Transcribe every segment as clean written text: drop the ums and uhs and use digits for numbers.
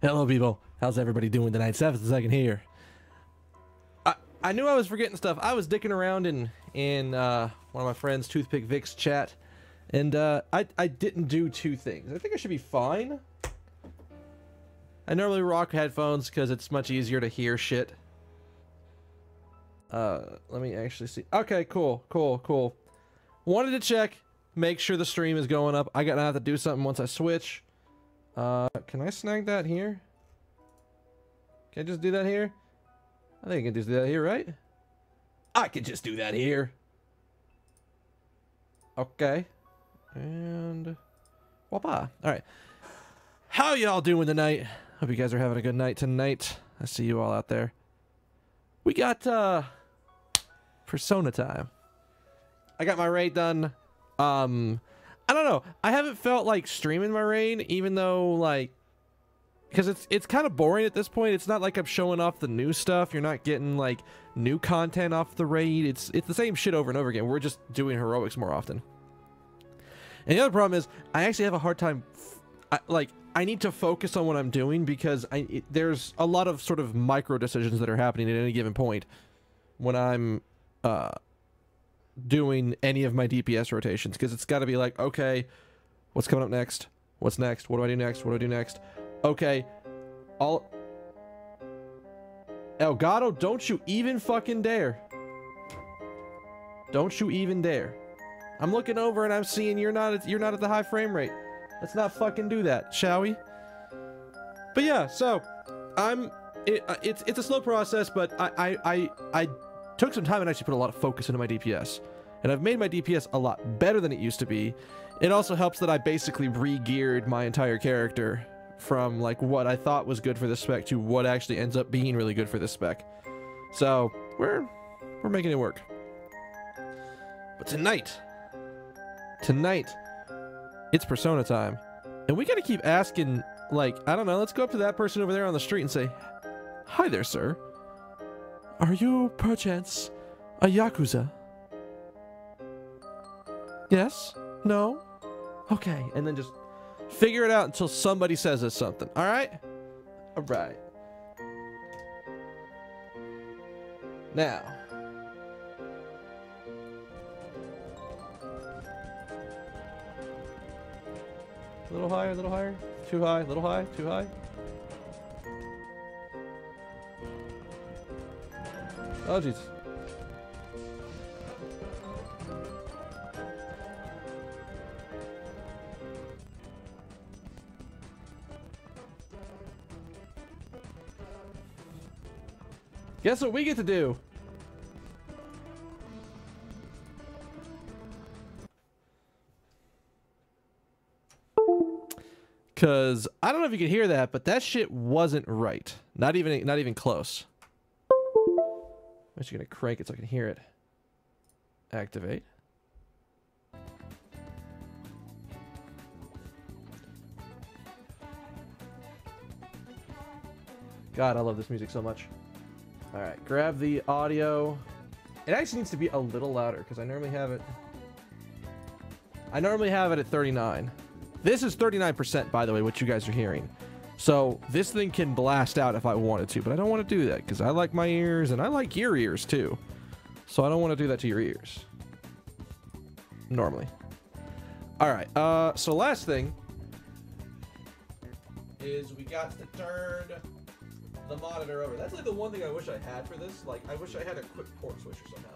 Hello, people. How's everybody doing tonight? 7th second here. I knew I was forgetting stuff. I was dicking around in one of my friends, Toothpick Vic's chat, and I didn't do two things. I think I should be fine. I normally rock headphones because it's much easier to hear shit. Let me actually see. Okay, cool. Wanted to check, make sure the stream is going up. I gotta have to do something once I switch. Can I snag that here? Can I just do that here? I think I can just do that here, right? I can just do that here. Okay. And... whoop-ah. Alright. How y'all doing tonight? Hope you guys are having a good night tonight. I see you all out there. We got, Persona time. I got my raid done. I don't know. I haven't felt like streaming my raid, even though, like... because it's kind of boring at this point. It's not like I'm showing off the new stuff. You're not getting, like, new content off the raid. It's the same shit over and over again. We're just doing heroics more often. And the other problem is, I actually have a hard time... I need to focus on what I'm doing because there's a lot of sort of micro decisions that are happening at any given point when I'm doing any of my DPS rotations. Because it's got to be like, okay, what's coming up next? What's next? What do I do next? What do I do next? Okay, Elgato, don't you even fucking dare. Don't you even dare. I'm looking over and I'm seeing you're not at the high frame rate. Let's not fucking do that, shall we? But yeah, so it's a slow process, but I took some time and actually put a lot of focus into my DPS. And I've made my DPS a lot better than it used to be. It also helps that I basically re-geared my entire character from like what I thought was good for this spec to what actually ends up being really good for this spec. So we're making it work. But tonight it's Persona time, and we gotta keep asking, like, I don't know, let's go up to that person over there on the street and say, hi there, sir, are you perchance a Yakuza? Yes? No? Okay, and then just figure it out until somebody says us something. All right? All right. Now. A little higher. Too high, little high, too high. Oh, jeez. Guess what we get to do? Cause I don't know if you can hear that, but that shit wasn't right. Not even close. I'm just gonna crank it so I can hear it. Activate. God, I love this music so much. Alright, grab the audio. It actually needs to be a little louder because I normally have it at 39. This is 39%, by the way, what you guys are hearing. So this thing can blast out if I wanted to, but I don't want to do that because I like my ears and I like your ears too. So I don't want to do that to your ears. Normally. Alright, so last thing is we got to turn the monitor over. That's like the one thing I wish I had for this. Like, I wish I had a quick port switcher somehow.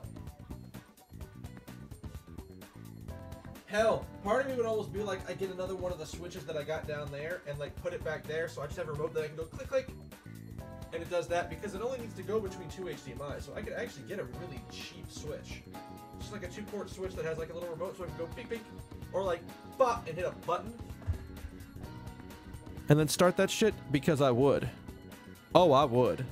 Hell, part of me would almost be like, I get another one of the switches that I got down there and like put it back there, so I just have a remote that I can go click, click, and it does that because it only needs to go between two HDMI, so I could actually get a really cheap switch. Just like a 2-port switch that has like a little remote so I can go beep, beep, or like, bop, and hit a button. And then start that shit because I would. Oh, I would.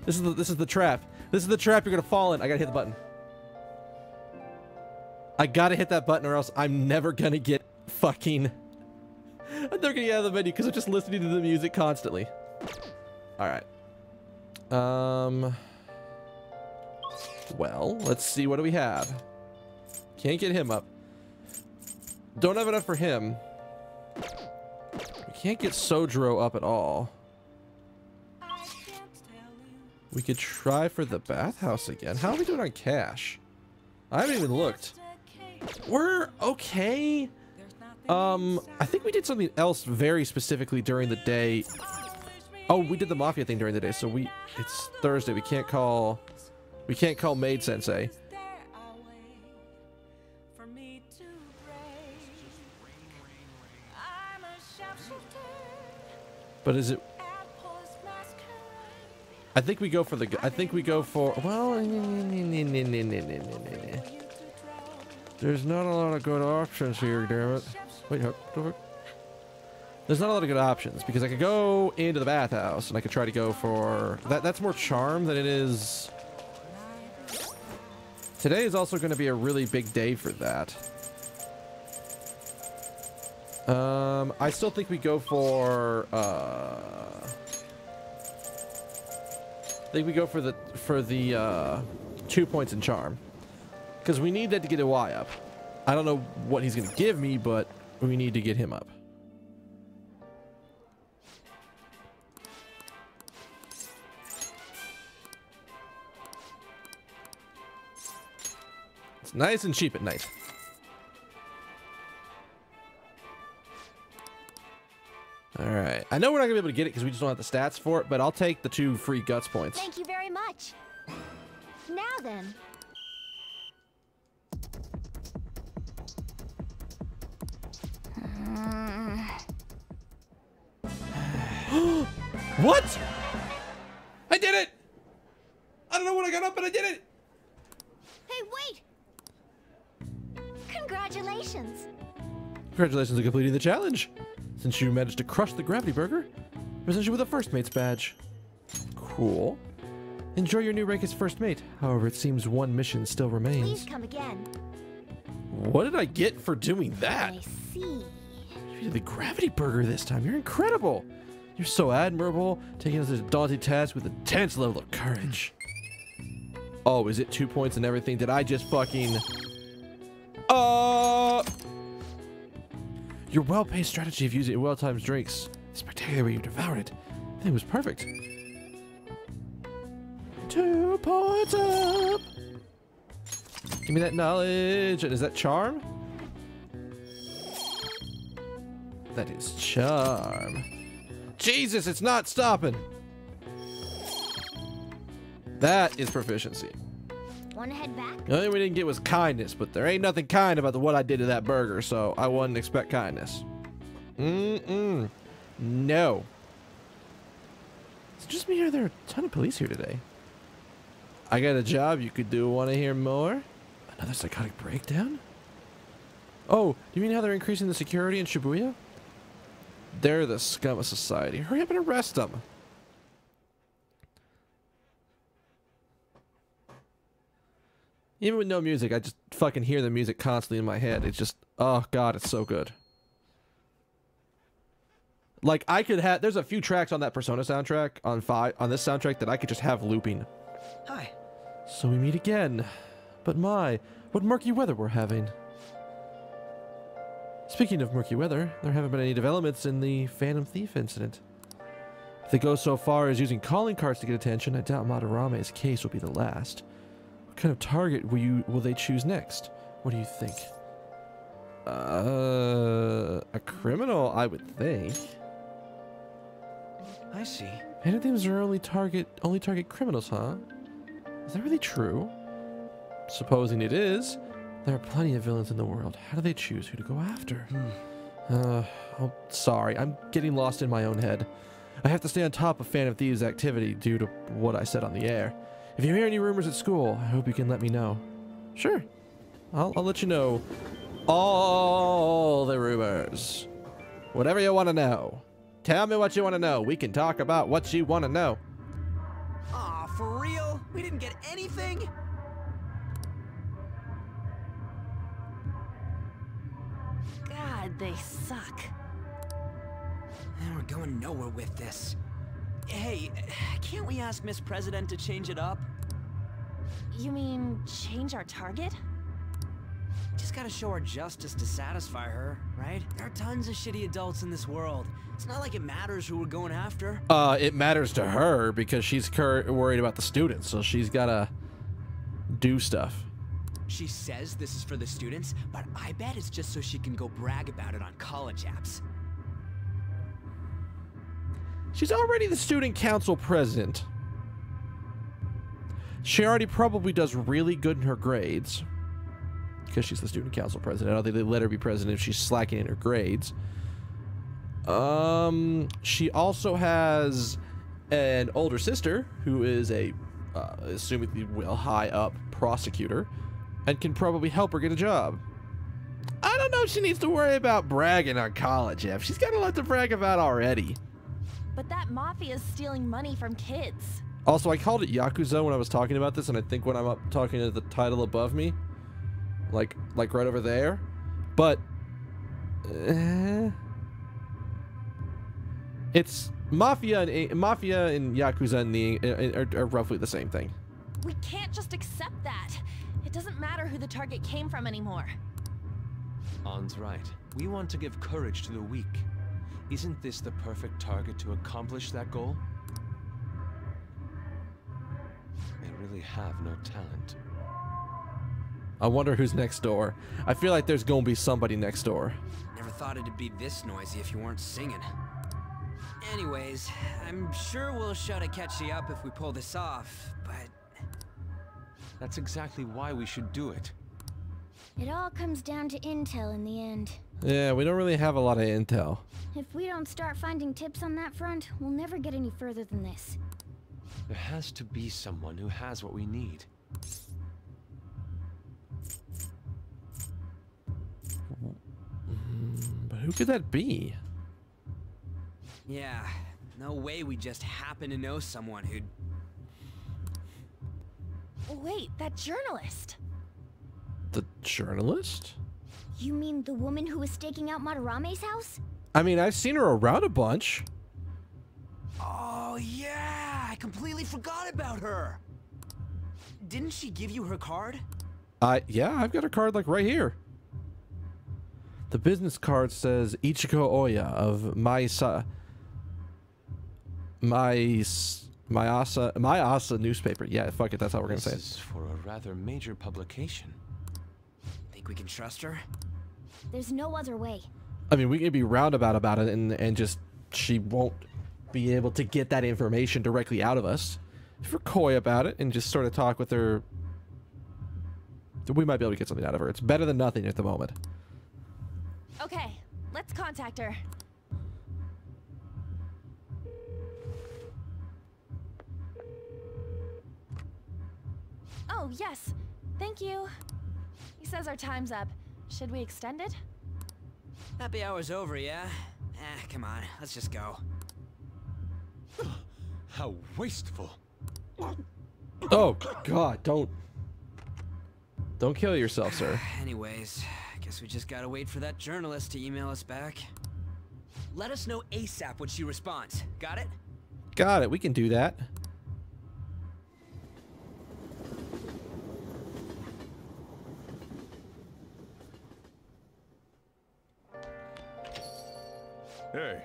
This is the trap. This is the trap you're gonna fall in. I gotta hit the button. I gotta hit that button or else I'm never gonna get fucking... I'm never gonna get out of the menu because I'm just listening to the music constantly. Alright. Well, let's see. What do we have? Can't get him up. Don't have enough for him. We can't get Sojiro up at all. We could try for the bathhouse again. How are we doing on cash? I haven't even looked. We're okay. I think we did something else very specifically during the day. Oh, we did the mafia thing during the day, so it's Thursday. We can't call Maid Sensei. But is it? I think we go for well, there's not a lot of good options here, damn it. Wait, there's not a lot of good options because I could go into the bathhouse and I could try to go for that. That's more charm than it is. Today is also going to be a really big day for that. I still think we go for the 2 points in charm because we need that to get a Y up. I don't know what he's gonna give me, but we need to get him up. It's nice and cheap at night. Alright. I know we're not going to be able to get it because we just don't have the stats for it, but I'll take the 2 free guts points. Thank you very much. Now then. What? I did it! I don't know when I got up, but I did it! Hey, wait! Congratulations! Congratulations on completing the challenge. Since you managed to crush the Gravity Burger, present you with a First Mate's badge. Cool. Enjoy your new rank as First Mate. However, it seems one mission still remains. Please come again. What did I get for doing that? I see. You did the Gravity Burger this time. You're incredible. You're so admirable, taking us this daunting task with intense level of courage. Oh, is it 2 points and everything? Did I just fucking... Your well-paced strategy of using well-timed drinks, the spectacular way you devoured it, I think it was perfect. 2 points up! Give me that knowledge. And is that charm? That is charm. Jesus, it's not stopping. That is proficiency. Wanna head back? The only thing we didn't get was kindness, but there ain't nothing kind about what I did to that burger, so I wouldn't expect kindness. No. It's just me, or are there a ton of police here today? I got a job you could do. Want to hear more? Another psychotic breakdown? Oh, do you mean how they're increasing the security in Shibuya? They're the scum of society. Hurry up and arrest them. Even with no music, I just fucking hear the music constantly in my head. It's just, oh god, it's so good. Like, I could have, there's a few tracks on that Persona soundtrack, on this soundtrack, that I could just have looping. Hi. So we meet again. But my, what murky weather we're having. Speaking of murky weather, there haven't been any developments in the Phantom Thief incident. If they go so far as using calling cards to get attention, I doubt Madarame's case will be the last. What kind of target will they choose next? What do you think? A criminal, I would think. I see. Phantom Thieves are only target criminals, huh? Is that really true? Supposing it is, there are plenty of villains in the world. How do they choose who to go after? Oh, sorry, I'm getting lost in my own head. I have to stay on top of Phantom Thieves' activity due to what I said on the air. If you hear any rumors at school, I hope you can let me know. Sure. I'll let you know all the rumors. Whatever you want to know. Tell me what you want to know. We can talk about what you want to know. Aw, for real? We didn't get anything? God, they suck. And we're going nowhere with this. Hey, can't we ask Miss President to change it up? You mean change our target? Just gotta show our justice to satisfy her, right? There are tons of shitty adults in this world. It's not like it matters who we're going after. It matters to her because she's worried about the students, so she's gotta do stuff. She says this is for the students, but I bet it's just so she can go brag about it on college apps. She's already the student council president. She already probably does really good in her grades because she's the student council president. I don't think they let her be president if she's slacking in her grades. She also has an older sister who is a, assumedly well high up prosecutor and can probably help her get a job. I don't know if she needs to worry about bragging on college, F. She's got a lot to brag about already. But that mafia's stealing money from kids. Also, I called it Yakuza when I was talking about this, and I think when I'm up talking to the title above me, like right over there, but it's Mafia and Yakuza are roughly the same thing. We can't just accept that. It doesn't matter who the target came from anymore. An's right. We want to give courage to the weak. Isn't this the perfect target to accomplish that goal? They really have no talent. I wonder who's next door. I feel like there's gonna be somebody next door. Never thought it'd be this noisy if you weren't singing. Anyways, I'm sure we'll show to catch you up if we pull this off, but... That's exactly why we should do it. It all comes down to intel in the end. Yeah, we don't really have a lot of intel. If we don't start finding tips on that front, we'll never get any further than this. There has to be someone who has what we need. But who could that be? Yeah, no way we just happen to know someone who'd... Wait, that journalist! The journalist? You mean the woman who was staking out Madarame's house? I mean, I've seen her around a bunch. Oh yeah, I completely forgot about her. Didn't she give you her card? Yeah, I've got her card like right here. The business card says Ichiko Oya of Mayasa newspaper. Yeah, fuck it, that's how we're gonna say This it. is for a rather major publication. Think we can trust her? There's no other way. I mean, we can be roundabout about it and just she won't be able to get that information directly out of us. If we're coy about it and just sort of talk with her, we might be able to get something out of her. It's better than nothing at the moment. Okay, let's contact her. Oh, yes. Thank you. He says our time's up. Should we extend it? Happy hour's over, yeah? Come on, let's just go. How wasteful. Oh, God, don't kill yourself, sir. Anyways, guess we just gotta wait for that journalist to email us back. Let us know ASAP when she responds. Got it? Got it, we can do that. Hey.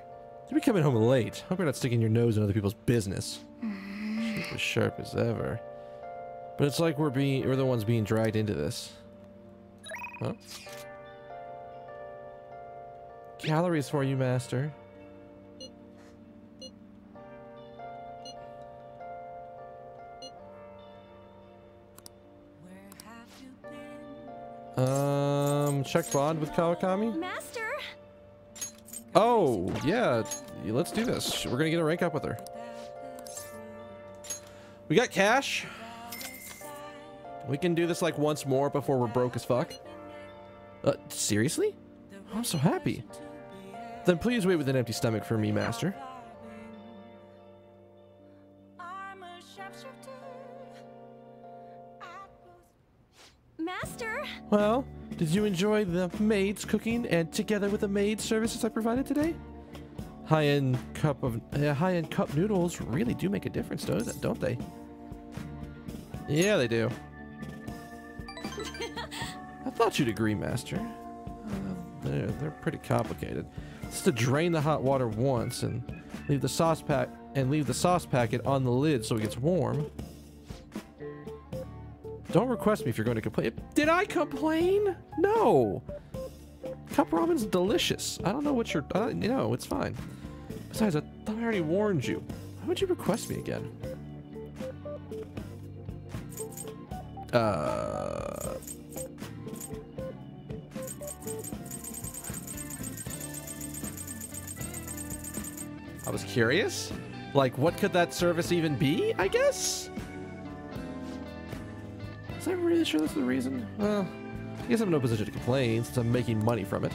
You'll be coming home late. Hope you're not sticking your nose in other people's business. She's as sharp as ever. But it's like we're the ones being dragged into this. Huh? Calories for you, master. Check bond with Kawakami? Master! Oh, yeah. Let's do this. We're gonna get a rank up with her. We got cash. We can do this like once more before we're broke as fuck. Seriously? I'm so happy. Then please wait with an empty stomach for me, master. Master! Well, did you enjoy the maids cooking and together with the maid services I provided today? High-end cup noodles really do make a difference, don't they? Yeah, they do. I thought you'd agree, Master. They're pretty complicated. It's to drain the hot water once and leave the sauce packet on the lid so it gets warm. Don't request me if you're going to complain. Did I complain? No. Cup ramen's delicious. I don't know what you're... you know, it's fine. Besides, I thought I already warned you. Why would you request me again? I was curious. Like, what could that service even be, I guess? Is that really sure that's the reason? Well, I guess I'm in no position to complain since I'm making money from it.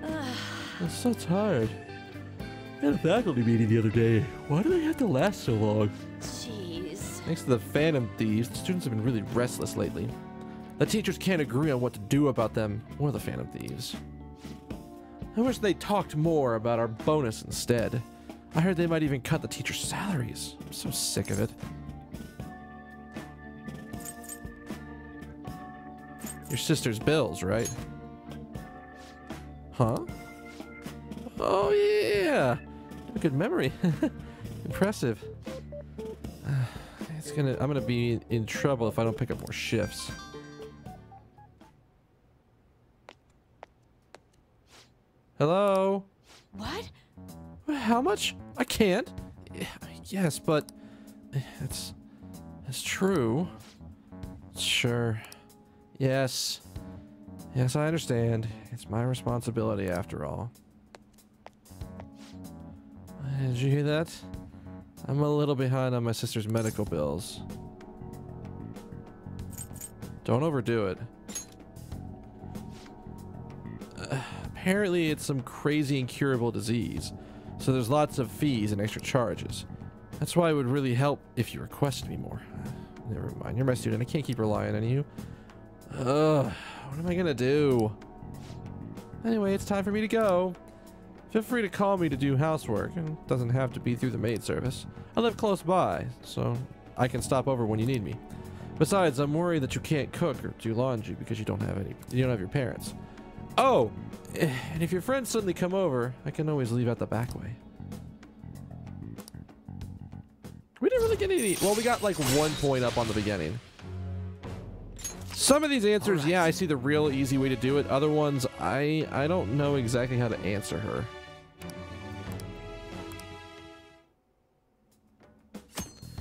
I'm so tired. I had a faculty meeting the other day. Why do they have to last so long? Jeez. Thanks to the Phantom Thieves, the students have been really restless lately. The teachers can't agree on what to do about them or the Phantom Thieves. I wish they talked more about our bonus instead. I heard they might even cut the teachers' salaries. I'm so sick of it. Your sister's bills, right? Huh? Oh, yeah. A good memory. Impressive. I'm gonna be in trouble if I don't pick up more shifts. Hello? What? How much? I can't. Yes, but it's true. Sure. Yes. Yes, I understand. It's my responsibility after all. Did you hear that? I'm a little behind on my sister's medical bills. Don't overdo it. Apparently it's some crazy incurable disease, so there's lots of fees and extra charges. That's why it would really help if you requested me more. Never mind, you're my student. I can't keep relying on you. Ugh, what am I gonna do? Anyway, it's time for me to go. Feel free to call me to do housework, and it doesn't have to be through the maid service. I live close by, so I can stop over when you need me. Besides, I'm worried that you can't cook or do laundry because you don't have your parents. Oh, and if your friends suddenly come over, I can always leave out the back way. We didn't really get any... Well, we got like 1 point up on the beginning. Some of these answers, yeah, I see the real easy way to do it. Other ones, I don't know exactly how to answer her.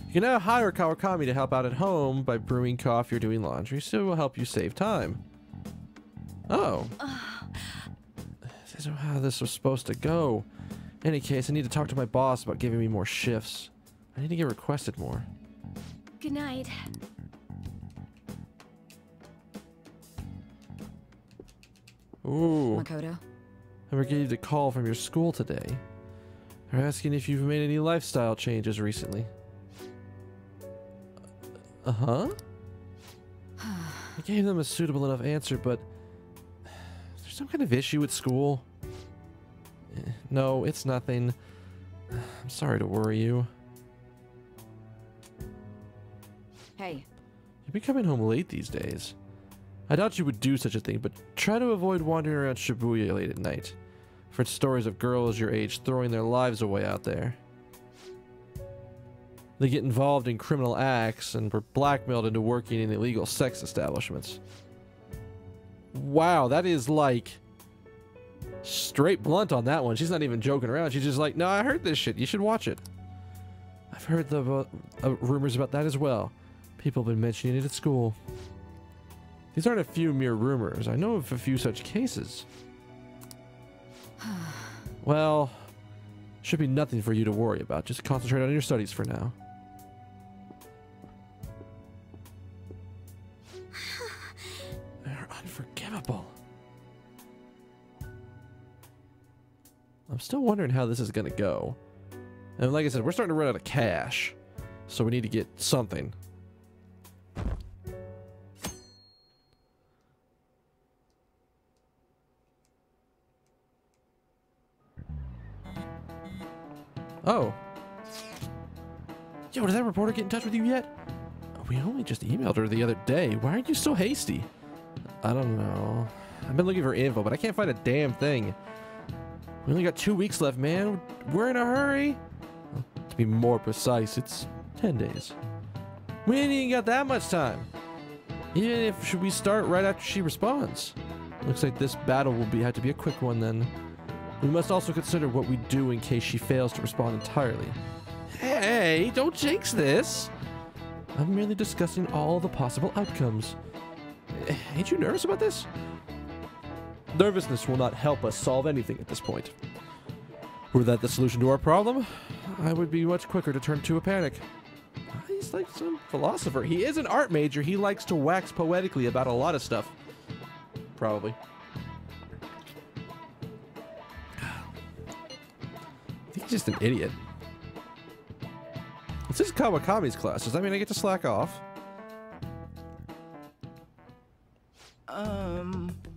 You can now hire Kawakami to help out at home by brewing coffee or doing laundry, so it will help you save time. Oh. This isn't how this was supposed to go. In any case, I need to talk to my boss about giving me more shifts. I need to get requested more. Good night. Ooh. Makoto. I received a call from your school today. They're asking if you've made any lifestyle changes recently. Uh-huh? I gave them a suitable enough answer, but... Is there some kind of issue at school? No, it's nothing. I'm sorry to worry you. Hey. You've been coming home late these days. I doubt you would do such a thing, but try to avoid wandering around Shibuya late at night. For it's stories of girls your age throwing their lives away out there. They get involved in criminal acts and were blackmailed into working in illegal sex establishments. Wow, that is like straight blunt on that one. She's not even joking around. She's just like, no, I heard this shit. You should watch it. I've heard the rumors about that as well. People have been mentioning it at school. These aren't a few mere rumors. I know of a few such cases. Well, should be nothing for you to worry about. Just concentrate on your studies for now. They're unforgivable. I'm still wondering how this is gonna go. And like I said, we're starting to run out of cash. So we need to get something. Oh. Yo, did that reporter get in touch with you yet? We only just emailed her the other day. Why aren't you so hasty? I don't know. I've been looking for info, but I can't find a damn thing. We only got 2 weeks left, man. We're in a hurry. Well, to be more precise, it's 10 days. We ain't even got that much time. Even if should we start right after she responds? Looks like this battle will have to be a quick one then. We must also consider what we do in case she fails to respond entirely. Hey, don't jinx this. I'm merely discussing all the possible outcomes. Ain't you nervous about this? Nervousness will not help us solve anything at this point. Were that the solution to our problem, I would be much quicker to turn to a panic. He's like some philosopher. He is an art major. He likes to wax poetically about a lot of stuff. Probably. I think he's just an idiot. This is Kawakami's class. Does that mean I get to slack off?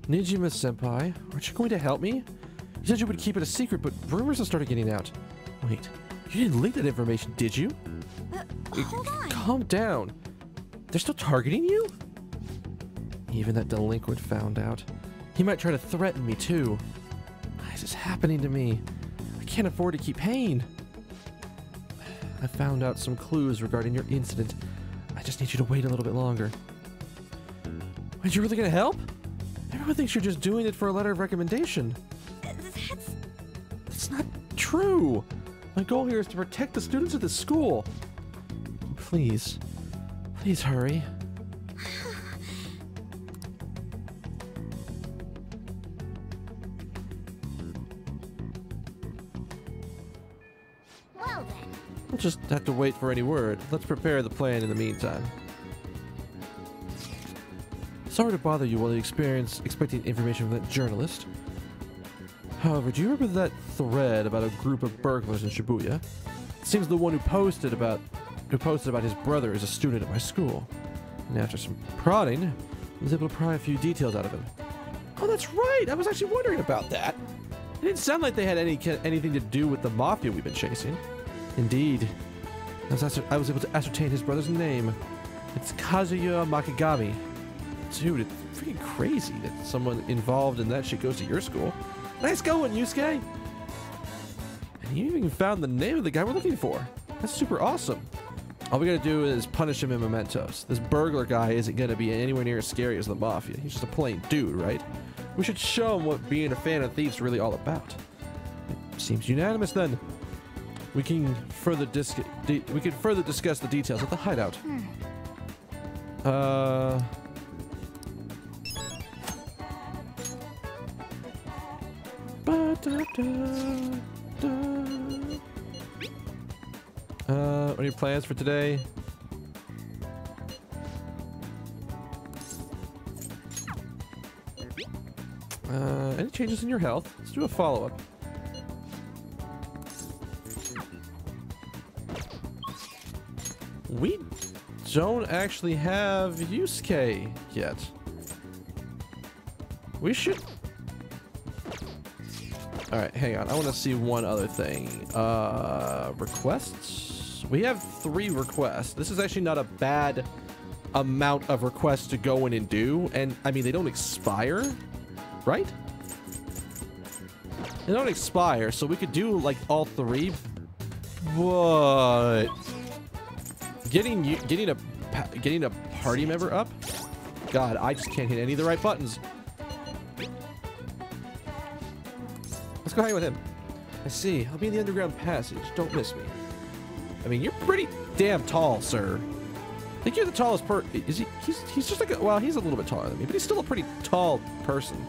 Nijima-senpai, aren't you going to help me? You said you would keep it a secret, but rumors have started getting out. Wait, you didn't leak that information, did you? Hold on. Calm down. They're still targeting you? Even that delinquent found out. He might try to threaten me, too. Why is this happening to me? I can't afford to keep paying. I found out some clues regarding your incident. I just need you to wait a little bit longer. Wait, you really gonna help? Everyone thinks you're just doing it for a letter of recommendation. That's not true. My goal here is to protect the students of this school. Please. Please hurry. Well then. We'll just have to wait for any word. Let's prepare the plan in the meantime. Sorry to bother you while you expecting information from that journalist. However, do you remember that thread about a group of burglars in Shibuya? It seems the one who posted about his brother is a student at my school. And after some prodding, I was able to pry a few details out of him. Oh, that's right! I was actually wondering about that. It didn't sound like they had anything to do with the mafia we've been chasing. Indeed. I was able to ascertain his brother's name. It's Kazuya Makigami. Dude, it's freaking crazy that someone involved in that shit goes to your school. Nice going, Yusuke! And you even found the name of the guy we're looking for. That's super awesome. All we gotta do is punish him in mementos. This burglar guy isn't gonna be anywhere near as scary as the mafia. He's just a plain dude, right? We should show him what being a fan of thieves is really all about. It seems unanimous then. We can further discuss the details at the hideout. What are your plans for today? Any changes in your health? Let's do a follow-up. We don't actually have Yusuke yet. We should... Alright, hang on. I want to see one other thing. Requests? We have 3 requests. This is actually not a bad amount of requests to go in and do. And, I mean, they don't expire, right? They don't expire, so we could do, like, all 3. But... Getting a party member up? God, I just can't hit any of the right buttons. Let's go hang with him. I see. I'll be in the underground passage. Don't miss me. I mean, you're pretty damn tall, sir. I think you're the tallest is he? He's just like well, he's a little bit taller than me, but he's still a pretty tall person.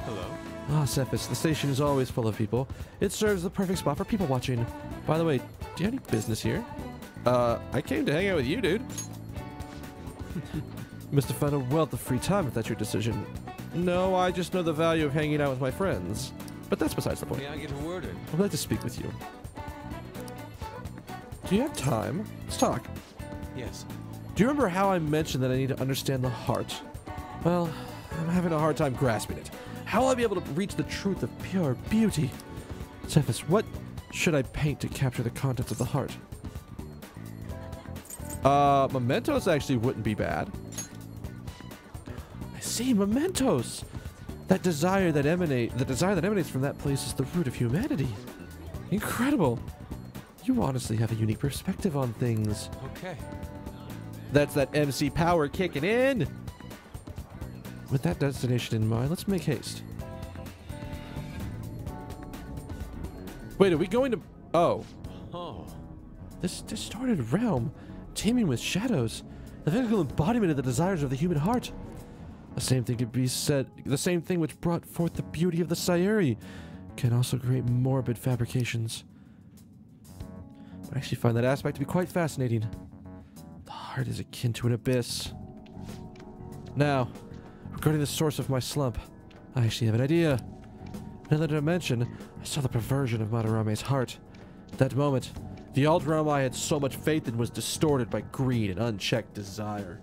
Hello. Ah, Cephas, the station is always full of people. It serves the perfect spot for people watching. By the way, do you have any business here? I came to hang out with you, dude. Must have found a wealth of free time if that's your decision. No, I just know the value of hanging out with my friends. But that's besides the point. May I get a word in? I'd like to speak with you. Do you have time? Let's talk. Yes. Do you remember how I mentioned that I need to understand the heart? Well, I'm having a hard time grasping it. How will I be able to reach the truth of pure beauty? Cephas, what should I paint to capture the contents of the heart? Mementos actually wouldn't be bad. see mementos. The desire that emanates from that place is the root of humanity. Incredible. You honestly have a unique perspective on things. Okay. That's that MC power kicking in. With that destination in mind, let's make haste. Wait, are we going to... Oh. Oh. This distorted realm, teeming with shadows, the physical embodiment of the desires of the human heart. The same thing could be said, the same thing which brought forth the beauty of the Sayuri can also create morbid fabrications. But I actually find that aspect to be quite fascinating. The heart is akin to an abyss. Now, regarding the source of my slump, I actually have an idea. In another dimension, I saw the perversion of Madarame's heart. At that moment, the old realm I had so much faith in was distorted by greed and unchecked desire.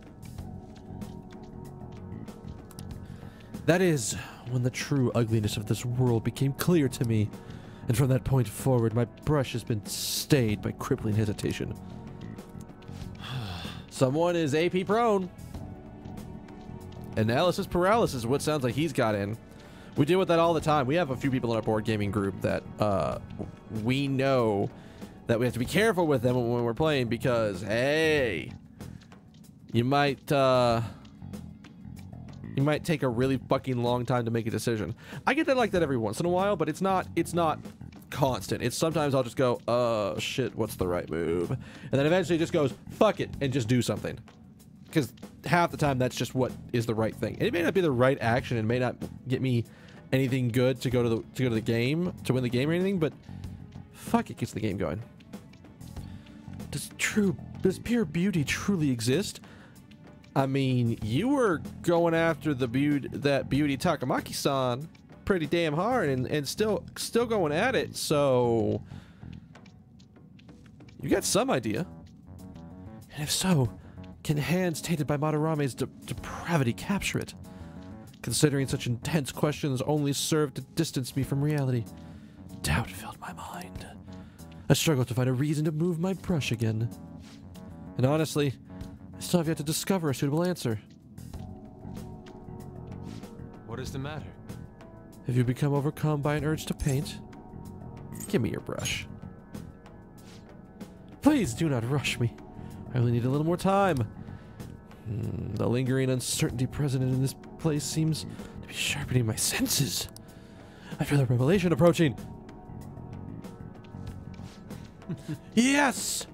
That is when the true ugliness of this world became clear to me, and from that point forward, my brush has been stayed by crippling hesitation. Someone is AP prone. Analysis paralysis, what sounds like he's got in. We deal with that all the time. We have a few people in our board gaming group that we know that we have to be careful with them when we're playing because, hey, you might take a really fucking long time to make a decision. I get that like that every once in a while, but it's not constant. It's sometimes I'll just go, oh shit, what's the right move? And then eventually it just goes, fuck it, and just do something. Because half the time that's just what is the right thing. And it may not be the right action, and may not get me anything good to go to the game, to win the game or anything, but fuck, it gets the game going. Does pure beauty truly exist? I mean, you were going after that beauty Takamaki-san pretty damn hard and still going at it, so you got some idea. And if so, can hands tainted by Madarame's depravity capture it? Considering such intense questions only serve to distance me from reality, doubt filled my mind. I struggled to find a reason to move my brush again. And honestly, I still have yet to discover a suitable answer. What is the matter? Have you become overcome by an urge to paint? Give me your brush. Please do not rush me. I only need a little more time. The lingering uncertainty present in this place seems to be sharpening my senses. I feel a revelation approaching. Yes!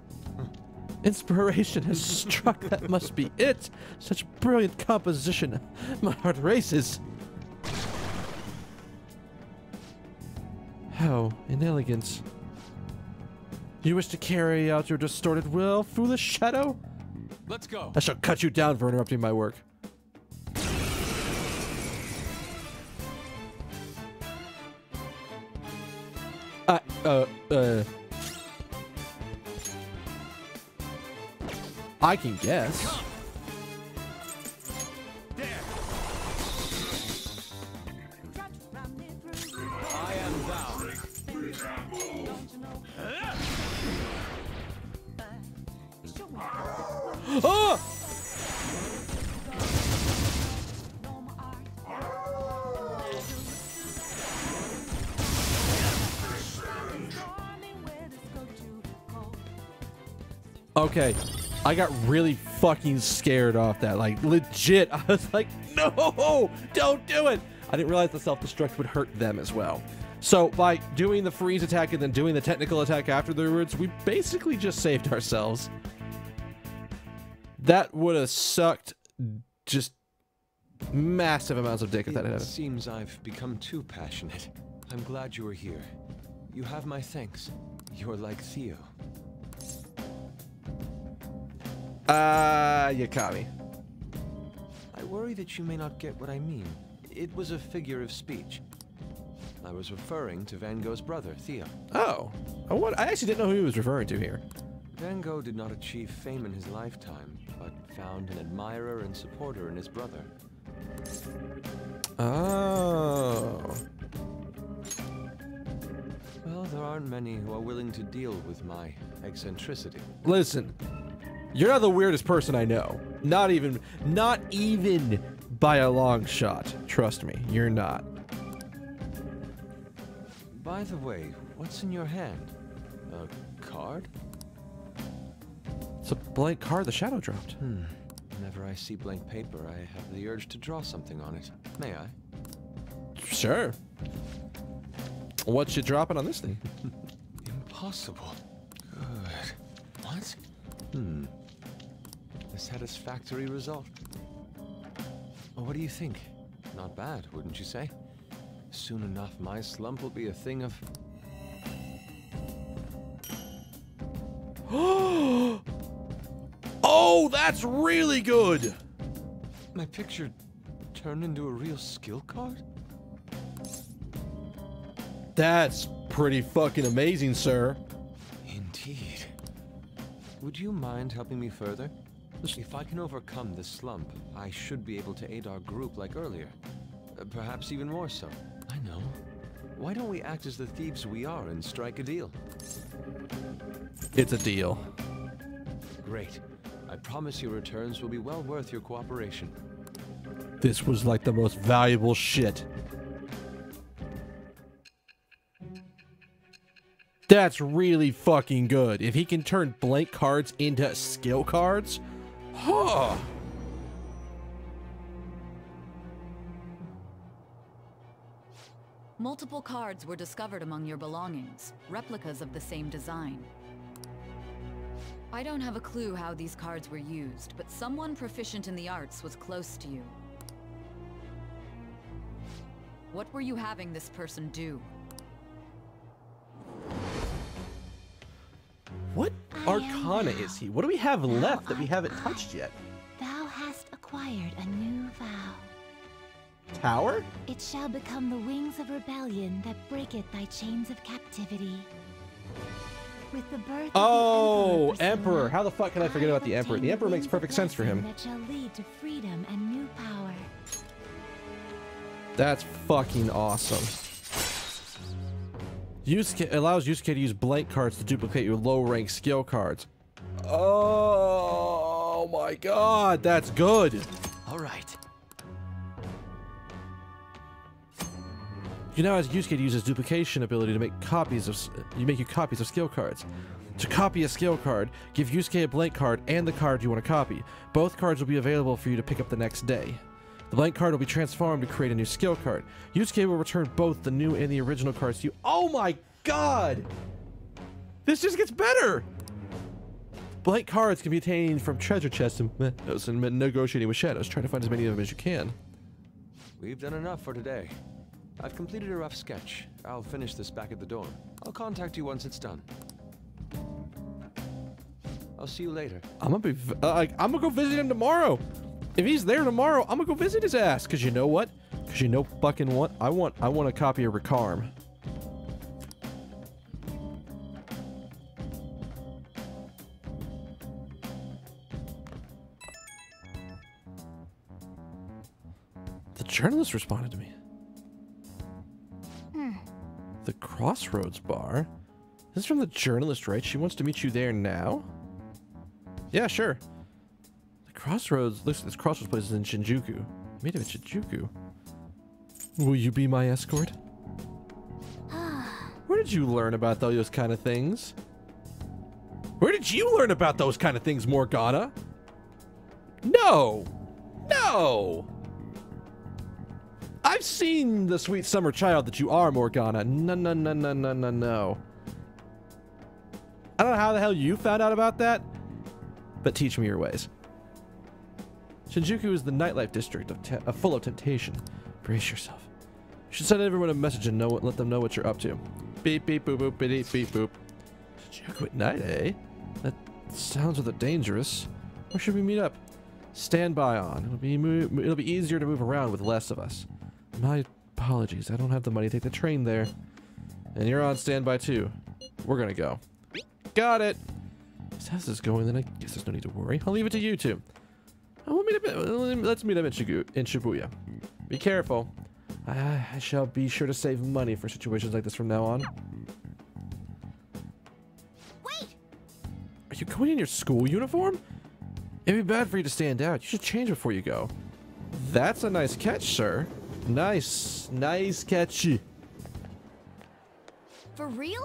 Inspiration has struck. That must be it. Such brilliant composition. My heart races. How inelegant. You wish to carry out your distorted will, foolish shadow? Let's go. I shall cut you down for interrupting my work. I can guess. I am thou. Oh! Okay, I got really fucking scared off that. Like, legit, I was like, no, don't do it. I didn't realize the self-destruct would hurt them as well. So by doing the freeze attack and then doing the technical attack afterwards, we basically just saved ourselves. That would have sucked just massive amounts of dick if that had It happened. seems I've become too passionate. I'm glad you are here. You have my thanks. You're like Theo. You caught me. I worry that you may not get what I mean. It was a figure of speech. I was referring to Van Gogh's brother, Theo. Oh. I actually didn't know who he was referring to here. Van Gogh did not achieve fame in his lifetime, but found an admirer and supporter in his brother. Oh. Well, there aren't many who are willing to deal with my eccentricity. Listen, you're not the weirdest person I know. Not even by a long shot. Trust me, you're not. By the way, what's in your hand? A card? It's a blank card the shadow dropped. Whenever I see blank paper, I have the urge to draw something on it. May I? Sure. What's you dropping on this thing? Impossible. Good. What? A satisfactory result. Well, what do you think? Not bad, wouldn't you say? Soon enough, my slump will be a thing of... Oh, that's really good! My picture turned into a real skill card? That's pretty fucking amazing, sir. Indeed. Would you mind helping me further? If I can overcome this slump, I should be able to aid our group like earlier. Perhaps even more so. I know. Why don't we act as the thieves we are and strike a deal? It's a deal. Great. I promise your returns will be well worth your cooperation. This was like the most valuable shit. That's really fucking good. If he can turn blank cards into skill cards, huh? Multiple cards were discovered among your belongings, replicas of the same design. I don't have a clue how these cards were used, but someone proficient in the arts was close to you. What were you having this person do? What arcana is he? What do we have left that we haven't touched yet? Thou hast acquired a new vow. Tower? It shall become the wings of rebellion that breaketh thy chains of captivity. With the birth Oh, of the Emperor. How the fuck can I forget about the Emperor? The Emperor makes perfect sense for him. That shall lead to freedom and new power. That's fucking awesome. Allows Yusuke to use blank cards to duplicate your low-rank skill cards. Oh my god, that's good. All right. You know, as Yusuke uses duplication ability to make copies of skill cards. To copy a skill card, give Yusuke a blank card and the card you want to copy. Both cards will be available for you to pick up the next day. The blank card will be transformed to create a new skill card. Yusuke will return both the new and the original cards to you. Oh my god! This just gets better! Blank cards can be obtained from treasure chests and negotiating with shadows. Try to find as many of them as you can. We've done enough for today. I've completed a rough sketch. I'll finish this back at the dorm. I'll contact you once it's done. I'll see you later. I'm gonna go visit him tomorrow. If he's there tomorrow, I'm gonna go visit his ass. Cause you know what? Cause you know fucking what? I want a copy of Ricarm. The journalist responded to me. The Crossroads Bar? This is from the journalist, right? She wants to meet you there now? Yeah, sure. The Crossroads, looks like this Crossroads place is in Shinjuku. Meet him in Shinjuku. Will you be my escort? Where did you learn about those kind of things? Where did you learn about those kind of things, Morgana? No! No! I've seen the sweet summer child that you are, Morgana. No, no, no, no, no, no, no. I don't know how the hell you found out about that, but teach me your ways. Shinjuku is the nightlife district full of temptation. Brace yourself. You should send everyone a message and let them know what you're up to. Beep, beep, boop, boop, beep, beep, boop. Shinjuku at night, eh? That sounds rather dangerous. Where should we meet up? Stand by on. It'll be easier to move around with less of us. My apologies. I don't have the money to take the train there. And you're on standby too. We're gonna go. Got it. If this is going, then I guess there's no need to worry. I'll leave it to you two. Let's meet up in Shibuya. Be careful. I shall be sure to save money for situations like this from now on. Wait! Are you going in your school uniform? It'd be bad for you to stand out. You should change before you go. That's a nice catch, sir. Nice. Nice catch. For real?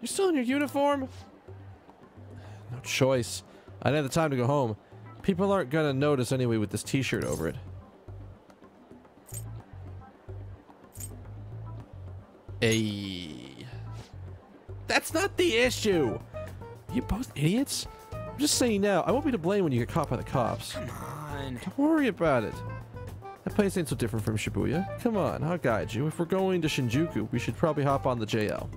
You're still in your uniform? No choice. I didn't have the time to go home. People aren't gonna notice anyway with this t-shirt over it. Hey. That's not the issue! You both idiots? I'm just saying now, I won't be to blame when you get caught by the cops. Come on. Don't worry about it. That place ain't so different from Shibuya. Come on, I'll guide you. If we're going to Shinjuku, we should probably hop on the JL.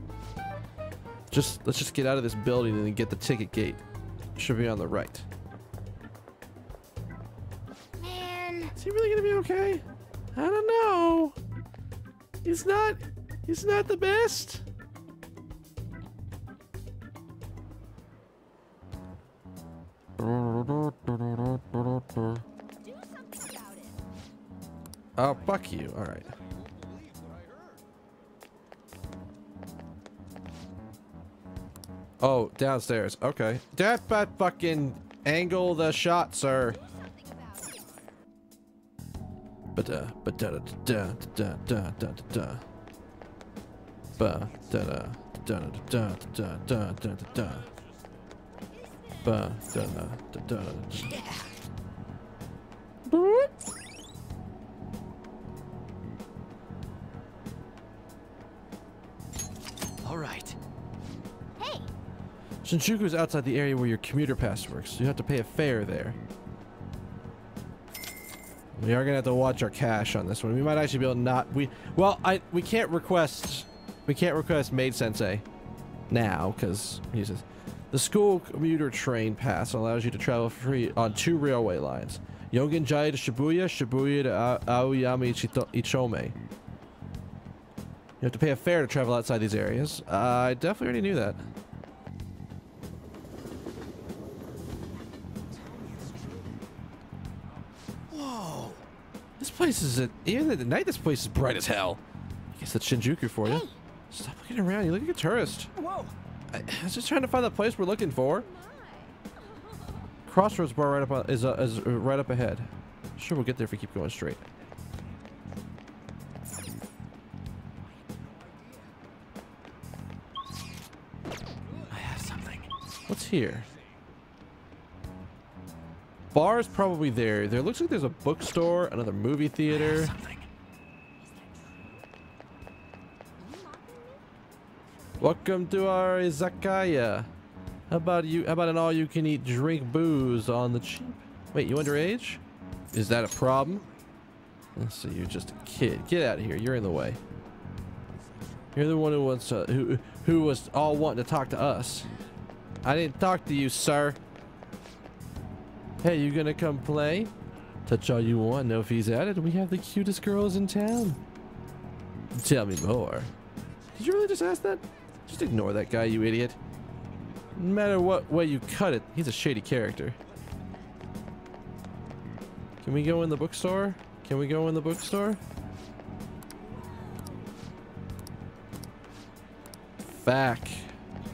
Let's just get out of this building and then get the ticket gate. Should be on the right. Man. Is he really gonna be okay? I don't know. He's not the best. Oh, fuck you. All right. Oh, downstairs. Okay. That fucking angle the shot, sir. All right. Hey. Shinjuku is outside the area where your commuter pass works. You have to pay a fare there. We are gonna have to watch our cash on this one. We might actually be able to not. We can't request Maid Sensei now because the school commuter train pass allows you to travel free on 2 railway lines: Yongen-ji to Shibuya, Shibuya to Aoyama Ichome. You have to pay a fare to travel outside these areas. I definitely already knew that. Whoa. This place is even at night. This place is bright as hell. I guess that's Shinjuku for you. Hey. Stop looking around. You look like a tourist. Whoa. I was just trying to find the place we're looking for. Crossroads bar right up is right up ahead. Sure, we'll get there if we keep going straight. I have something. What's here? Bar's probably there. There looks like there's a bookstore, another movie theater. Something. Welcome to our izakaya. How about an all-you-can-eat drink booze on the cheap? Wait, you underage? Is that a problem? Let's see, you're just a kid. Get out of here. You're in the way. You're the one who wants who was all wanting to talk to us. I didn't talk to you, sir. Hey, you gonna come play? Touch all you want. No fees added. We have the cutest girls in town. Tell me more. Did you really just ask that? Just ignore that guy, you idiot. No matter what way you cut it, he's a shady character. Can we go in the bookstore? Can we go in the bookstore? Back.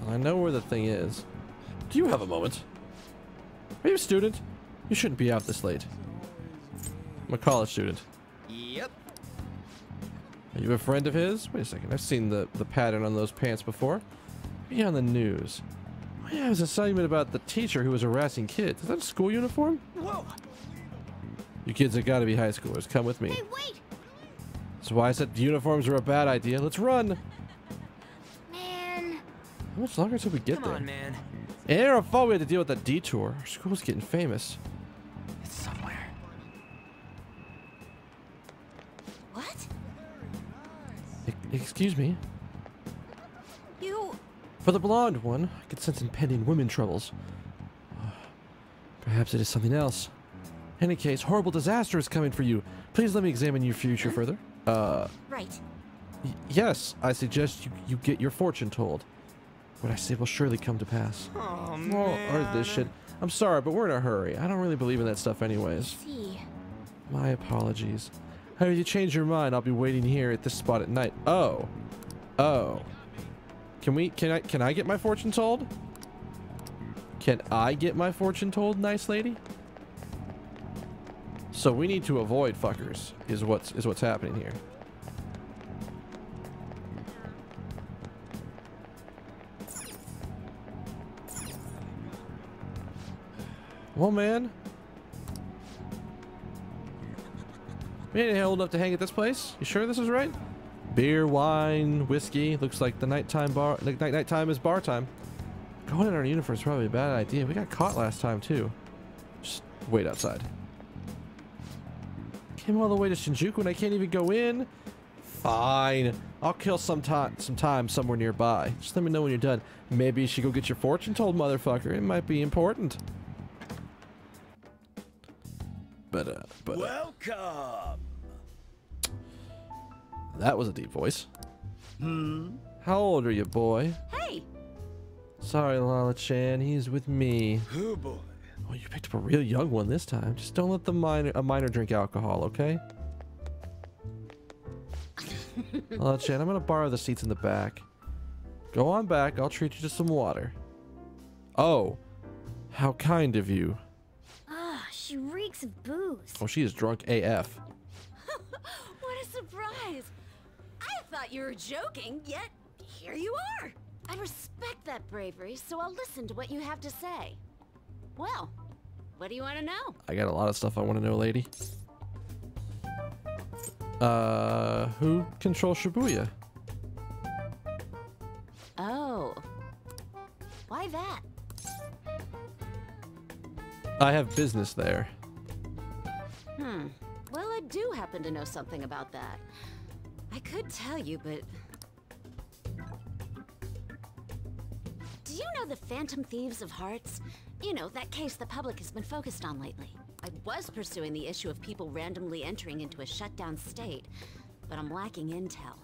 I know where the thing is. Do you have a moment? Are you a student? You shouldn't be out this late. I'm a college student. Yep. Are you a friend of his? Wait a second. I've seen the pattern on those pants before. Be on the news. Oh yeah, it was a segment about the teacher who was harassing kids. Is that a school uniform? Whoa. You kids have got to be high schoolers. Come with me. Hey, wait. That's why I said uniforms are a bad idea. Let's run. Man. How much longer until we get Come there? on, man. And I thought we had to deal with that detour. Our school's getting famous. It's somewhere. What? Excuse me. You... For the blonde one, I could sense impending women troubles. Perhaps it is something else. In any case, horrible disaster is coming for you. Please let me examine your future further. Right. Yes, I suggest you get your fortune told. What I say will surely come to pass. Oh, Well, or this shit. I'm sorry, but we're in a hurry. I don't really believe in that stuff anyways. See. My apologies. How did you change your mind? I'll be waiting here at this spot at night. Oh. Oh. Can I get my fortune told? Can I get my fortune told, nice lady? So we need to avoid fuckers, is what's happening here. Well, man. We ain't old enough to hang at this place. You sure this is right? Beer, wine, whiskey. Looks like the nighttime bar. Like nighttime is bar time. Going in our uniform is probably a bad idea. We got caught last time too. Just wait outside. Came all the way to Shinjuku and I can't even go in. Fine. I'll kill some time somewhere nearby. Just let me know when you're done. Maybe you should go get your fortune told, motherfucker. It might be important. But welcome. That was a deep voice. How old are you, boy? Hey. Sorry, Lala-chan. He's with me. Oh boy. Oh, you picked up a real young one this time. Just don't let a minor drink alcohol, okay? Lala-chan, I'm gonna borrow the seats in the back. Go on back. I'll treat you to some water. Oh, how kind of you. She reeks of booze. Oh, she is drunk AF. What a surprise! I thought you were joking, yet here you are. I respect that bravery, so I'll listen to what you have to say. Well, what do you want to know? I got a lot of stuff I want to know, lady. Who controls Shibuya? Oh. Why that? I have business there. Well, I do happen to know something about that. I could tell you, but... Do you know the Phantom Thieves of Hearts? You know, that case the public has been focused on lately. I was pursuing the issue of people randomly entering into a shutdown state, but I'm lacking intel.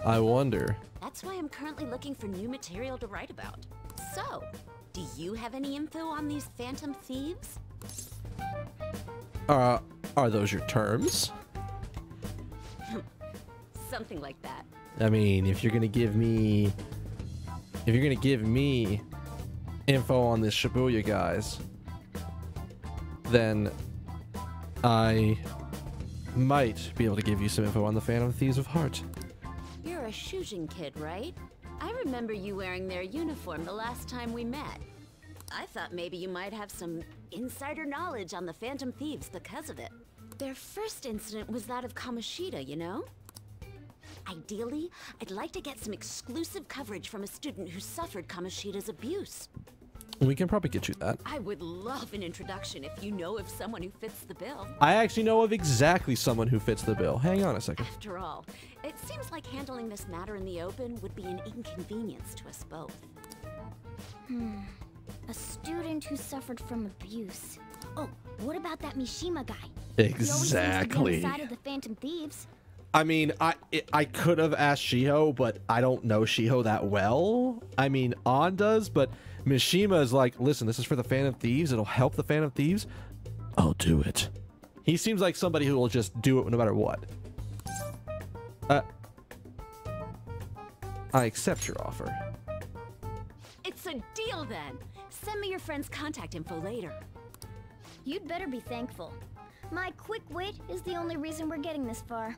I wonder. That's why I'm currently looking for new material to write about. So, do you have any info on these Phantom Thieves? Are those your terms? Something like that. I mean, if you're gonna give me info on this Shibuya guys, then I might be able to give you some info on the Phantom Thieves of Heart. You're a Shujin kid, right? I remember you wearing their uniform the last time we met. I thought maybe you might have some insider knowledge on the Phantom Thieves because of it. Their first incident was that of Kamoshida, you know? Ideally, I'd like to get some exclusive coverage from a student who suffered Kamoshida's abuse. We can probably get you that. I would love an introduction if you know of someone who fits the bill. I actually know of exactly someone who fits the bill. Hang on a second. After all, it seems like handling this matter in the open would be an inconvenience to us both. A student who suffered from abuse. Oh, what about that Mishima guy? Exactly. He always seems to be on the side of the Phantom Thieves. I mean, I could have asked Shiho, but I don't know Shiho that well. I mean, An does, but Mishima is like, listen, this is for the Phantom Thieves. It'll help the Phantom Thieves. I'll do it. He seems like somebody who will just do it no matter what. I accept your offer. It's a deal then. Send me your friend's contact info later. You'd better be thankful. My quick wit is the only reason we're getting this far.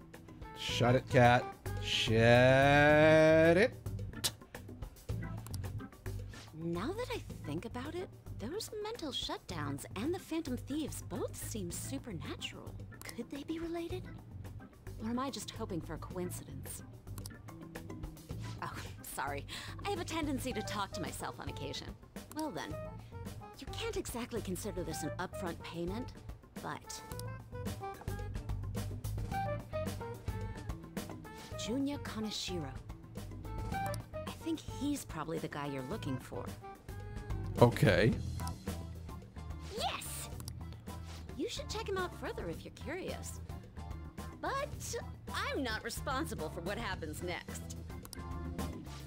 Shut it, cat. Shut it. Now that I think about it, those mental shutdowns and the Phantom Thieves both seem supernatural. Could they be related? Or am I just hoping for a coincidence? Oh, sorry. I have a tendency to talk to myself on occasion. Well then, you can't exactly consider this an upfront payment, but... Junya Kaneshiro. I think he's probably the guy you're looking for. Okay. Yes! You should check him out further if you're curious. But I'm not responsible for what happens next.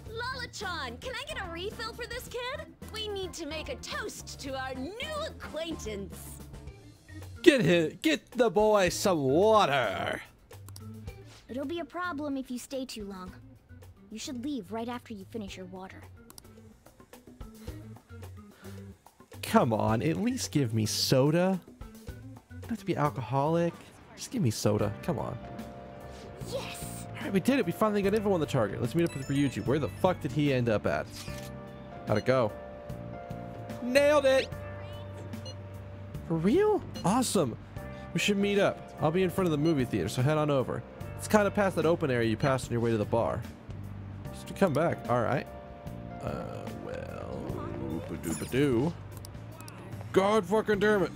Lala-chan, can I get a refill for this kid? We need to make a toast to our new acquaintance. Get the boy some water. It'll be a problem if you stay too long. You should leave right after you finish your water. come on, at least give me soda. Don't have to be alcoholic. Just give me soda. Come on. Yes! Alright, we did it. We finally got info on the target. Let's meet up with Ryuji. Where the fuck did he end up at? How'd it go? Nailed it! For real? Awesome. We should meet up. I'll be in front of the movie theater, so head on over. It's kind of past that open area you passed on your way to the bar. Just to come back. Alright. Well... Ba-doo-ba-doo. God fucking damn it.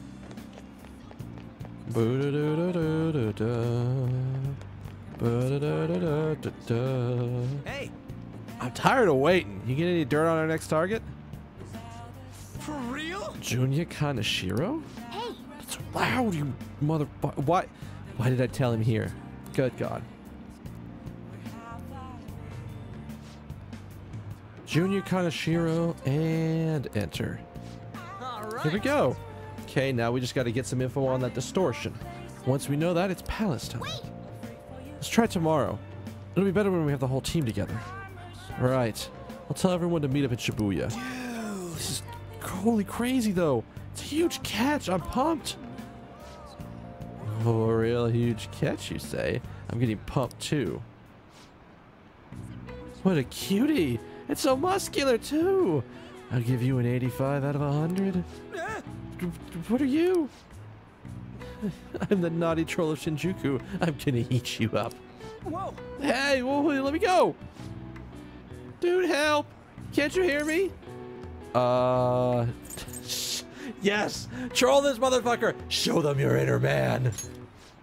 Hey! I'm tired of waiting. You get any dirt on our next target? For real? Junya Kaneshiro? Hey! It's loud, you motherfucker. Why did I tell him here? Good God. Junya Kaneshiro and enter. All right. Here we go. Okay, now we just got to get some info on that distortion. Once we know that, it's palace time. Let's try tomorrow. It'll be better when we have the whole team together. Alright. I'll tell everyone to meet up at Shibuya. This is holy crazy though. It's a huge catch. I'm pumped. Oh, a real huge catch, you say? I'm getting pumped too. What a cutie. It's so muscular too. I'll give you an 85 out of 100. What are you? I'm the naughty troll of Shinjuku. I'm gonna eat you up. Whoa! Hey, whoa, let me go. Dude, help. Can't you hear me? Yes. Troll this motherfucker. Show them your inner man.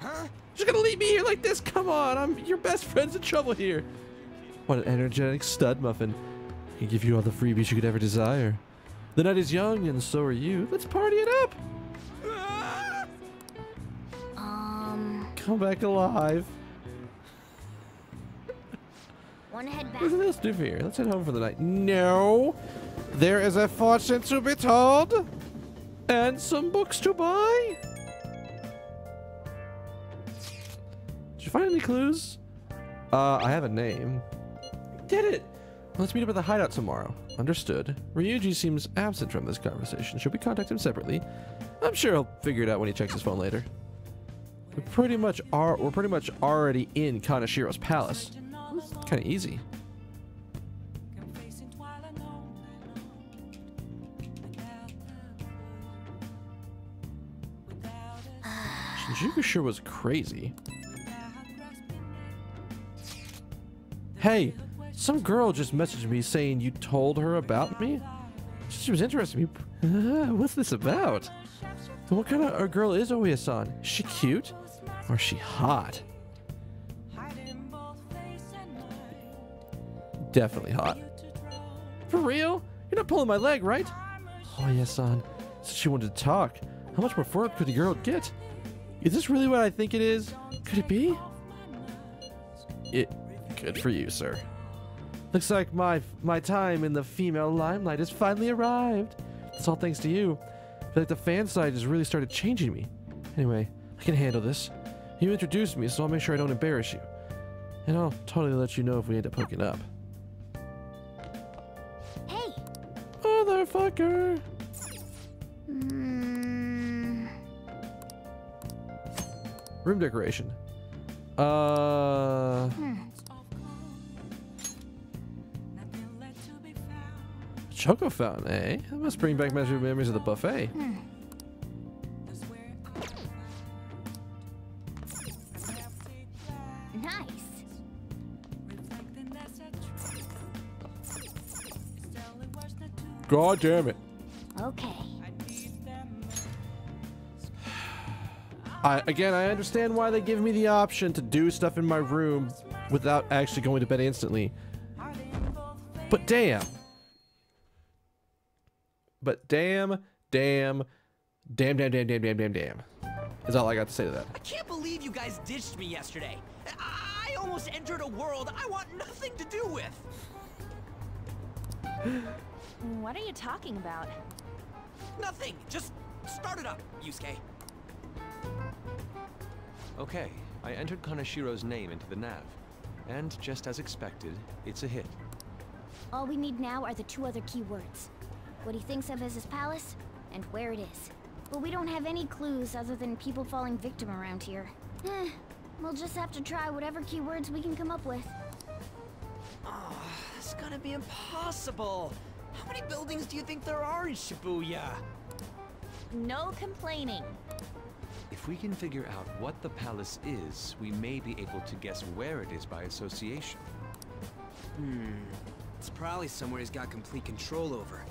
Huh? Just gonna leave me here like this? Come on, your best friend's in trouble here. What an energetic stud muffin. I can give you all the freebies you could ever desire. The night is young and so are you. Let's party it up. Come back alive. Wanna head back? What else do for here? Let's head home for the night. No. There is a fortune to be told. And some books to buy. Did you find any clues? I have a name. Did it. Let's meet up at the hideout tomorrow. Understood. Ryuji seems absent from this conversation. Should we contact him separately? I'm sure he'll figure it out when he checks his phone later. We're pretty much already in Kaneshiro's palace. Kind of easy. Shinjuku sure was crazy. Hey, some girl just messaged me saying you told her about me. She was interested in me. What's this about? What kind of a girl is Oya-san? Is she cute? Or is she hot? Definitely hot. For real? You're not pulling my leg, right? Oya-san said she wanted to talk. How much more forward could the girl get? Is this really what I think it is? Could it be? Good for you, sir. Looks like my time in the female limelight has finally arrived. It's all thanks to you. I feel like the fan side has really started changing me. Anyway, I can handle this. You introduced me, so I'll make sure I don't embarrass you. And I'll totally let you know if we end up hooking up. Hey! Motherfucker! Room decoration. Choco fountain, eh? That must bring back memories of the buffet. Nice. God damn it. Okay. I understand why they give me the option to do stuff in my room without actually going to bed instantly. But damn. But damn. Is all I got to say to that. I can't believe you guys ditched me yesterday. I almost entered a world I want nothing to do with. What are you talking about? Nothing. Just start it up, Yusuke. Okay, I entered Kaneshiro's name into the nav. And just as expected, it's a hit. All we need now are the 2 other keywords. What he thinks of as his palace, and where it is. But we don't have any clues other than people falling victim around here. We'll just have to try whatever keywords we can come up with. Oh, it's gonna be impossible. How many buildings do you think there are in Shibuya? No complaining. If we can figure out what the palace is, we may be able to guess where it is by association. It's probably somewhere he's got complete control over.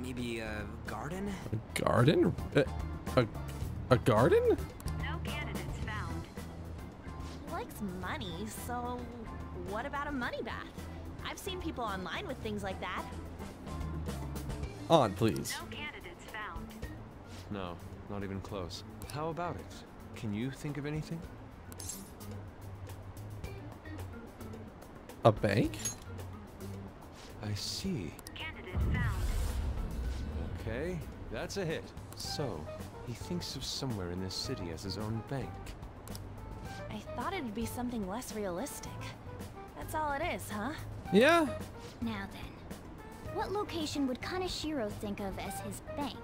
Maybe a garden? A garden? A garden? No candidates found. He likes money, so what about a money bath? I've seen people online with things like that. On, please. No candidates found. No, not even close. How about it? Can you think of anything? A bank? I see. Candidate found. Okay, that's a hit. So, he thinks of somewhere in this city as his own bank. I thought it'd be something less realistic. That's all it is, huh? Yeah. Now then, what location would Kaneshiro think of as his bank?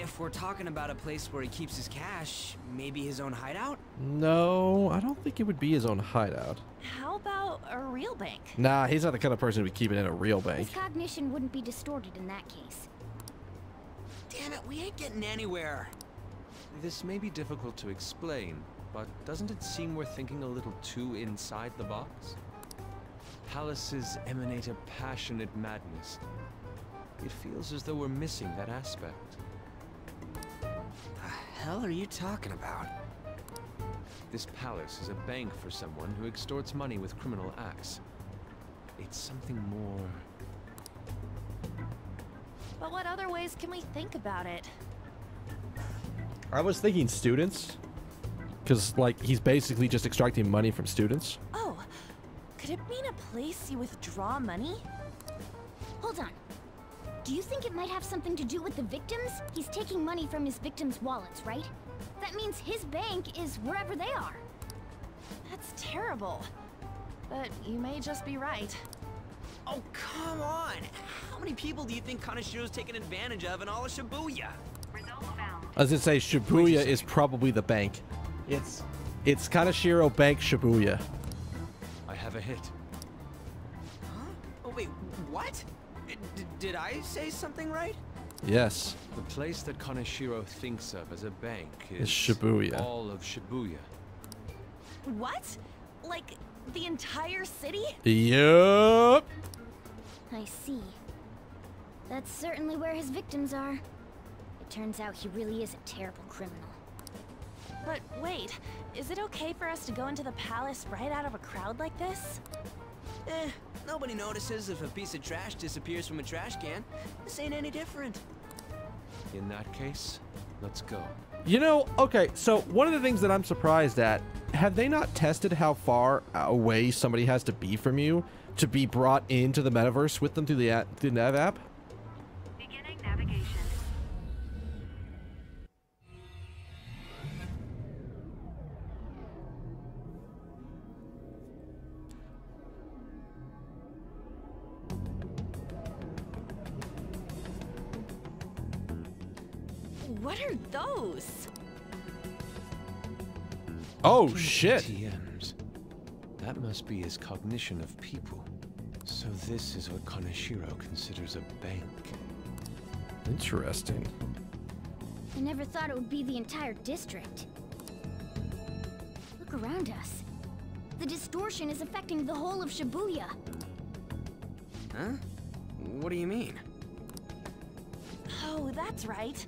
If we're talking about a place where he keeps his cash, maybe his own hideout? No, I don't think it would be his own hideout. How about a real bank? Nah, he's not the kind of person who would keep it in a real bank. His cognition wouldn't be distorted in that case. Damn it, we ain't getting anywhere. This may be difficult to explain, but doesn't it seem we're thinking a little too inside the box? Palaces emanate a passionate madness. It feels as though we're missing that aspect. The hell are you talking about? This palace is a bank for someone who extorts money with criminal acts. It's something more... But what other ways can we think about it? I was thinking students. Because, like, he's basically just extracting money from students. Oh, could it mean a place you withdraw money? Hold on. Do you think it might have something to do with the victims? He's taking money from his victims' wallets, right? That means his bank is wherever they are. That's terrible. But you may just be right. Oh, come on! How many people do you think Kaneshiro's taken advantage of in all of Shibuya? Results found. I was gonna say Shibuya is probably the bank. It's Kaneshiro Bank Shibuya. I have a hit. Huh? Oh, wait, what? Did I say something right? Yes. The place that Kaneshiro thinks of as a bank is Shibuya. all of Shibuya. What? Like, the entire city? Yup. I see. That's certainly where his victims are. It turns out he really is a terrible criminal. But wait, is it okay for us to go into the palace right out of a crowd like this? Nobody notices if a piece of trash disappears from a trash can. This ain't any different. In that case, let's go. You know, okay, so one of the things that I'm surprised at, have they not tested how far away somebody has to be from you to be brought into the metaverse with them through the Nav app? Beginning navigation. What are those? Oh, shit. TMs. That must be his cognition of people. So this is what Kaneshiro considers a bank. Interesting. I never thought it would be the entire district. Look around us. The distortion is affecting the whole of Shibuya. Huh? What do you mean? Oh, that's right.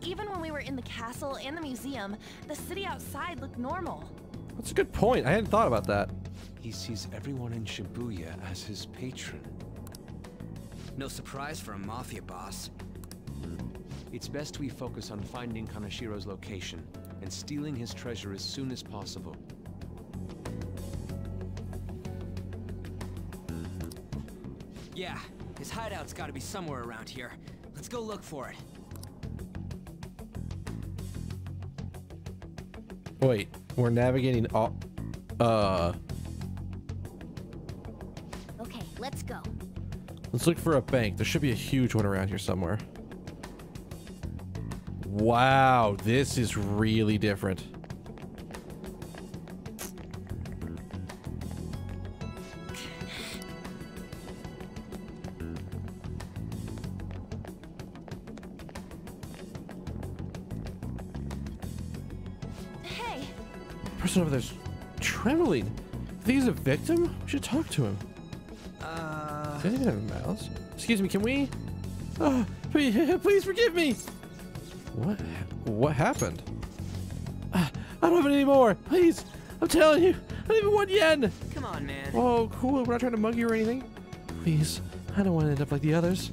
Even when we were in the castle and the museum, the city outside looked normal. That's a good point. I hadn't thought about that. He sees everyone in Shibuya as his patron. No surprise for a mafia boss. It's best we focus on finding Kaneshiro's location and stealing his treasure as soon as possible. Yeah, his hideout's gotta be somewhere around here. Let's go look for it. Wait, we're navigating all... Okay, let's go. Let's look for a bank. There should be a huge one around here somewhere. Wow, this is really different. Hey. The person over there's trembling. I think he's a victim? We should talk to him. Does he even have mouths? Excuse me, can we? Please forgive me. What happened? I don't have it anymore. Please, I'm telling you, I don't even want yen. Come on, man. Oh, cool. We're not trying to mug you or anything. Please, I don't want to end up like the others.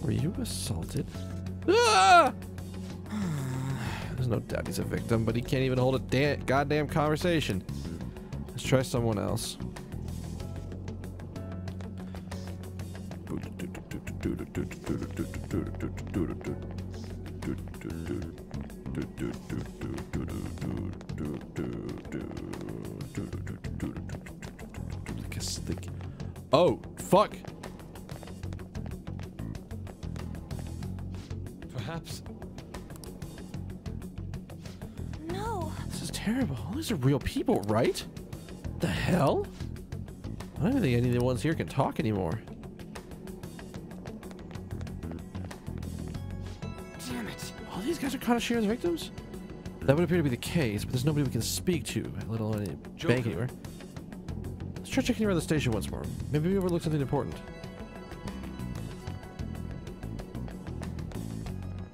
Were you assaulted? Ah! There's no doubt he's a victim, but he can't even hold a goddamn conversation. Let's try someone else. Oh, fuck. Perhaps. No. This is terrible. These are real people, right? The hell? I don't think any of the ones here can talk anymore. Damn it. All these guys are Kanashiro's victims? That would appear to be the case, but there's nobody we can speak to, let alone any bank anywhere. Let's try checking around the station once more. Maybe we overlooked something important.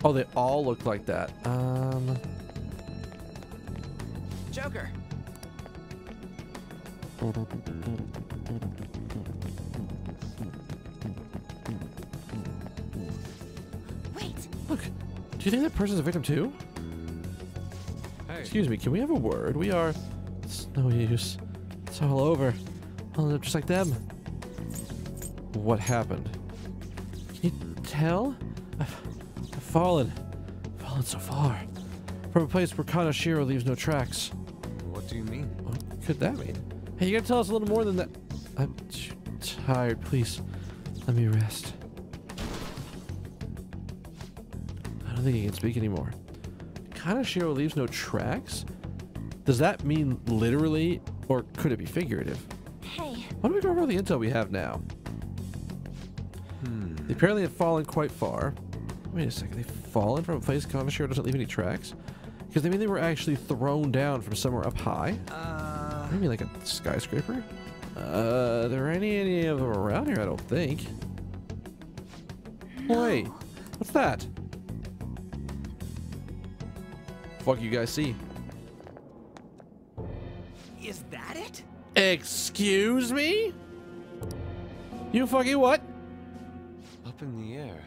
Oh, they all look like that. Joker. Wait. Look, do you think that person's a victim too? Hey. Excuse me, can we have a word? We are... It's no use. It's all over. I'll end up just like them. What happened? Can you tell? I've fallen so far. From a place where Kanashiro leaves no tracks. What do you mean? What could that mean? Hey, you gotta tell us a little more than that. I'm too tired. Please, let me rest. I don't think he can speak anymore. Kanashiro leaves no tracks? Does that mean literally, or could it be figurative? Hey. Why don't we go over all the intel we have now? They apparently have fallen quite far. Wait a second, they've fallen from a place Kanashiro doesn't leave any tracks? Because they mean they were actually thrown down from somewhere up high? Maybe like a skyscraper? There are any of them around here? I don't think. No. Wait, what's that? Fuck you guys see? Is that it? Excuse me? You fucking what? Up in the air.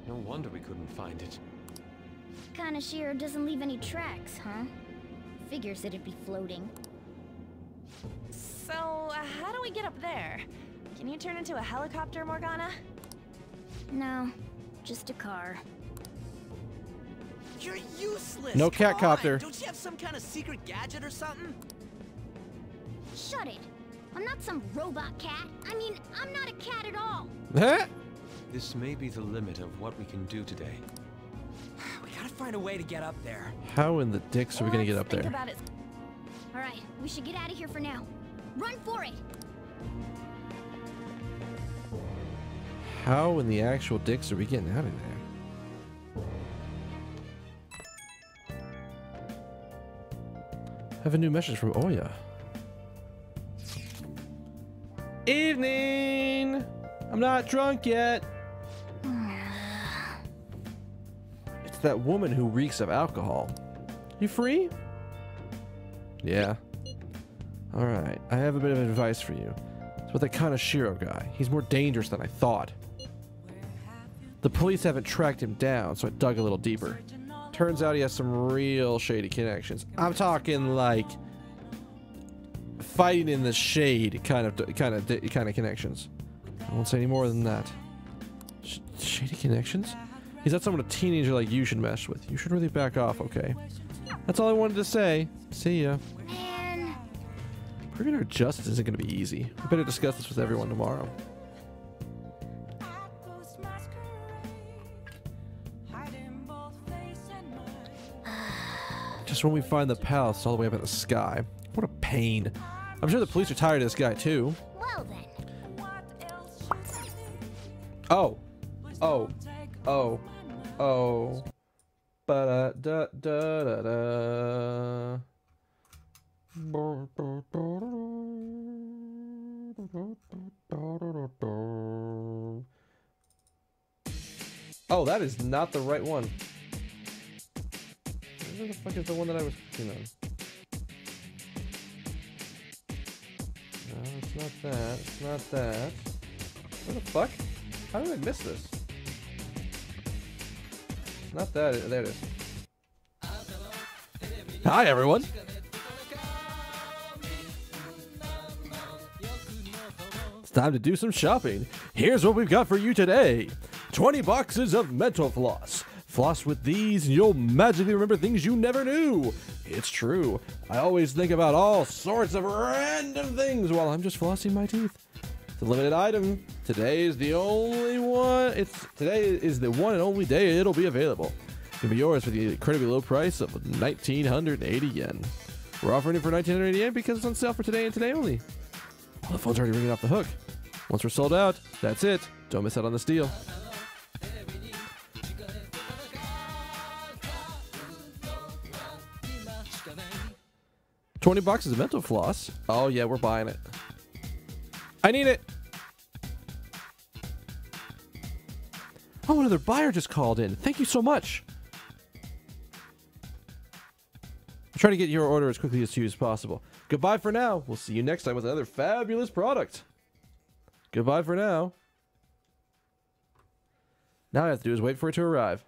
No wonder we couldn't find it. Kanashiro doesn't leave any tracks, huh? Figures it'd be floating. So, how do we get up there? Can you turn into a helicopter, Morgana? No, just a car. You're useless. No Come catcopter. on. Don't you have some kind of secret gadget or something? Shut it! I'm not some robot cat. I mean, I'm not a cat at all. Huh? This may be the limit of what we can do today. We gotta find a way to get up there. How in the dicks are we gonna get Let's up think there? about it. All right, we should get out of here for now. Run for it! How in the actual dicks are we getting out of there? I have a new message from Oya. Evening! I'm not drunk yet. It's that woman who reeks of alcohol. You free? Yeah. Alright, I have a bit of advice for you. It's about that Kanashiro guy. He's more dangerous than I thought. The police haven't tracked him down, so I dug a little deeper. Turns out he has some real shady connections. I'm talking like fighting in the shade kind of connections. I won't say any more than that. Shady connections? He's not someone a teenager like you should mess with. You should really back off, okay? That's all I wanted to say. See ya. Man. Proving our justice isn't going to be easy. We better discuss this with everyone tomorrow. Just when we find the palace all the way up in the sky. What a pain. I'm sure the police are tired of this guy too. Well then. Oh. Oh. Oh. Oh. Ba-da-da-da-da-da. Oh, that is not the right one. Where the fuck is the one that I was clicking on? No, it's not that. It's not that. What the fuck? How did I miss this? It's not that. There it is. Hi, everyone. It's time to do some shopping. Here's what we've got for you today. 20 boxes of mental floss. Floss with these and you'll magically remember things you never knew. It's true. I always think about all sorts of random things while I'm just flossing my teeth. It's a limited item. Today is the only one. Today is the one and only day it'll be available. It can be yours for the incredibly low price of 1,980 yen. We're offering it for 1,980 yen because it's on sale for today and today only. Well, the phone's already ringing off the hook. Once we're sold out, that's it. Don't miss out on this deal. $20 of mental floss. Oh yeah, we're buying it. I need it. Oh, another buyer just called in. Thank you so much. I'm trying to get your order as quickly as possible. Goodbye for now. We'll see you next time with another fabulous product. Goodbye for now. Now all I have to do is wait for it to arrive.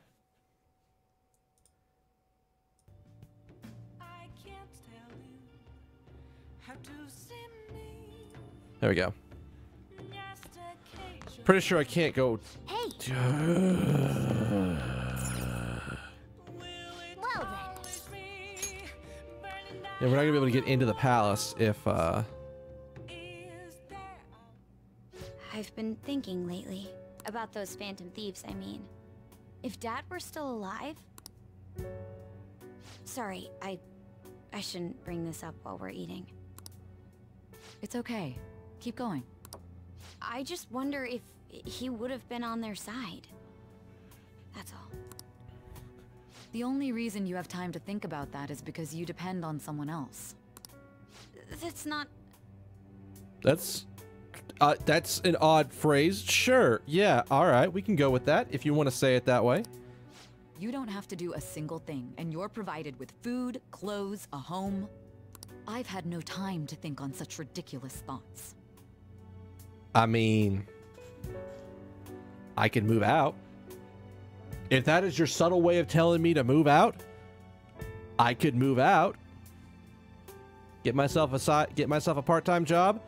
There we go. Pretty sure I can't go. Hey. Well then. Yeah, we're not gonna be able to get into the palace if I've been thinking lately. About those phantom thieves, I mean. If Dad were still alive... Sorry, I shouldn't bring this up while we're eating. It's okay. Keep going. I just wonder if he would have been on their side. That's all. The only reason you have time to think about that is because you depend on someone else. That's not... That's an odd phrase. Sure. Yeah. All right. We can go with that if you want to say it that way. You don't have to do a single thing, and you're provided with food, clothes, a home. I've had no time to think on such ridiculous thoughts. I mean, I could move out. If that is your subtle way of telling me to move out, I could move out. Get myself a part-time job,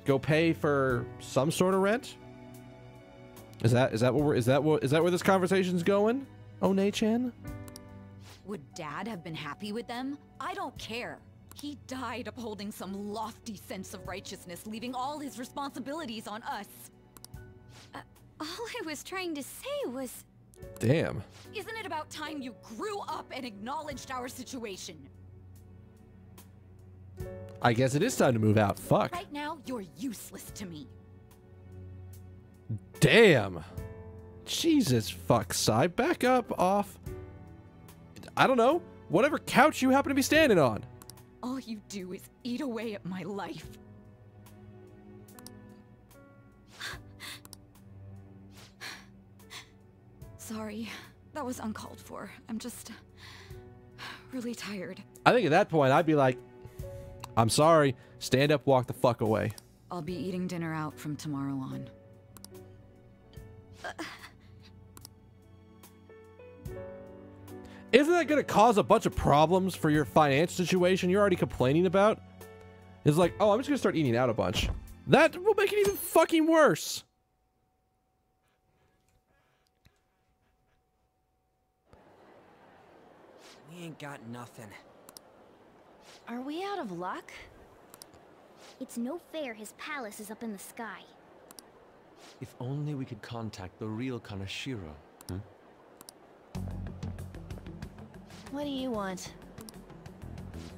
go pay for some sort of rent. Is that where this conversation's going? One-chan? Would Dad have been happy with them? I don't care. He died upholding some lofty sense of righteousness, leaving all his responsibilities on us. All I was trying to say was... Damn. Isn't it about time you grew up and acknowledged our situation? I guess it is time to move out. Fuck. Right now, you're useless to me. Damn. Jesus fuck, Sai. Back up off. I don't know. Whatever couch you happen to be standing on. All you do is eat away at my life. Sorry, that was uncalled for. I'm just really tired. I think at that point I'd be like, I'm sorry, stand up, walk the fuck away. I'll be eating dinner out from tomorrow on. Isn't that going to cause a bunch of problems for your financial situation you're already complaining about? It's like, oh, I'm just going to start eating out a bunch. That will make it even fucking worse. We ain't got nothing. Are we out of luck? It's no fair his palace is up in the sky. If only we could contact the real Kanashiro. What do you want?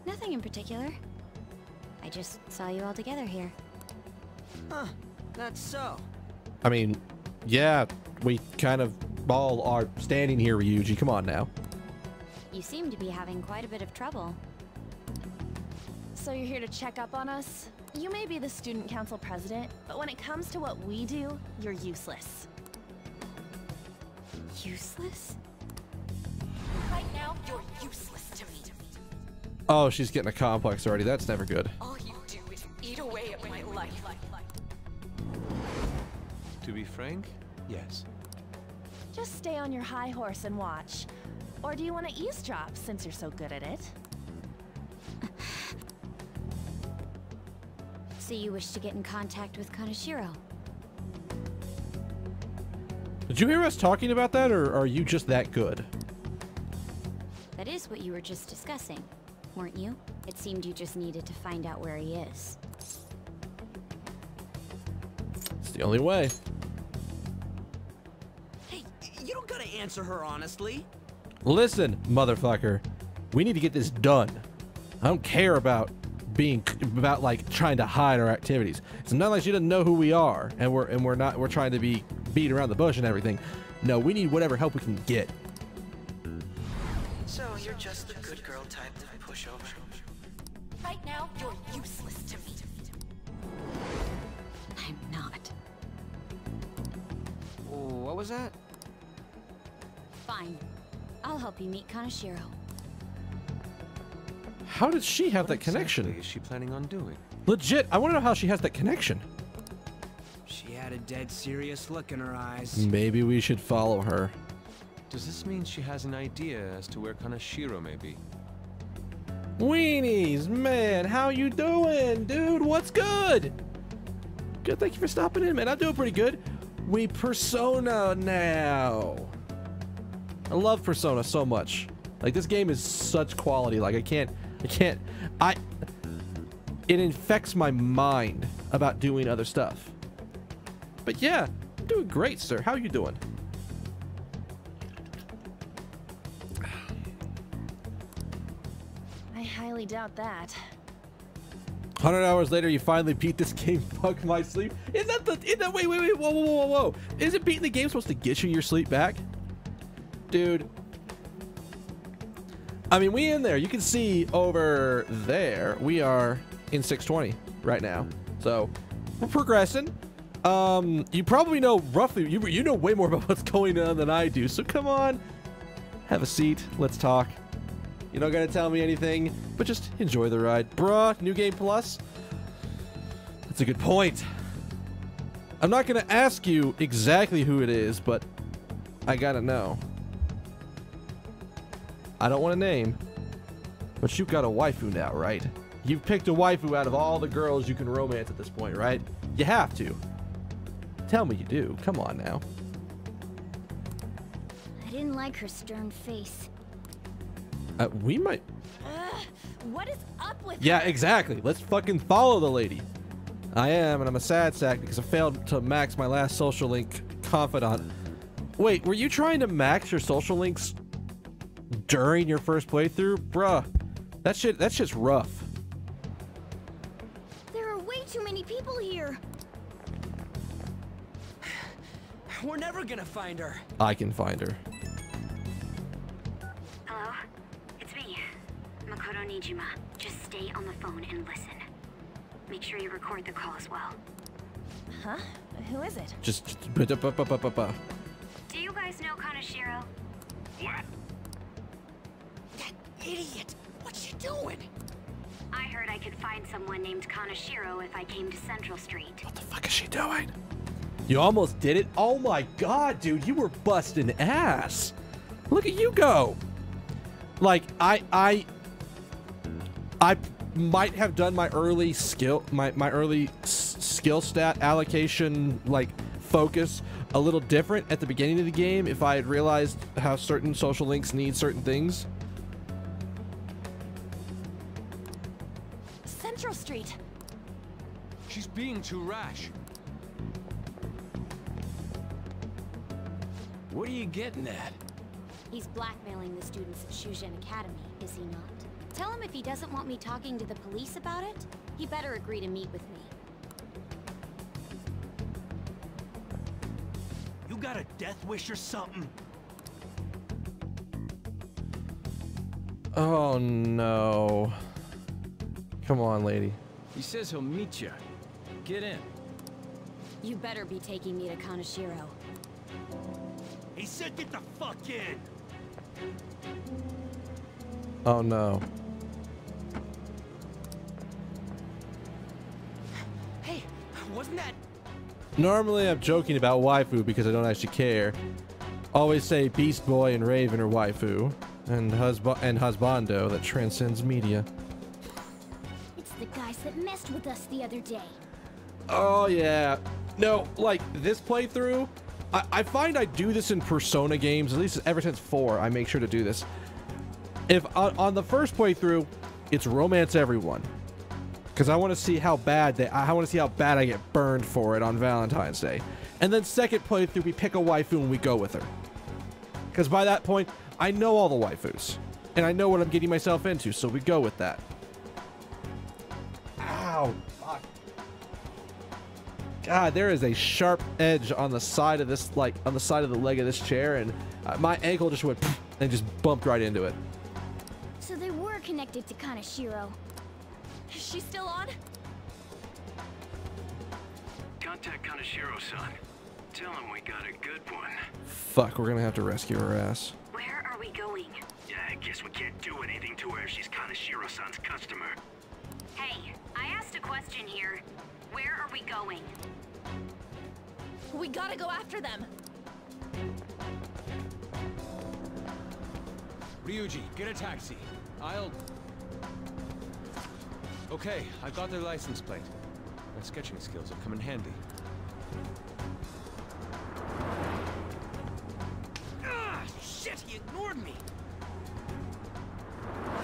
Nothing in particular. I just saw you all together here. Huh, that's so. I mean, yeah, we kind of all are standing here, Ryuji. Come on now. You seem to be having quite a bit of trouble. So you're here to check up on us? You may be the student council president, but when it comes to what we do, you're useless. Useless? Right now, you're useless to me. Oh, she's getting a complex already. That's never good. All you do is eat away at my life. To be frank, yes. Just stay on your high horse and watch. Or do you want to eavesdrop since you're so good at it? So you wish to get in contact with Kaneshiro? Did you hear us talking about that, or are you just that good? That is what you were just discussing, weren't you? It seemed you just needed to find out where he is. It's the only way. Hey, you don't gotta answer her honestly. Listen, motherfucker. We need to get this done. I don't care about like trying to hide our activities. It's not like she doesn't know who we are, and we're trying to be beat around the bush and everything. No, we need whatever help we can get. So you're just the good girl type to push over. Right now, you're useless to me. I'm not. What was that? Fine. I'll help you meet Kaneshiro. How did she have that connection? What is she planning on doing? Legit, I want to know how she has that connection. She had a dead serious look in her eyes. Maybe we should follow her. Does this mean she has an idea as to where Kaneshiro may be? Weenies, man, how you doing? Dude, what's good? Good, thank you for stopping in, man. I'm doing pretty good. We Persona now. I love Persona so much. Like, this game is such quality. Like, it infects my mind about doing other stuff. But yeah, I'm doing great, sir. How you doing? I highly doubt that. 100 hours later, you finally beat this game. Fuck my sleep. Wait, whoa. Isn't beating the game supposed to get you your sleep back? Dude. I mean, we in there. You can see over there, we are in 620 right now. So, we're progressing. You probably know roughly, you know way more about what's going on than I do. So come on, have a seat. Let's talk. You're not gonna tell me anything, but just enjoy the ride. Bruh, New Game Plus? That's a good point. I'm not gonna ask you exactly who it is, but I gotta know. I don't want to name, but you've got a waifu now, right? You've picked a waifu out of all the girls you can romance at this point, right? You have to. Tell me you do. Come on now. I didn't like her stern face. We might... What is up with Yeah, her? exactly. Let's fucking follow the lady. I am, and I'm a sad sack because I failed to max my last social link confidant. Wait, were you trying to max your social links during your first playthrough? Bruh, that's just rough. There are way too many people here. We're never gonna find her. I can find her. Hello? It's me, Makoto Nijima. Just stay on the phone and listen. Make sure you record the call as well. Huh? Who is it? Just... Do you guys know Kaneshiro? What? That idiot! What's she doing? I heard I could find someone named Kaneshiro if I came to Central Street. What the fuck is she doing? You almost did it? Oh my god, dude, you were busting ass. Look at you go. Like, I might have done my early skill, my early skill stat allocation, like, focus a little different at the beginning of the game if I had realized how certain social links need certain things. Central Street. She's being too rash. What are you getting at? He's blackmailing the students at Shujin Academy, is he not? Tell him if he doesn't want me talking to the police about it, he better agree to meet with me. You got a death wish or something? Oh no. Come on, lady. He says he'll meet you. Get in. You better be taking me to Kaneshiro. He said get the fuck in! Oh no. Hey, wasn't that... Normally I'm joking about waifu because I don't actually care. Always say Beast Boy and Raven are waifu. And husbando that transcends media. It's the guys that messed with us the other day. Oh yeah. No, like this playthrough, I find I do this in Persona games, at least ever since 4, I make sure to do this. If on the first playthrough, it's romance everyone. Because I want to see how bad I want to see how bad I get burned for it on Valentine's Day. And then second playthrough, we pick a waifu and we go with her. Because by that point, I know all the waifus. And I know what I'm getting myself into, so we go with that. Ow. Fuck. God, there is a sharp edge on the side of this, like, on the side of the leg of this chair, and my ankle just went and just bumped right into it. So they were connected to Kaneshiro. Is she still on? Contact Kaneshiro-san. Tell him we got a good one. Fuck, we're gonna have to rescue her ass. Where are we going? Yeah, I guess we can't do anything to her if she's Kaneshiro-san's customer. Hey, I asked a question here. Where are we going? We gotta go after them. Ryuji, get a taxi. Okay, I got their license plate. My sketching skills will come in handy. Ah, shit, he ignored me.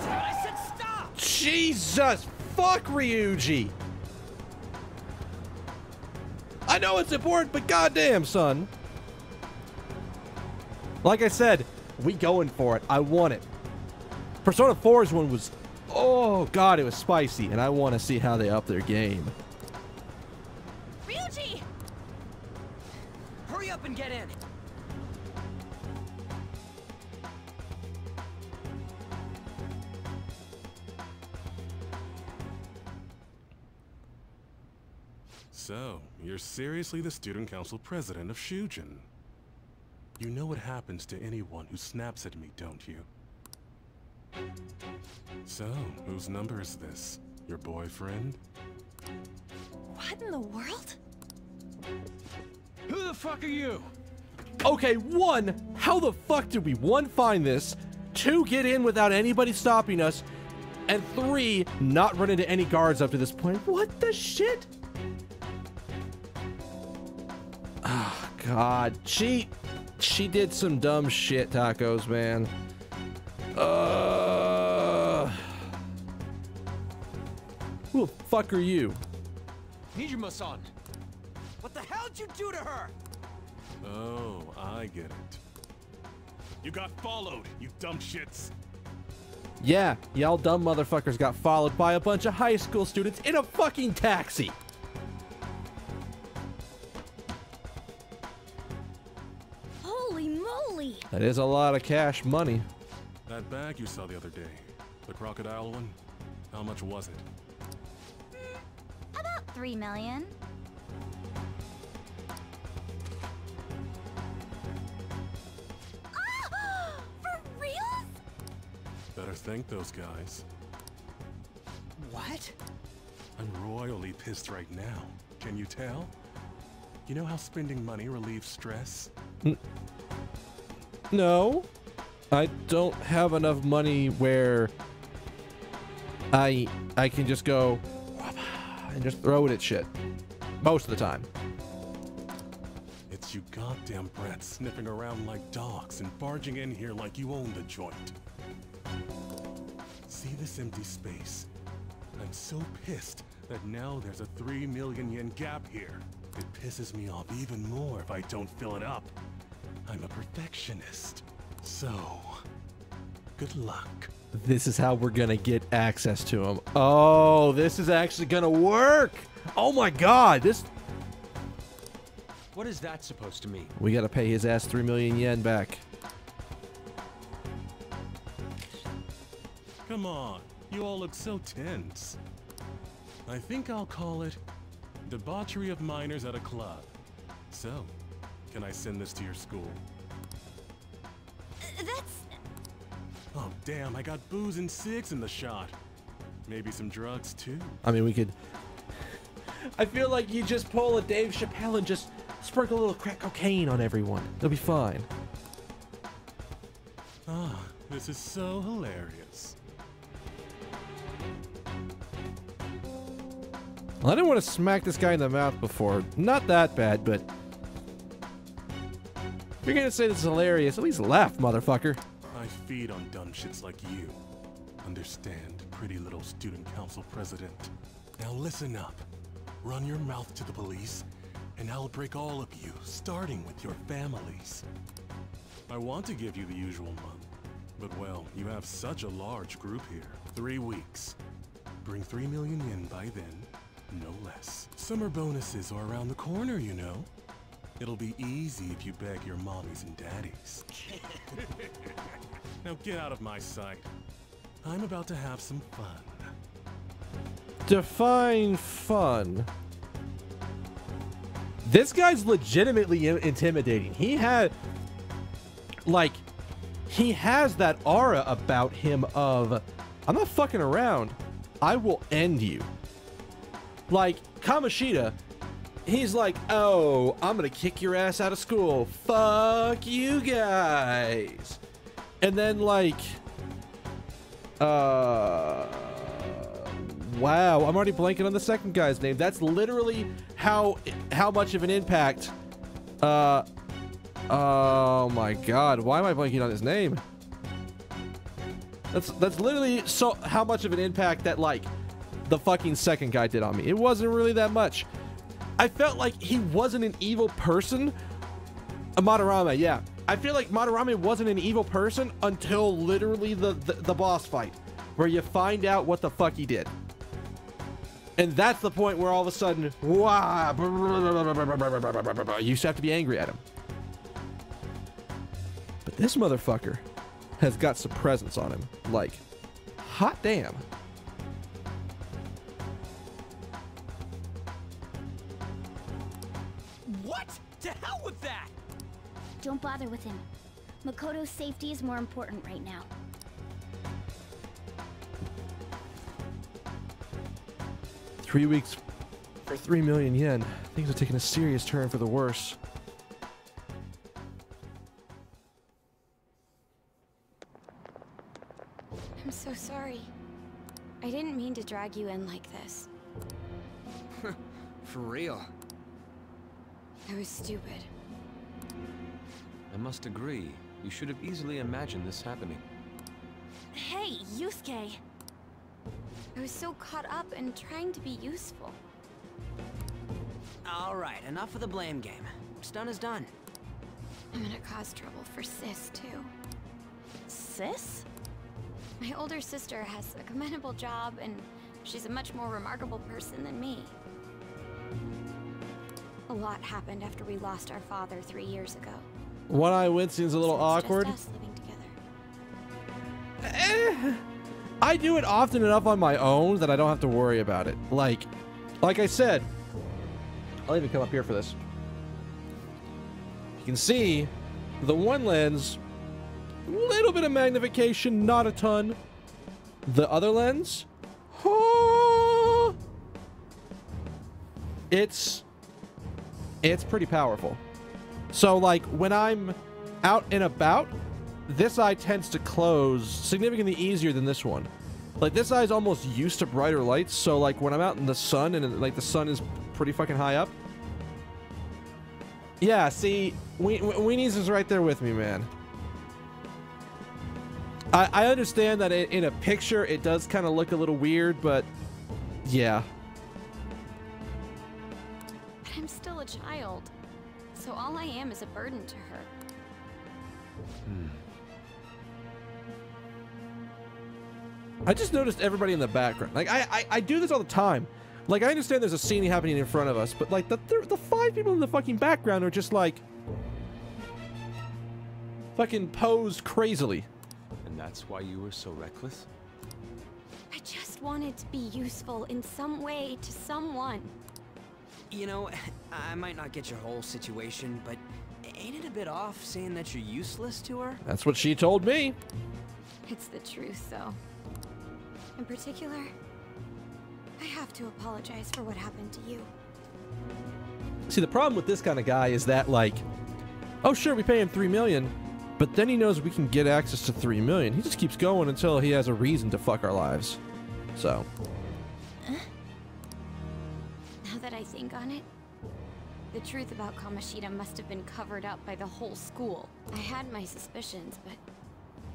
I said stop! Jesus! Fuck Ryuji! I know it's important, but goddamn, son. Like I said, we going for it. I want it. Persona 4's one was, oh god, it was spicy, and I want to see how they up their game. Ryuji! Hurry up and get in. So, you're seriously the student council president of Shujin. You know what happens to anyone who snaps at me, don't you? So, whose number is this? Your boyfriend? What in the world? Who the fuck are you? Okay, 1, how the fuck did we 1, find this, 2, get in without anybody stopping us, and 3, not run into any guards up to this point? What the shit? Oh, God. She did some dumb shit, Tacos, man. Who the fuck are you? Nijima-san! What the hell did you do to her? Oh, I get it. You got followed, you dumb shits. Yeah, y'all dumb motherfuckers got followed by a bunch of high school students in a fucking taxi. Holy moly! That is a lot of cash money. That bag you saw the other day, the crocodile one, how much was it? About 3 million. For real? Better thank those guys. What? I'm royally pissed right now. Can you tell? You know how spending money relieves stress? No. I don't have enough money where I can just go and just throw it at shit. Most of the time. It's you goddamn brats sniffing around like dogs and barging in here like you own the joint. See this empty space? I'm so pissed that now there's a 3 million yen gap here. It pisses me off even more if I don't fill it up. I'm a perfectionist. So, good luck. This is how we're gonna get access to him. Oh, this is actually gonna work. Oh my god, this... What is that supposed to mean? We gotta pay his ass 3 million yen back. Come on, you all look so tense. I think I'll call it debauchery of minors at a club. So, can I send this to your school? That's... Oh damn, I got booze and cigs in the shot. Maybe some drugs too. I mean, we could... I feel like you just pull a Dave Chappelle and just sprinkle a little crack cocaine on everyone. They'll be fine. Ah, this is so hilarious. Well, I didn't want to smack this guy in the mouth before. Not that bad, but... If you're gonna say this is hilarious, at least laugh, motherfucker. I feed on dumb shits like you. Understand, pretty little student council president. Now listen up. Run your mouth to the police, and I'll break all of you, starting with your families. I want to give you the usual month, but well, you have such a large group here. 3 weeks. Bring 3 million yen by then, no less. Summer bonuses are around the corner, you know. It'll be easy if you beg your mommies and daddies. Now get out of my sight. I'm about to have some fun. Define fun. This guy's legitimately intimidating. He had... Like... He has that aura about him of... I'm not fucking around. I will end you. Like, Kamoshida... He's like, oh, I'm gonna kick your ass out of school. Fuck you guys. And then, like... Wow, I'm already blanking on the second guy's name. That's literally how much of an impact. Oh my god, why am I blanking on his name? That's literally so how much of an impact that like the fucking second guy did on me. It wasn't really that much. I felt like he wasn't an evil person. Madarame, yeah. I feel like Madarame wasn't an evil person until literally the boss fight, where you find out what the fuck he did. And that's the point where all of a sudden, wow, you just have to be angry at him. But this motherfucker has got some presence on him. Like, hot damn. What? To hell with that! Don't bother with him. Makoto's safety is more important right now. Three weeks for 3 million yen. Things are taking a serious turn for the worse. I'm so sorry. I didn't mean to drag you in like this. For real. I was stupid. I must agree. You should have easily imagined this happening. Hey, Yusuke. I was so caught up in trying to be useful. Alright, enough of the blame game. What's done is done. I'm gonna cause trouble for Sis, too. Sis? My older sister has a commendable job, and she's a much more remarkable person than me. A lot happened after we lost our father 3 years ago. One eye wincing's a little So it's awkward. just us living together. I do it often enough on my own that I don't have to worry about it. Like I said, I'll even come up here for this. You can see the one lens, a little bit of magnification, not a ton. The other lens, it's pretty powerful. So like when I'm out and about, this eye tends to close significantly easier than this one. Like this eye is almost used to brighter lights, so like when I'm out in the sun and like the sun is pretty fucking high up. Yeah, see, Weenies is right there with me, man. I understand that in a picture it does kind of look a little weird, but yeah. But I'm still a child, so all I am is a burden to her. I just noticed everybody in the background. Like, I do this all the time. Like, I understand there's a scene happening in front of us, but, like, the 5 people in the fucking background are just, like, fucking posed crazily. And that's why you were so reckless? I just wanted to be useful in some way to someone. You know, I might not get your whole situation, but ain't it a bit off saying that you're useless to her? That's what she told me. It's the truth, though. In particular, I have to apologize for what happened to you. See, the problem with this kind of guy is that, like, oh, sure, we pay him $3 million, but then he knows we can get access to $3 million. He just keeps going until he has a reason to fuck our lives. So. Now that I think on it, the truth about Kamoshida must have been covered up by the whole school. I had my suspicions, but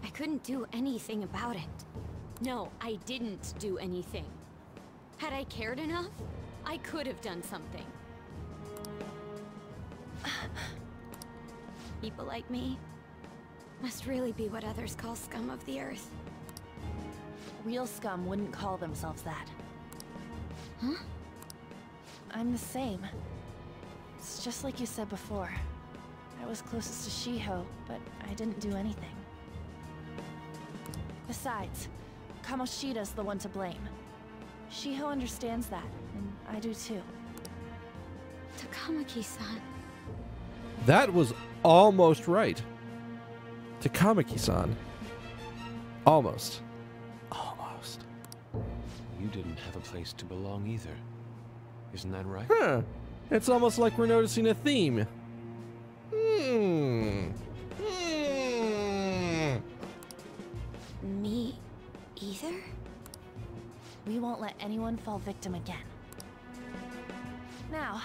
I couldn't do anything about it. No, I didn't do anything. Had I cared enough, I could have done something. People like me must really be what others call scum of the earth. Real scum wouldn't call themselves that. Huh? I'm the same. It's just like you said before. I was closest to Shiho, but I didn't do anything. Besides, Kamoshida's the one to blame. Shiho understands that, and I do too. Takamaki-san. That was almost right. Takamaki-san. Almost. Almost. You didn't have a place to belong either. Isn't that right? Huh. It's almost like we're noticing a theme. Me either? We won't let anyone fall victim again. Now,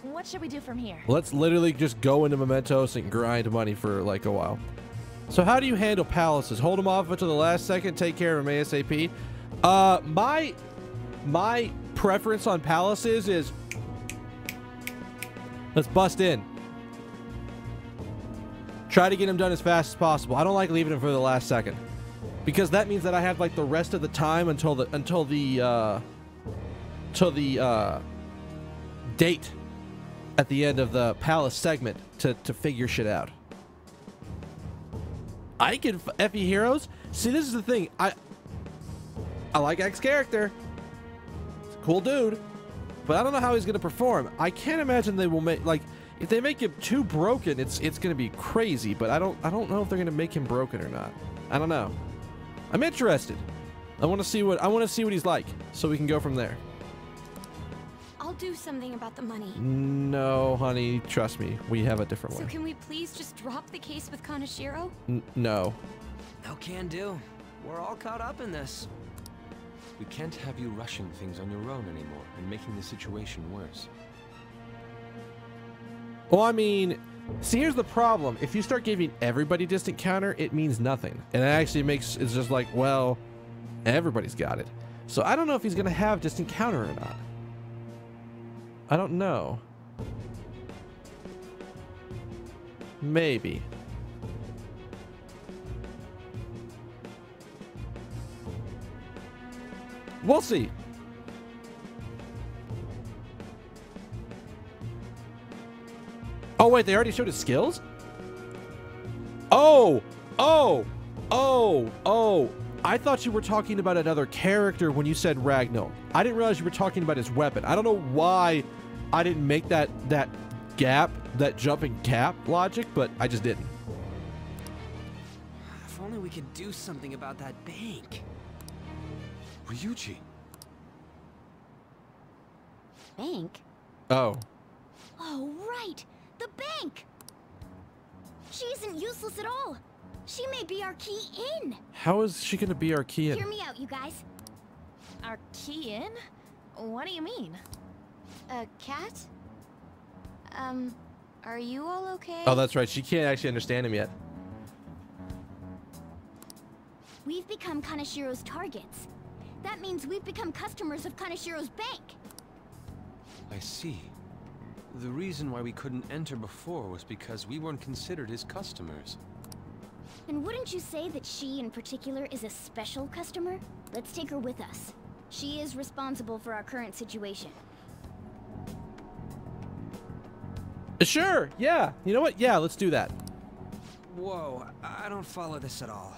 what should we do from here? Let's literally just go into Mementos and grind money for like a while. So how do you handle palaces? Hold them off until the last second, take care of them ASAP. My preference on palaces is let's bust in. Try to get them done as fast as possible. I don't like leaving them for the last second, because that means that I have like the rest of the time until the date at the end of the palace segment to figure shit out. I can Effie Heroes. See, this is the thing. I like X character. He's a cool dude, but I don't know how he's gonna perform. I can't imagine they will make, like, if they make him too broken, it's gonna be crazy. But I don't know if they're gonna make him broken or not. I don't know. I'm interested. I want to see what he's like, so we can go from there. I'll do something about the money. No, honey, trust me. We have a different So way. can we please just drop the case with Kaneshiro? No. No can do. We're all caught up in this. We can't have you rushing things on your own anymore and making the situation worse. Well, I mean, see, here's the problem. If you start giving everybody distant counter, it means nothing. And it actually it's just like, well, everybody's got it. So I don't know if he's going to have distant counter or not. I don't know. Maybe. We'll see. Oh, wait, they already showed his skills? Oh! I thought you were talking about another character when you said Ragnall. I didn't realize you were talking about his weapon. I don't know why I didn't make that jumping cap logic, but I just didn't. If only we could do something about that bank. Ryuji. Bank? Oh. Oh, right! The bank! She isn't useless at all! She may be our key in! How is she gonna be our key in? Hear me out, you guys. Our key in? What do you mean? Cat? Are you all okay? Oh, that's right. She can't actually understand him yet. We've become Kaneshiro's targets. That means we've become customers of Kaneshiro's bank. I see. The reason why we couldn't enter before was because we weren't considered his customers. And wouldn't you say that she in particular is a special customer? Let's take her with us. She is responsible for our current situation. Sure, yeah. You know what? Yeah, let's do that. Whoa, I don't follow this at all.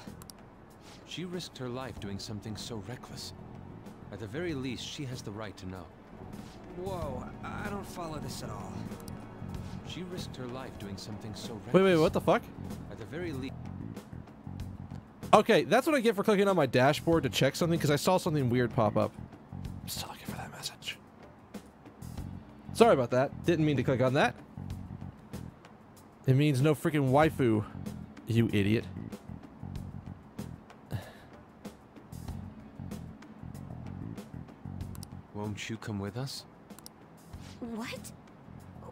She risked her life doing something so reckless. At the very least, she has the right to know. Whoa, I don't follow this at all. She risked her life doing something so reckless. Wait, what the fuck? At the very least. Okay, that's what I get for clicking on my dashboard to check something, because I saw something weird pop up. I'm still looking for that message. Sorry about that. Didn't mean to click on that. It means no freaking waifu, you idiot. Won't you come with us? What?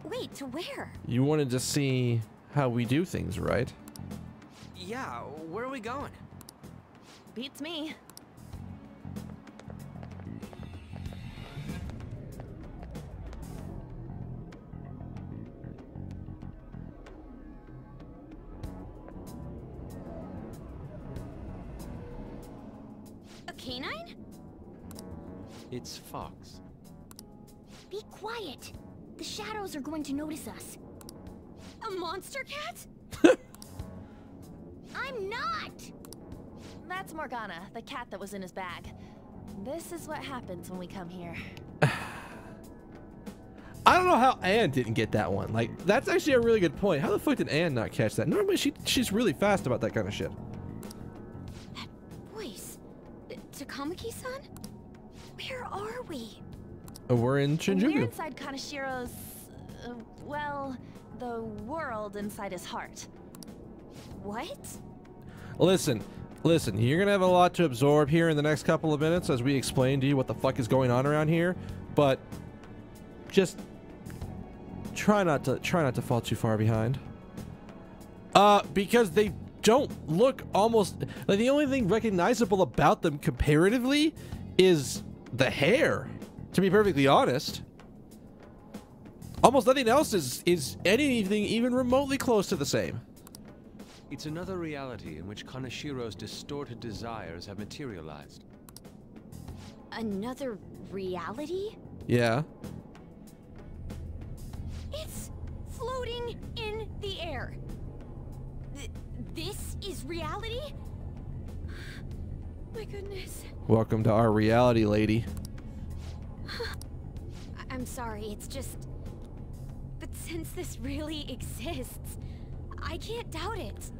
Wait, to where? You wanted to see how we do things, right? Yeah, where are we going? Beats me. A canine? It's Fox. Be quiet. The shadows are going to notice us. A monster cat? I'm not! That's Morgana, the cat that was in his bag. This is what happens when we come here. I don't know how Anne didn't get that one. Like, that's actually a really good point. How the fuck did Anne not catch that? Normally she's really fast about that kind of shit. That voice. Takamaki-san? Where are we? We're in Shinjuku. We're inside Kanashiro's, well, the world inside his heart. What? Listen, you're gonna have a lot to absorb here in the next couple of minutes as we explain to you what the fuck is going on around here, but just try not to fall too far behind. Because they don't look almost like, the only thing recognizable about them comparatively is the hair, to be perfectly honest. Almost nothing else is anything even remotely close to the same. It's another reality in which Kanashiro's distorted desires have materialized. Another reality? Yeah. It's floating in the air. This is reality? My goodness. Welcome to our reality, lady. I'm sorry, it's just... But since this really exists, I can't doubt it.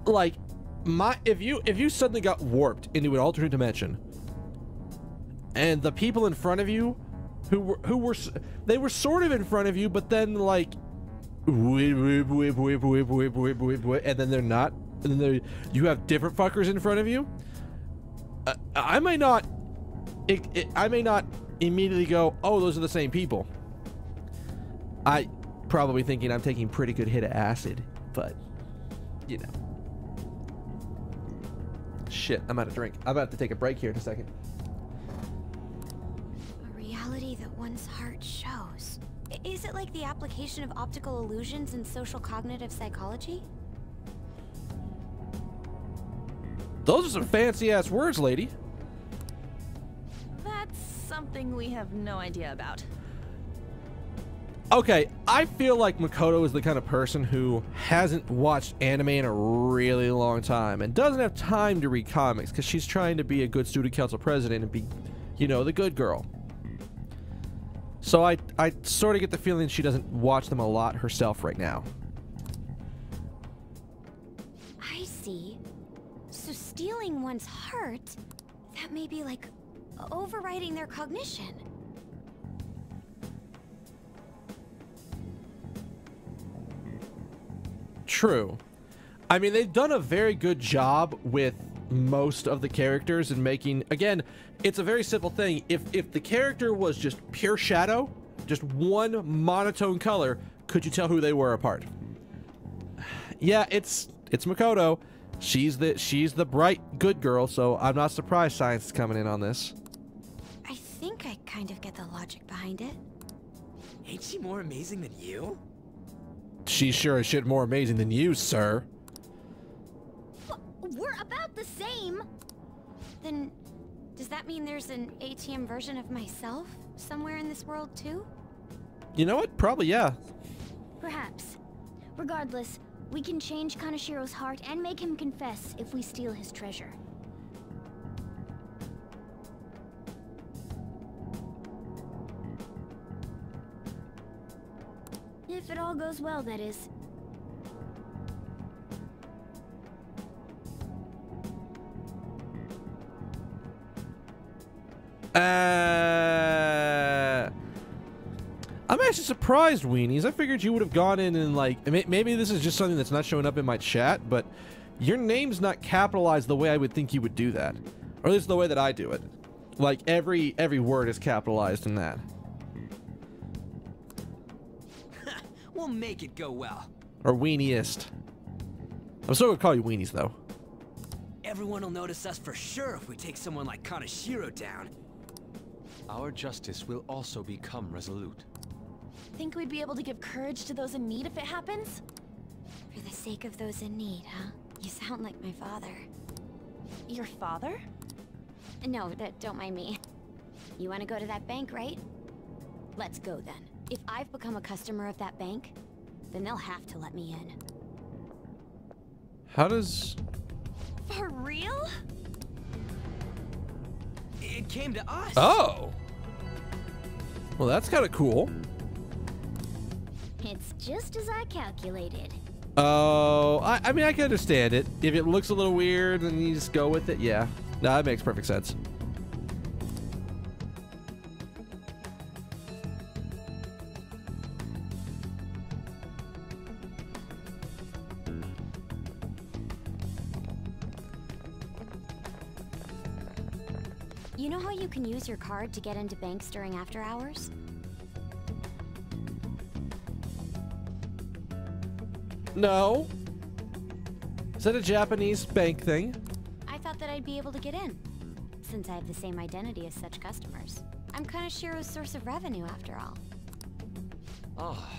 Like, if you suddenly got warped into an alternate dimension, and the people in front of you, who were sort of in front of you, but then like, whip, and then they're not, and then you have different fuckers in front of you. I may not immediately go, oh, those are the same people. I probably thinking I'm taking a pretty good hit of acid, but you know. Shit, I'm out of drink. I'm about to take a break here in a second. A reality that one's heart shows. Is it like the application of optical illusions in social cognitive psychology? Those are some fancy ass words, lady. That's something we have no idea about. Okay, I feel like Makoto is the kind of person who hasn't watched anime in a really long time and doesn't have time to read comics because she's trying to be a good student council president and be, you know, the good girl. So I sort of get the feeling she doesn't watch them a lot herself right now. I see. So stealing one's heart, that may be like overriding their cognition. True. I mean, they've done a very good job with most of the characters and making, again, it's a very simple thing. If the character was just pure shadow, just one monotone color, could you tell who they were apart? Yeah, it's Makoto. She's the bright good girl, so I'm not surprised science is coming in on this. I think I kind of get the logic behind it. Ain't she more amazing than you? She's sure as shit more amazing than you, sir. We're about the same. Then, does that mean there's an ATM version of myself somewhere in this world too? You know what? Probably, yeah. Perhaps. Regardless, we can change Kanashiro's heart and make him confess if we steal his treasure. If it all goes well, that is. I'm actually surprised, Weenies. I figured you would have gone in and, like, maybe this is just something that's not showing up in my chat, but your name's not capitalized the way I would think you would do that. Or at least the way that I do it. Like, every word is capitalized in that. We'll make it go well. Or Weeniest. I'm still gonna call you Weenies, though. Everyone will notice us for sure if we take someone like Kanashiro down. Our justice will also become resolute. Think we'd be able to give courage to those in need if it happens? For the sake of those in need, huh? You sound like my father. Your father? No, don't mind me. You want to go to that bank, right? Let's go then. If I've become a customer of that bank, then they'll have to let me in. How does... For real? It came to us. Oh! Well, that's kind of cool. It's just as I calculated. Oh, I mean, I can understand it. If it looks a little weird and you just go with it, yeah. No, that makes perfect sense. You know how you can use your card to get into banks during after hours? No. Is that a Japanese bank thing? I thought that I'd be able to get in, since I have the same identity as such customers. I'm Kanashiro's source of revenue, after all. Ah,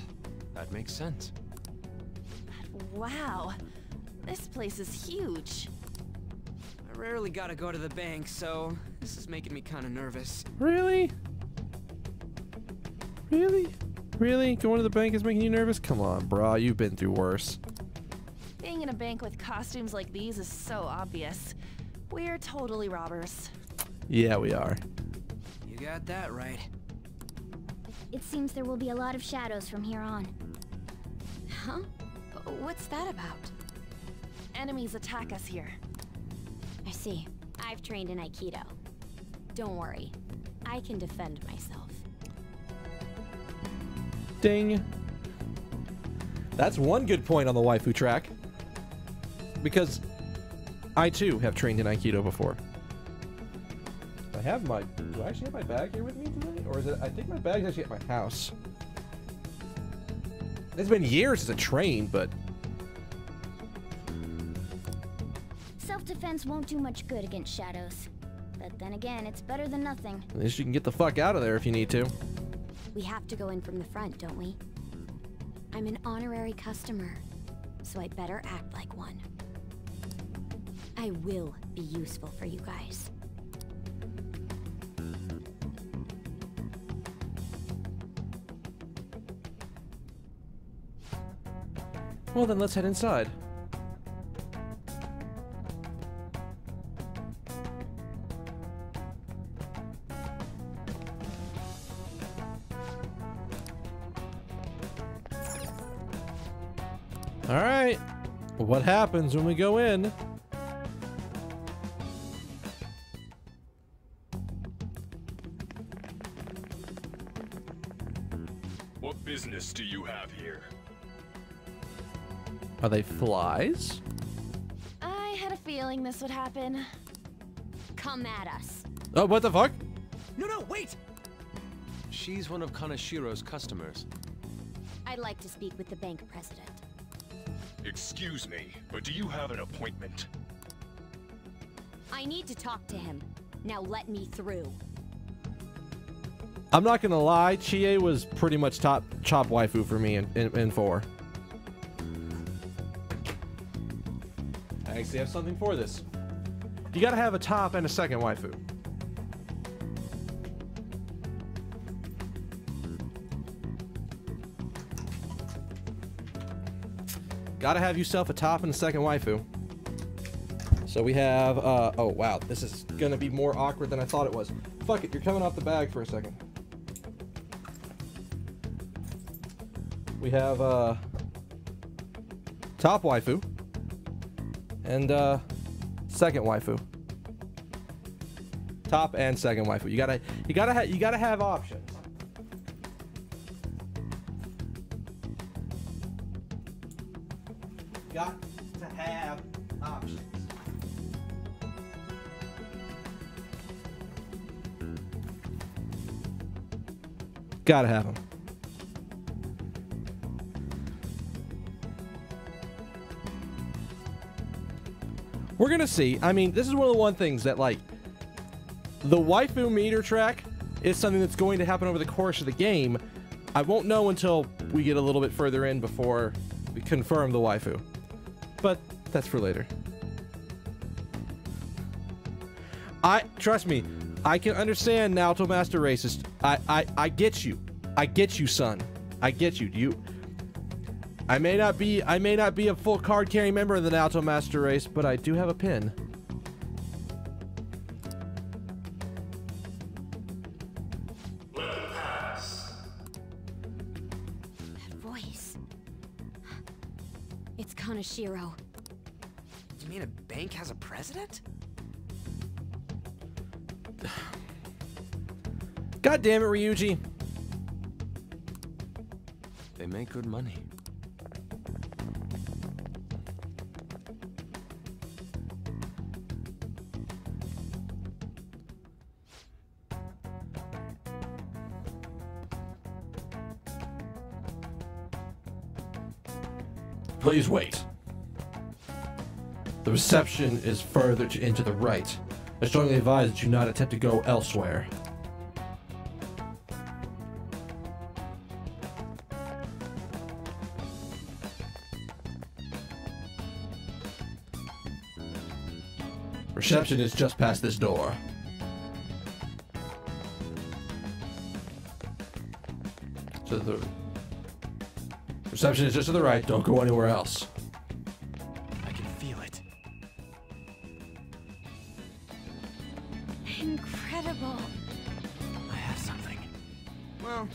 that makes sense. Wow. This place is huge. I rarely gotta go to the bank, so this is making me kind of nervous. Really? Really? Really? Going to the bank is making you nervous? Come on, brah. You've been through worse. Being in a bank with costumes like these is so obvious. We're totally robbers. Yeah, we are. You got that right. It seems there will be a lot of shadows from here on. Huh? What's that about? Enemies attack us here. I see. I've trained in Aikido. Don't worry. I can defend myself. Ding. That's one good point on the waifu track. Because I too have trained in Aikido before. Do I actually have my bag here with me today? Or is it, I think my bag's actually at my house. It's been years since I trained, but... Self-defense won't do much good against shadows. But then again, it's better than nothing. At least you can get the fuck out of there if you need to. We have to go in from the front, don't we? I'm an honorary customer, so I better act like one. I will be useful for you guys. Well, then let's head inside. All right. What happens when we go in? What business do you have here? Are they flies? I had a feeling this would happen. Come at us. Oh, what the fuck? No, wait! She's one of Kanashiro's customers. I'd like to speak with the bank president. Excuse me, but do you have an appointment? I need to talk to him. Now let me through. I'm not gonna lie, Chie was pretty much top waifu for me in 4. I actually have something for this. You gotta have a top and a second waifu. Gotta have yourself a top and a second waifu. So we have, oh wow, this is gonna be more awkward than I thought it was. Fuck it, you're coming off the bag for a second. We have, top waifu. And, second waifu. Top and second waifu. You gotta have options. Got to have options. Gotta have them. We're gonna see. I mean, this is one of the one things that, like, the waifu meter track is something that's going to happen over the course of the game. I won't know until we get a little bit further in before we confirm the waifu. But that's for later. Trust me, I can understand Naoto Master Racist. I get you. I get you, son. I get you. I may not be a full card carrying member of the Naoto Master Race, but I do have a pin. That voice. It's Kaneshiro. You mean a bank has a president? God damn it, Ryuji. They make good money. Please wait. The reception is further into the right. I strongly advise that you not attempt to go elsewhere. Reception is just past this door. So the reception is just to the right. Don't go anywhere else. I can feel it. Incredible. I have something. Well,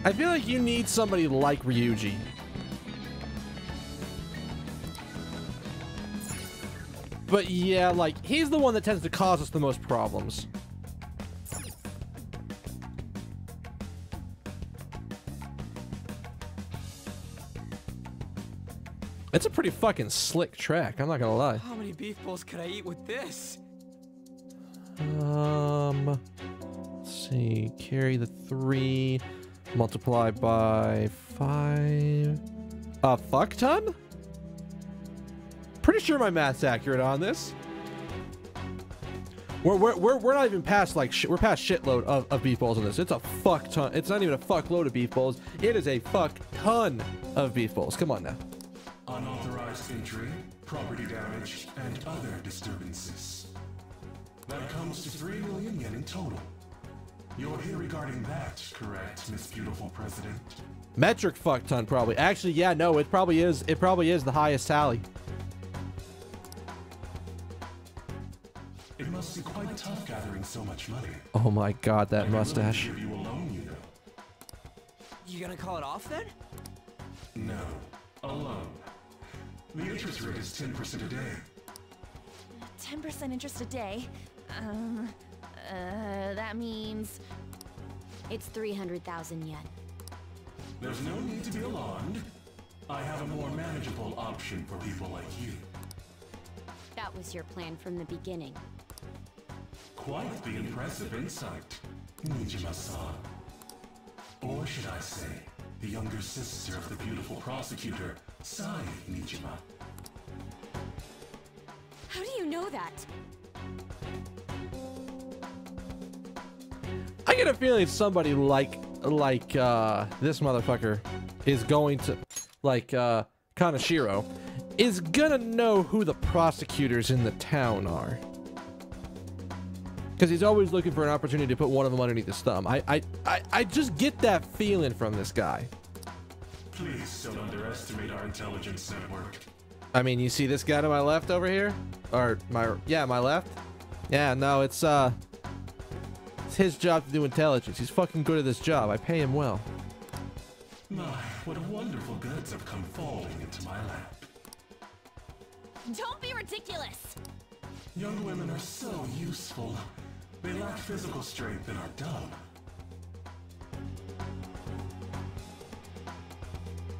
I feel like you need somebody like Ryuji. But yeah, like, he's the one that tends to cause us the most problems. It's a pretty fucking slick track, I'm not gonna lie. how many beef bowls could I eat with this? Let's see, carry the 3, multiply by 5. A fuck ton? Pretty sure my math's accurate on this. We're not even past, like, we're past shitload of beef bowls on this. It's a fuck ton. It's not even a fuck load of beef bowls. It is a fuck ton of beef bowls. Come on now. Unauthorized entry, property damage, and other disturbances. That comes to 3 million yen in total. You're here regarding that, correct, Miss Beautiful President? Metric fuck ton, probably. Actually, yeah, no, it probably is. It probably is the highest tally. It must be quite tough gathering so much money. Oh my god, that mustache. Give you a loan, you know. You gonna call it off then? No, a loan. The interest rate is 10% a day. 10% interest a day? That means... It's 300,000 yen. There's no need to be alarmed. I have a more manageable option for people like you. That was your plan from the beginning. Quite the impressive insight, Nijima-san. Or should I say, the younger sister of the beautiful prosecutor, Sai Nijima. How do you know that? I get a feeling somebody like this motherfucker is going to, like, Kaneshiro, is gonna know who the prosecutors in the town are. Because he's always looking for an opportunity to put one of them underneath his thumb. I just get that feeling from this guy. Please don't underestimate our intelligence network. I mean, you see this guy to my left over here? Or my left? Yeah, no, it's his job to do intelligence. He's fucking good at this job. I pay him well. My, what wonderful goods have come falling into my lap. Don't be ridiculous. Young women are so useful. They lack physical strength and are dumb.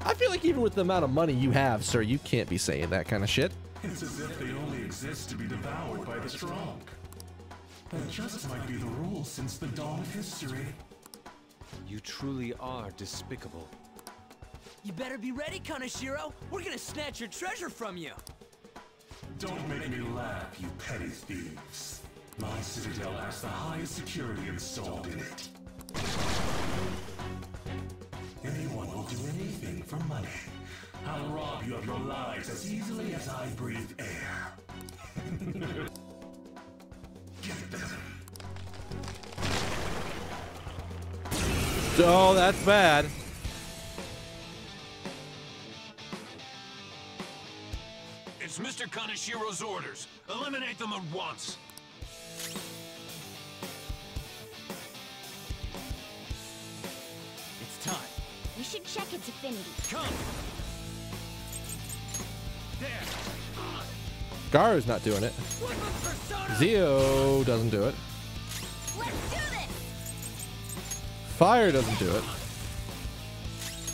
I feel like even with the amount of money you have, sir, you can't be saying that kind of shit. It's as if they only exist to be devoured by the strong. That just might be the rule since the dawn of history. You truly are despicable. You better be ready, Kaneshiro. We're gonna snatch your treasure from you. Don't make me laugh, you petty thieves. My citadel has the highest security installed in it. Anyone will do anything for money. I'll rob you of your lives as easily as I breathe air. Get them. Oh, that's bad. It's Mr. Kaneshiro's orders. Eliminate them at once. It's time. We should check its affinity. Come. There. Garu's not doing it. Zio doesn't do it. Let's do this. Fire doesn't do it.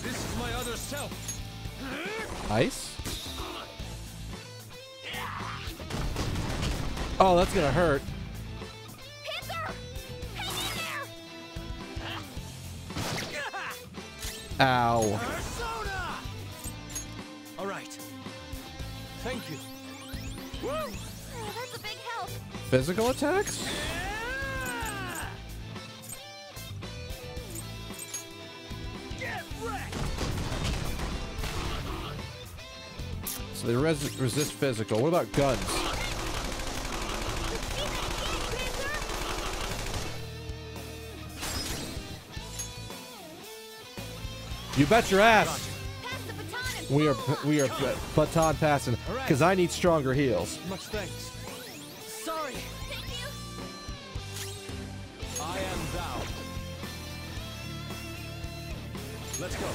This is my other self. Ice? Oh, that's gonna hurt. Panther! Hang in there! Ow. Persona! All right. Thank you. Woo! Oh, that's a big help. Physical attacks? Get wrecked! So they resist physical. What about guns? You bet your ass. We are baton passing because I need stronger heals. Much thanks. Sorry. Thank you. I am thou. Let's go.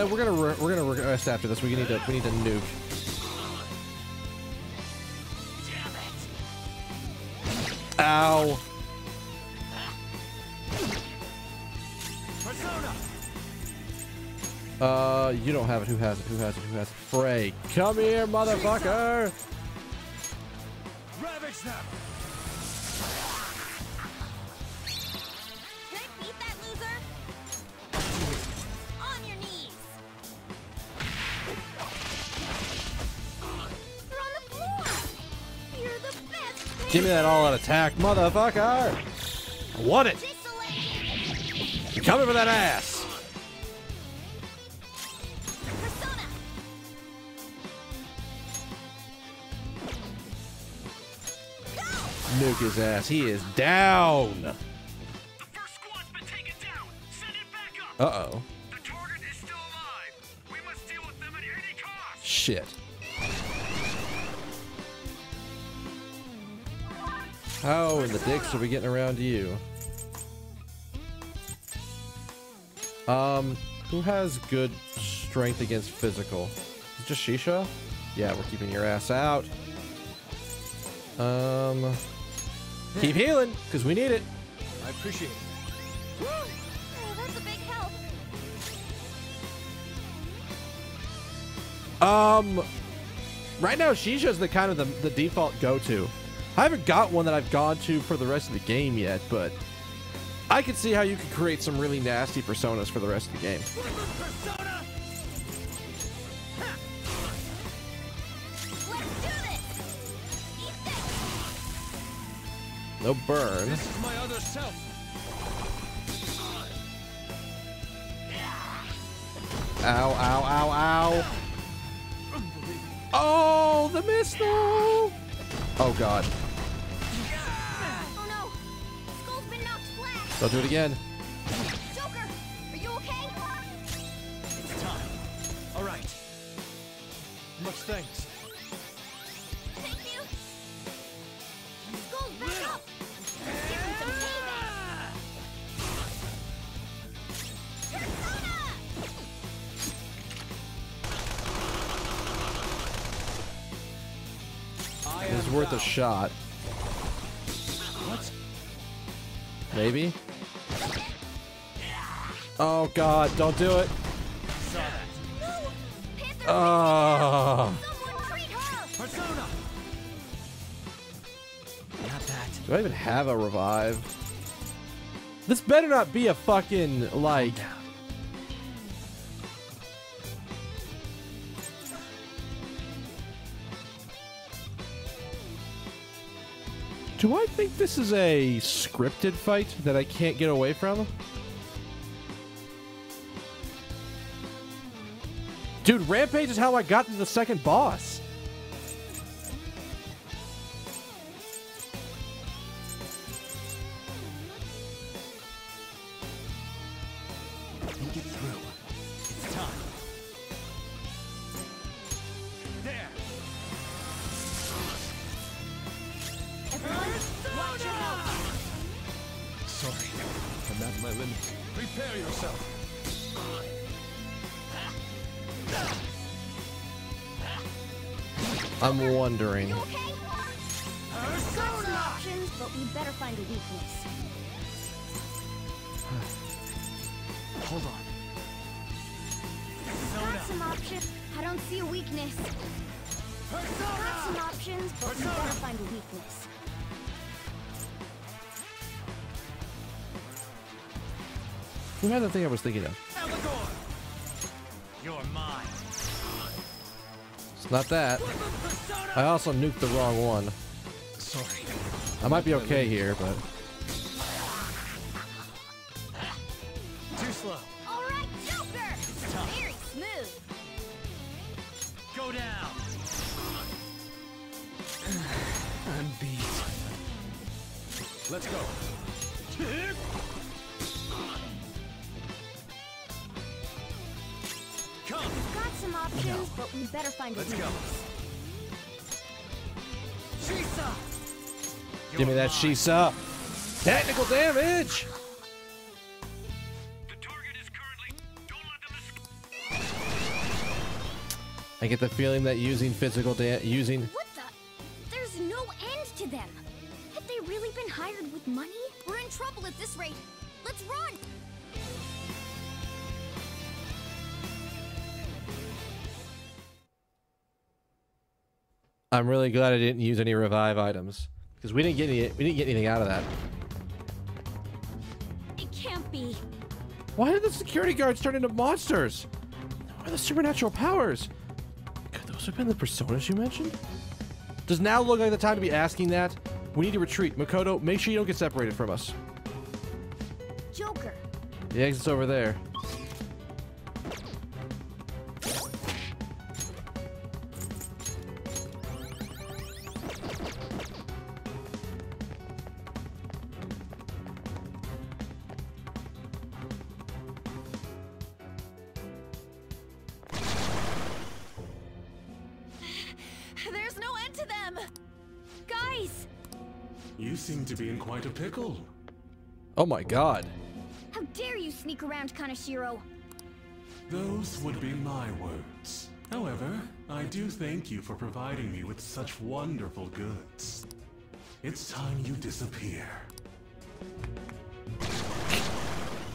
We're gonna rest after this. We need to nuke. Ow. You don't have it. Who has it? Who has it? Who has it? Frey. Come here, motherfucker. Ravage them. Can I beat that loser? On your knees. You're on the floor. You're the best. Give me that all-out attack, motherfucker. I want it. You're coming for that ass. Persona. Nuke his ass. He is down. First squad's been taken down. Send it back up. Uh-oh. The target is still alive. We must deal with them at any cost. Shit. How in the dicks are we getting around to you? Who has good strength against physical? Is it just Shisha? Yeah, we're keeping your ass out. Keep healing, because we need it. I appreciate it. Oh, that's a big help. Right now Shisha's the kind of the default go-to. I haven't got one that I've gone to for the rest of the game yet, but I could see how you could create some really nasty personas for the rest of the game. No burn. This is my other self. Ow, ow, ow, ow. Oh, the missile! Oh, God. Oh no! Skull's been knocked flat! Don't do it again. Joker! Are you okay? It's time. All right. Much thanks. Thank you! Skull's back up! Give him some payback! Persona! It was worth a shot. What? Maybe? Oh, God. Don't do it. Oh. Persona. Not that. Do I even have a revive? This better not be a fucking, like... Do I think this is a scripted fight that I can't get away from? Dude, Rampage is how I got to the second boss. Think it through. It's time. There. Watch your health! Sorry, I'm at my limit. Prepare yourself. I'm wondering. You okay? We've got some options, but we better find a weakness. Hold on. Got some options. I don't see a weakness. Got some options, but we better find a weakness. Who had the thing I was thinking of? Elagor. You're mine. It's not that. I also nuked the wrong one. Sorry. I might be okay here, but... Too slow. All right, Joker! Very smooth. Go down. I'm beat. Let's go. Come. We've got some options, but we better find a Let's go. weakness. Shisa. Give me that Shisa. Technical damage! I get the feeling that using physical using... What the? There's no end to them. Have they really been hired with money? We're in trouble at this rate. Let's run! I'm really glad I didn't use any revive items. Because we didn't get anything out of that. It can't be. Why did the security guards turn into monsters? What are the supernatural powers? Could those have been the personas you mentioned? Does now look like the time to be asking that? We need to retreat. Makoto, make sure you don't get separated from us. Joker. The exit's over there. There's no end to them! Guys! You seem to be in quite a pickle. Oh my god. How dare you sneak around Kaneshiro? Those would be my words. However, I do thank you for providing me with such wonderful goods. It's time you disappear.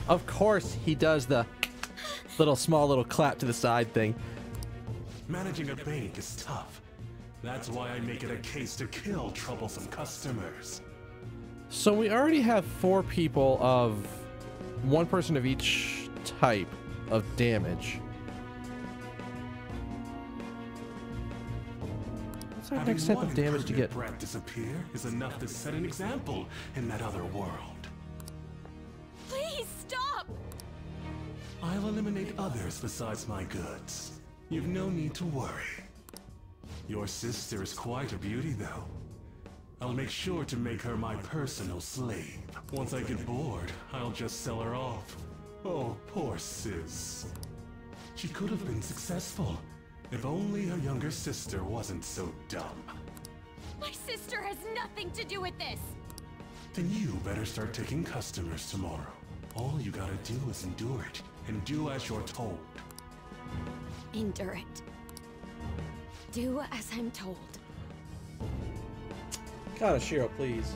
Of course he does the small little clap to the side thing. Managing a bank is tough. That's why I make it a case to kill troublesome customers. So we already have 4 people of one person of each type of damage. What's our Having next type one of damage to impertinent get? brat disappear is enough to set an example in that other world. Please stop! I'll eliminate others besides my goods. You've no need to worry. Your sister is quite a beauty, though. I'll make sure to make her my personal slave. Once I get bored, I'll just sell her off. Oh, poor sis. She could have been successful, if only her younger sister wasn't so dumb. My sister has nothing to do with this! Then you better start taking customers tomorrow. All you gotta do is endure it, and do as you're told. Endure it. Do as I'm told. Kaneshiro, please.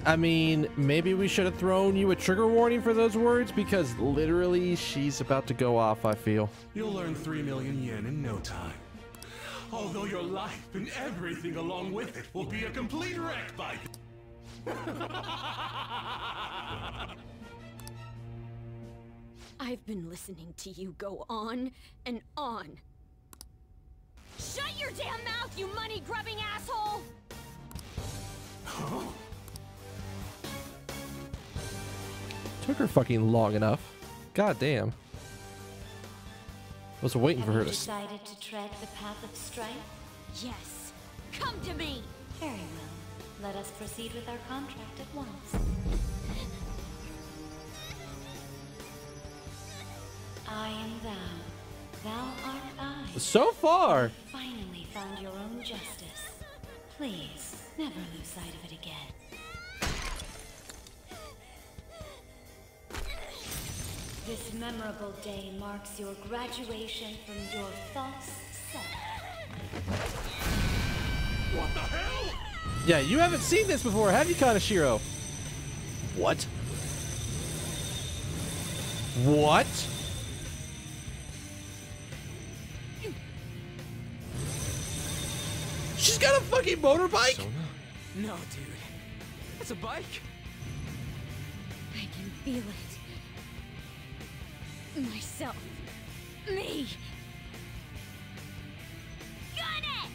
I mean, maybe we should have thrown you a trigger warning for those words, because literally she's about to go off, I feel. You'll earn 3 million yen in no time. Although your life and everything along with it will be a complete wreck by I've been listening to you go on and on. Shut your damn mouth, you money-grubbing asshole! Took her fucking long enough. God damn. Was waiting for her to. Decided to tread the path of strife? Yes. Come to me! Very well. Let us proceed with our contract at once. I am thou. Thou art I. So far. You finally found your own justice. Please, never lose sight of it again. This memorable day marks your graduation from your false self. What the hell? Yeah, you haven't seen this before, have you, Kaneshiro? What? What? She's got a fucking motorbike? Sona? No, dude. That's a bike. I can feel it. Myself. Me. Got it!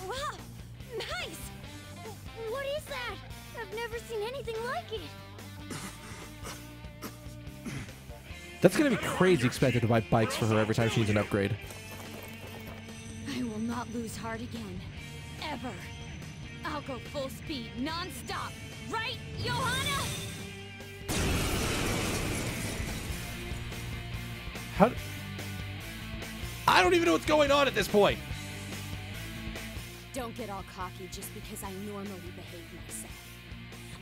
Wow! Nice! What is that? I've never seen anything like it. That's gonna be crazy expected to buy bikes for her every time she needs an upgrade. I will not lose heart again. Ever. I'll go full speed, non-stop. Right, Johanna? How? I don't even know what's going on at this point. Don't get all cocky just because I normally behave myself.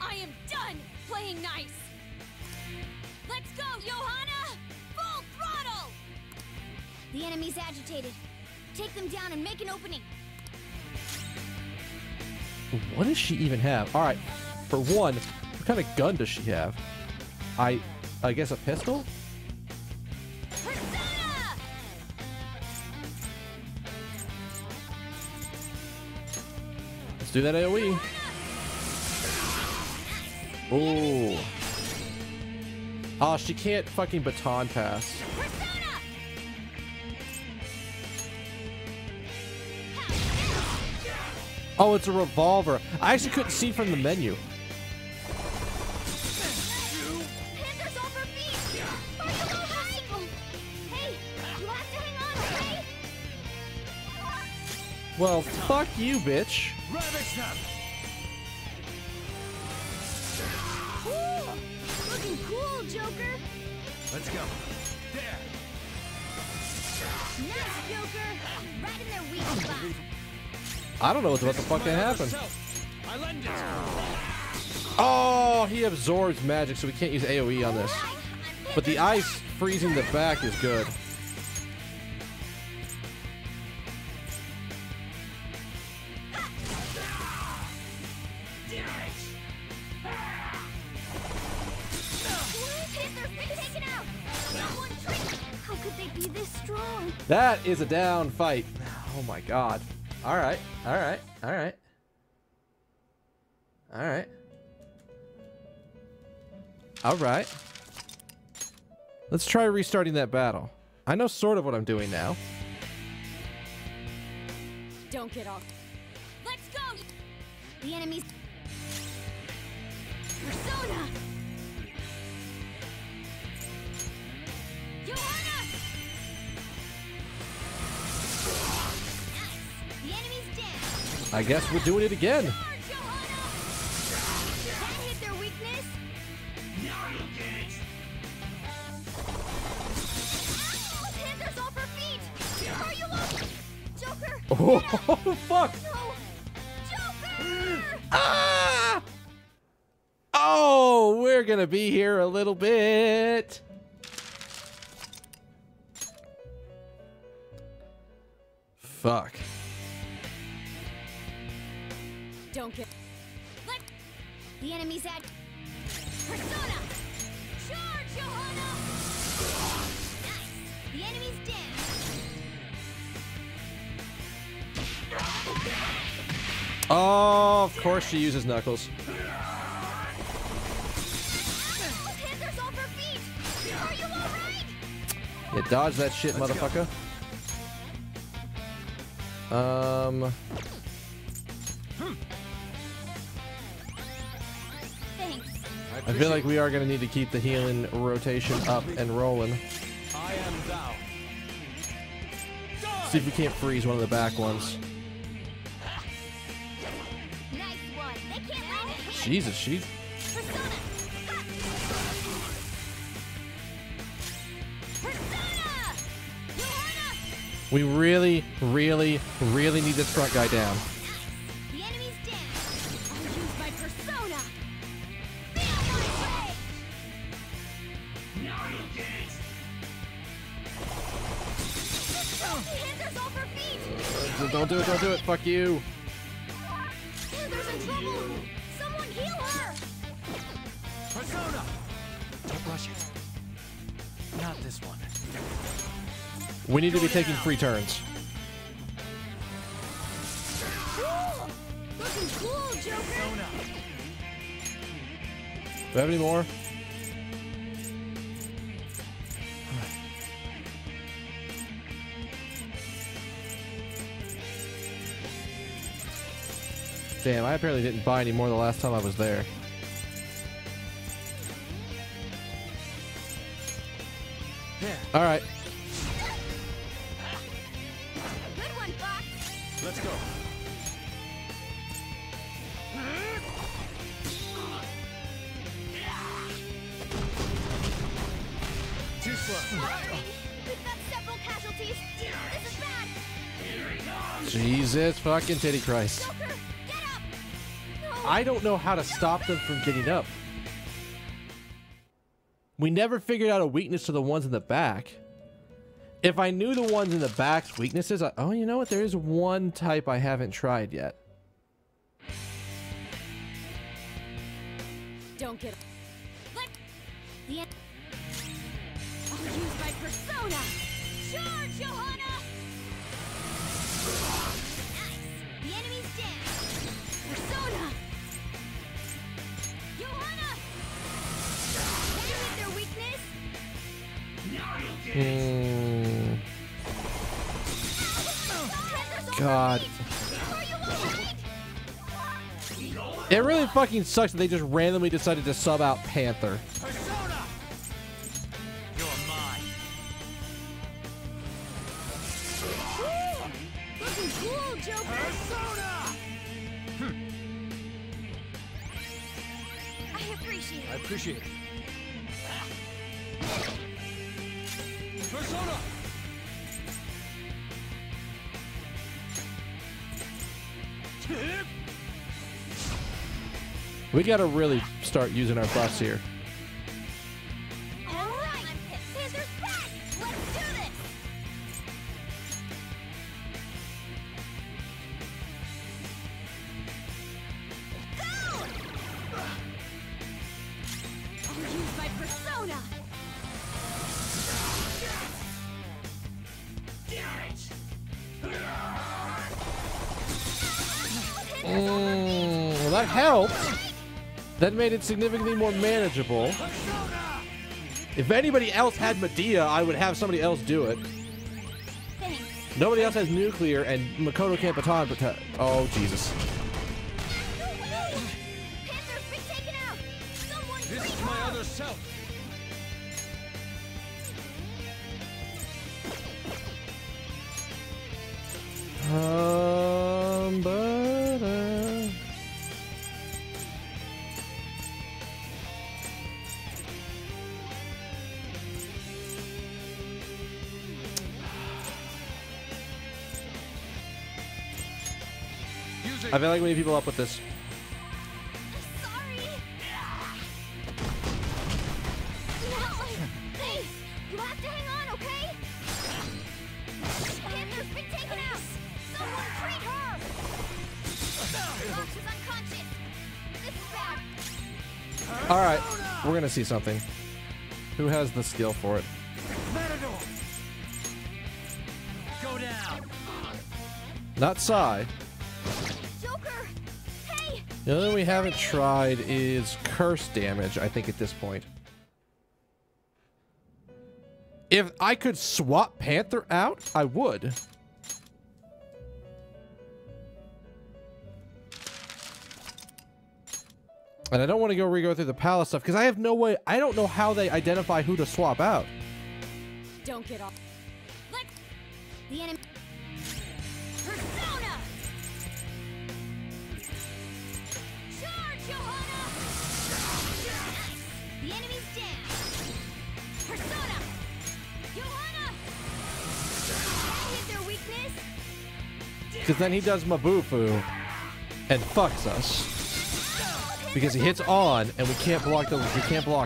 I am done playing nice. Let's go, Johanna! Full throttle! The enemy's agitated. Take them down and make an opening. What does she even have? All right, for one, what kind of gun does she have? I guess a pistol? Persona! Let's do that AoE. Oh. Oh, she can't fucking baton pass. Oh, it's a revolver. I actually couldn't see from the menu. Panthers off her feet! Hey, you have to hang on, okay? Well, fuck you, bitch. Cool! Looking cool, Joker! Let's go. There. Nice, Joker! Right in their weak spot. I don't know what's about to fucking happen. I lend it. Oh, he absorbs magic, so we can't use AoE on this. But the ice freezing the back is good. How could they be this strong? That is a down fight. Oh my god. Alright, alright, alright. Alright. Alright. Let's try restarting that battle. I know sort of what I'm doing now. Don't get off. Let's go! The enemy's... Persona! Johanna! Nice! The enemy's down! I guess we're doing it again. That hit their weakness? Now you get it! Ow! Panthers off her feet! Are you up? Joker! Oh, fuck! No! Joker! Ah! Oh, we're gonna be here a little bit. Fuck. Don't get... Let... The enemy's at... Persona! Charge, Johanna! Nice! The enemy's down! Oh, of course she uses Knuckles. Panthers off her feet! Are you alright? Yeah, dodge that shit, motherfucker. Thanks. I feel like we are gonna need to keep the healing rotation up and rolling. I am thou. See if we can't freeze one of the back ones. Nice one. They can't land a hit. Jesus, she's... Persona! Persona! Johanna! We really, really, really need this front guy down. The enemy's down. I'll use my persona. Feel my rage. Now you get it. Panthers off her feet. Don't do it, don't do it. Fuck you. Panthers in trouble. Someone heal her. Persona! Don't rush it. Not this one. We need to be taking free turns. Cool. Looking cool, Joker. Do I have any more? Damn, I apparently didn't buy any more the last time I was there. There. All right. Good one, Fox. Let's go. Too slow. Alrighty. We've got several casualties. This is bad. Jesus fucking titty Christ. Joker, get up. No. I don't know how to stop them from getting up. We never figured out a weakness to the ones in the back. If I knew the ones in the back's weaknesses, oh, you know what? There is one type I haven't tried yet. Don't get... Let... The... I'll use my persona. Charge, Johanna! Nice. The enemy's down. Persona. Johanna! Can you hit their weakness? God. It really fucking sucks that they just randomly decided to sub out Panther. Persona! You're mine. Looking cool, Joker. Persona! I appreciate it. I appreciate it. Persona! We gotta really start using our buffs here. All right. Panthers back. Let's do this. Go! I'll use my persona. Well, that helped. That made it significantly more manageable. If anybody else had Medea, I would have somebody else do it. Thanks. Nobody else has nuclear, and Makoto can't baton protect. Oh, Jesus. Panther's been taken out. Someone This free is my her. other self. But I feel like we need people up with this. Sorry. Hey, you have to hang on, okay? Panther's been taken out. Someone treat her. Rox is unconscious. This is bad. All right, we're gonna see something. Who has the skill for it? Matador. Go down. Not Sai. Joker. Hey. The only thing we haven't tried is curse damage, I think, at this point. If I could swap Panther out, I would. And I don't want to re-go through the palace stuff, because I have no way, I don't know how they identify who to swap out. Don't get off. Let's. The enemy. Persona. Charge, Johanna. The enemy's down. Persona. Johanna. That hit their weakness. Because then he does Mabufu and fucks us. Because he hits on and we can't block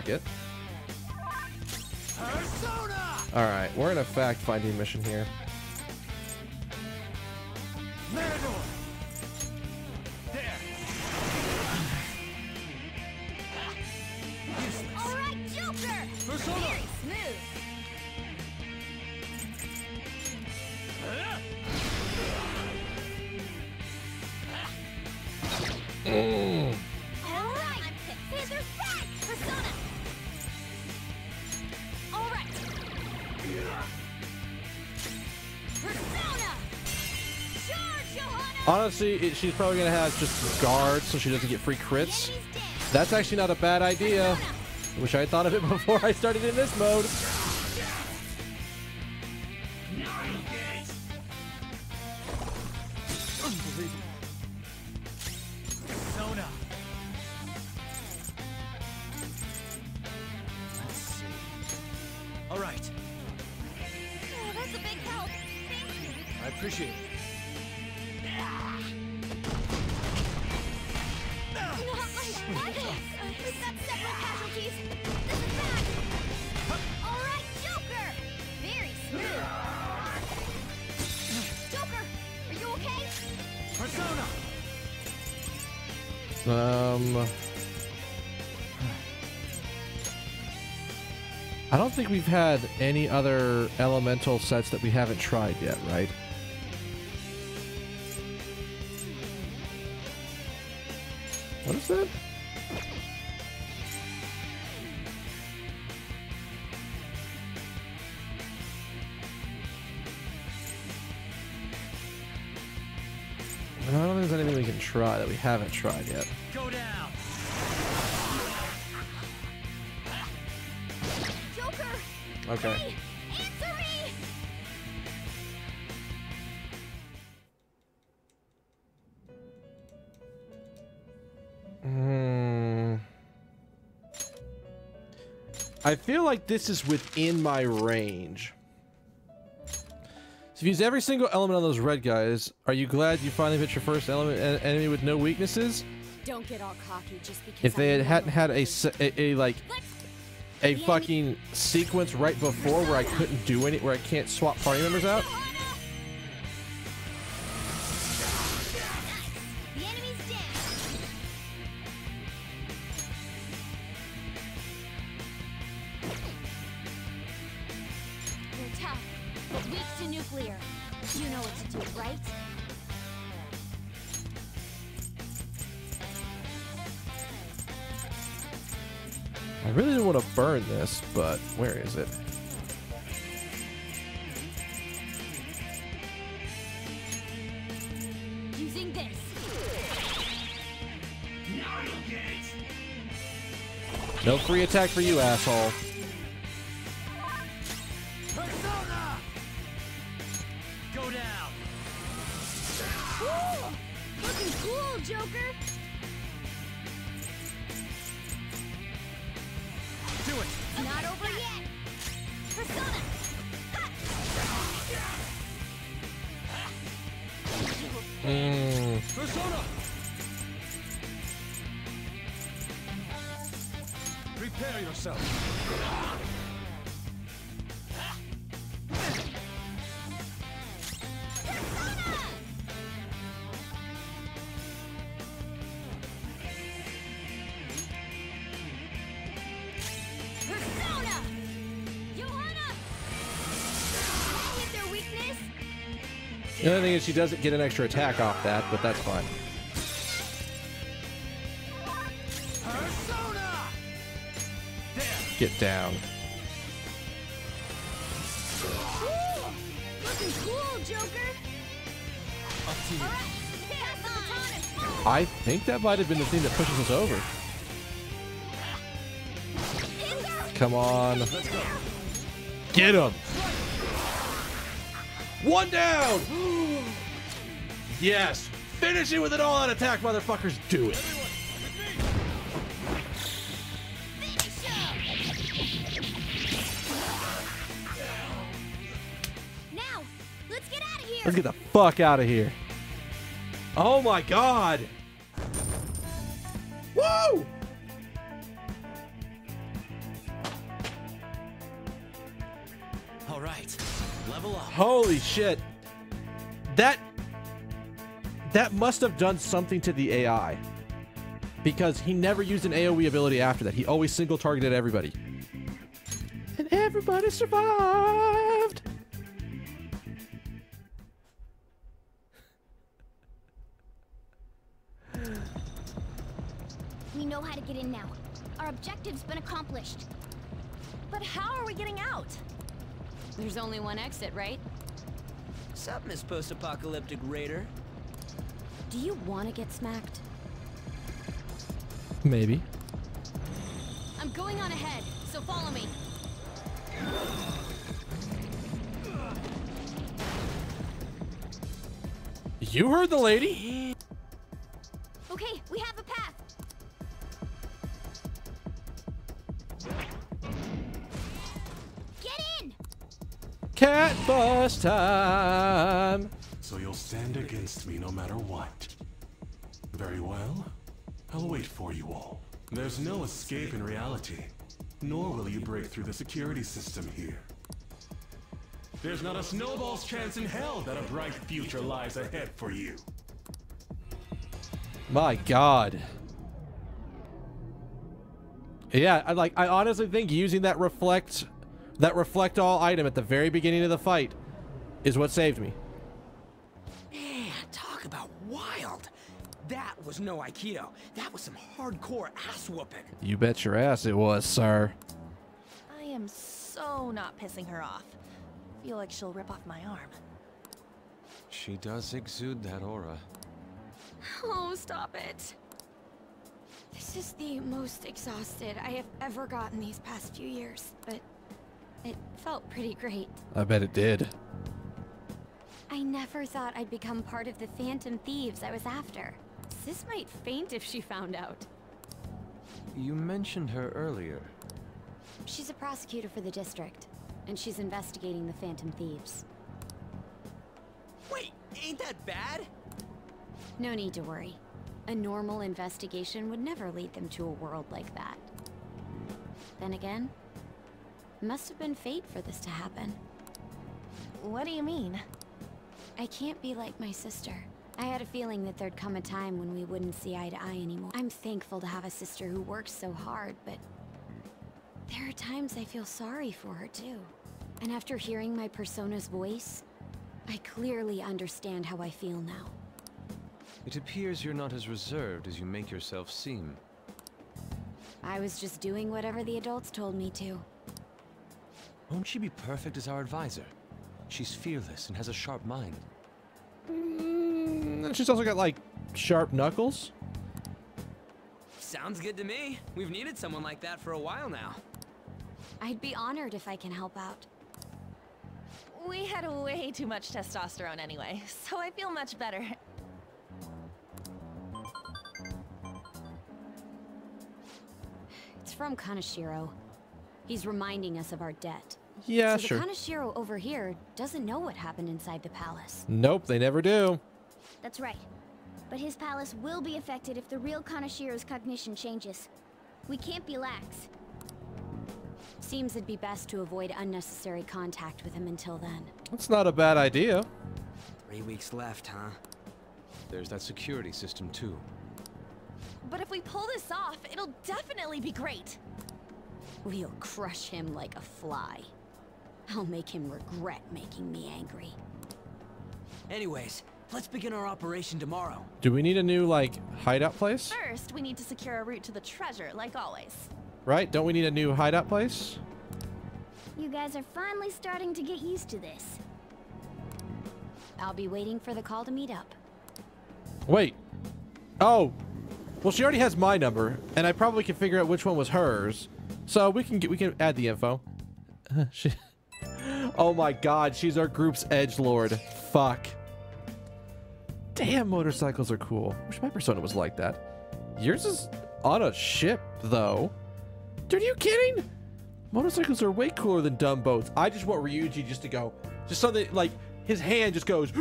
it. Alright, we're in a fact-finding mission here. Matador. There. All right, Joker. Persona. Very smooth. All right. Panther's back. Persona. All right. Persona. Charge, Johanna. Honestly, she's probably going to have just guards so she doesn't get free crits. That's actually not a bad idea. I wish I had thought of it before I started in this mode. Persona. Let's see. All right. Oh, that's a big help. Thank you. I appreciate it. Not like that. We've got several casualties. This is bad. All right, Joker. Very smooth. Joker, are you okay? Persona. I don't think we've had any other elemental sets that we haven't tried yet, right? What is that? I don't think there's anything we can try that we haven't tried yet. Go down. Joker. Okay. Hey, answer me. I feel like this is within my range. So use every single element on those red guys. Are you glad you finally hit your first enemy with no weaknesses? Don't get all cocky just because. If they hadn't had a fucking sequence right before where I couldn't do any, where I can't swap party members out. The enemy's down. You're tough, but weak to nuclear. You know what to do, right? really didn't want to burn this, but where is it? Using this. No free attack for you, asshole. Persona! Go down. Ooh, looking cool, Joker. Do it. Not over yet. Persona. Persona! Prepare yourself. Persona! Johanna! That hit their weakness. The only thing is she doesn't get an extra attack off that, but that's fine. Persona! Get down. Ooh, looking cool, Joker. Up to you. All right, pass the baton. I think that might have been the thing that pushes us over. Come on. Let's go. Get him. One down. Yes. Finish it with an all-out attack, motherfuckers. Do it. Now, let's get out of here. Let's get the fuck out of here. Oh my god. Woo! All right. Level up. Holy shit. That must have done something to the AI. Because he never used an AoE ability after that. He always single targeted everybody. And everybody survived. We know how to get in now. Our objective's been accomplished. But how are we getting out? There's only one exit, right? Sup, Miss Post-Apocalyptic Raider? Do you want to get smacked? Maybe. I'm going on ahead, so follow me. You heard the lady. Okay, we have a path. Get in! Cat bus time. So you'll stand against me no matter what. Very well. I'll wait for you all. There's no escape in reality, nor will you break through the security system here. There's not a snowball's chance in hell that a bright future lies ahead for you. My god. Yeah, I honestly think using that reflect all item at the very beginning of the fight is what saved me. Man, talk about wild. That was no Aikido. That was some hardcore ass whooping. You bet your ass it was, sir. I am so not pissing her off. Feel like she'll rip off my arm. She does exude that aura. Oh, stop it. This is the most exhausted I have ever gotten these past few years, but it felt pretty great. I bet it did. I never thought I'd become part of the Phantom Thieves I was after. Sis might faint if she found out. You mentioned her earlier. She's a prosecutor for the district, and she's investigating the Phantom Thieves. Wait, ain't that bad? No need to worry. A normal investigation would never lead them to a world like that. Then again, it must have been fate for this to happen. What do you mean? I can't be like my sister. I had a feeling that there'd come a time when we wouldn't see eye to eye anymore. I'm thankful to have a sister who works so hard, but there are times I feel sorry for her too. And after hearing my persona's voice, I clearly understand how I feel now. It appears you're not as reserved as you make yourself seem. I was just doing whatever the adults told me to. Won't she be perfect as our advisor? She's fearless and has a sharp mind. And she's also got, like, sharp knuckles. Sounds good to me. We've needed someone like that for a while now. I'd be honored if I can help out. We had way too much testosterone anyway, so I feel much better. It's from Kaneshiro. He's reminding us of our debt. Yeah, so sure. the Kaneshiro over here doesn't know what happened inside the palace. Nope, they never do. That's right. But his palace will be affected if the real Kaneshiro's cognition changes. We can't be lax. Seems it'd be best to avoid unnecessary contact with him until then. That's not a bad idea. 3 weeks left, huh? There's that security system too. But if we pull this off, it'll definitely be great. We'll crush him like a fly. I'll make him regret making me angry. Anyways, let's begin our operation tomorrow. Do we need a new, like, hideout place? First, we need to secure a route to the treasure, like always. Right? Don't we need a new hideout place? You guys are finally starting to get used to this. I'll be waiting for the call to meet up. Wait. Oh. Well, she already has my number, and I probably can figure out which one was hers. So we can add the info. Oh my god, she's our group's edgelord. Fuck. Damn, motorcycles are cool. Wish my Persona was like that. Yours is on a ship, though. Dude, are you kidding? Motorcycles are way cooler than dumb boats. I just want Ryuji just to go, just something like his hand just goes,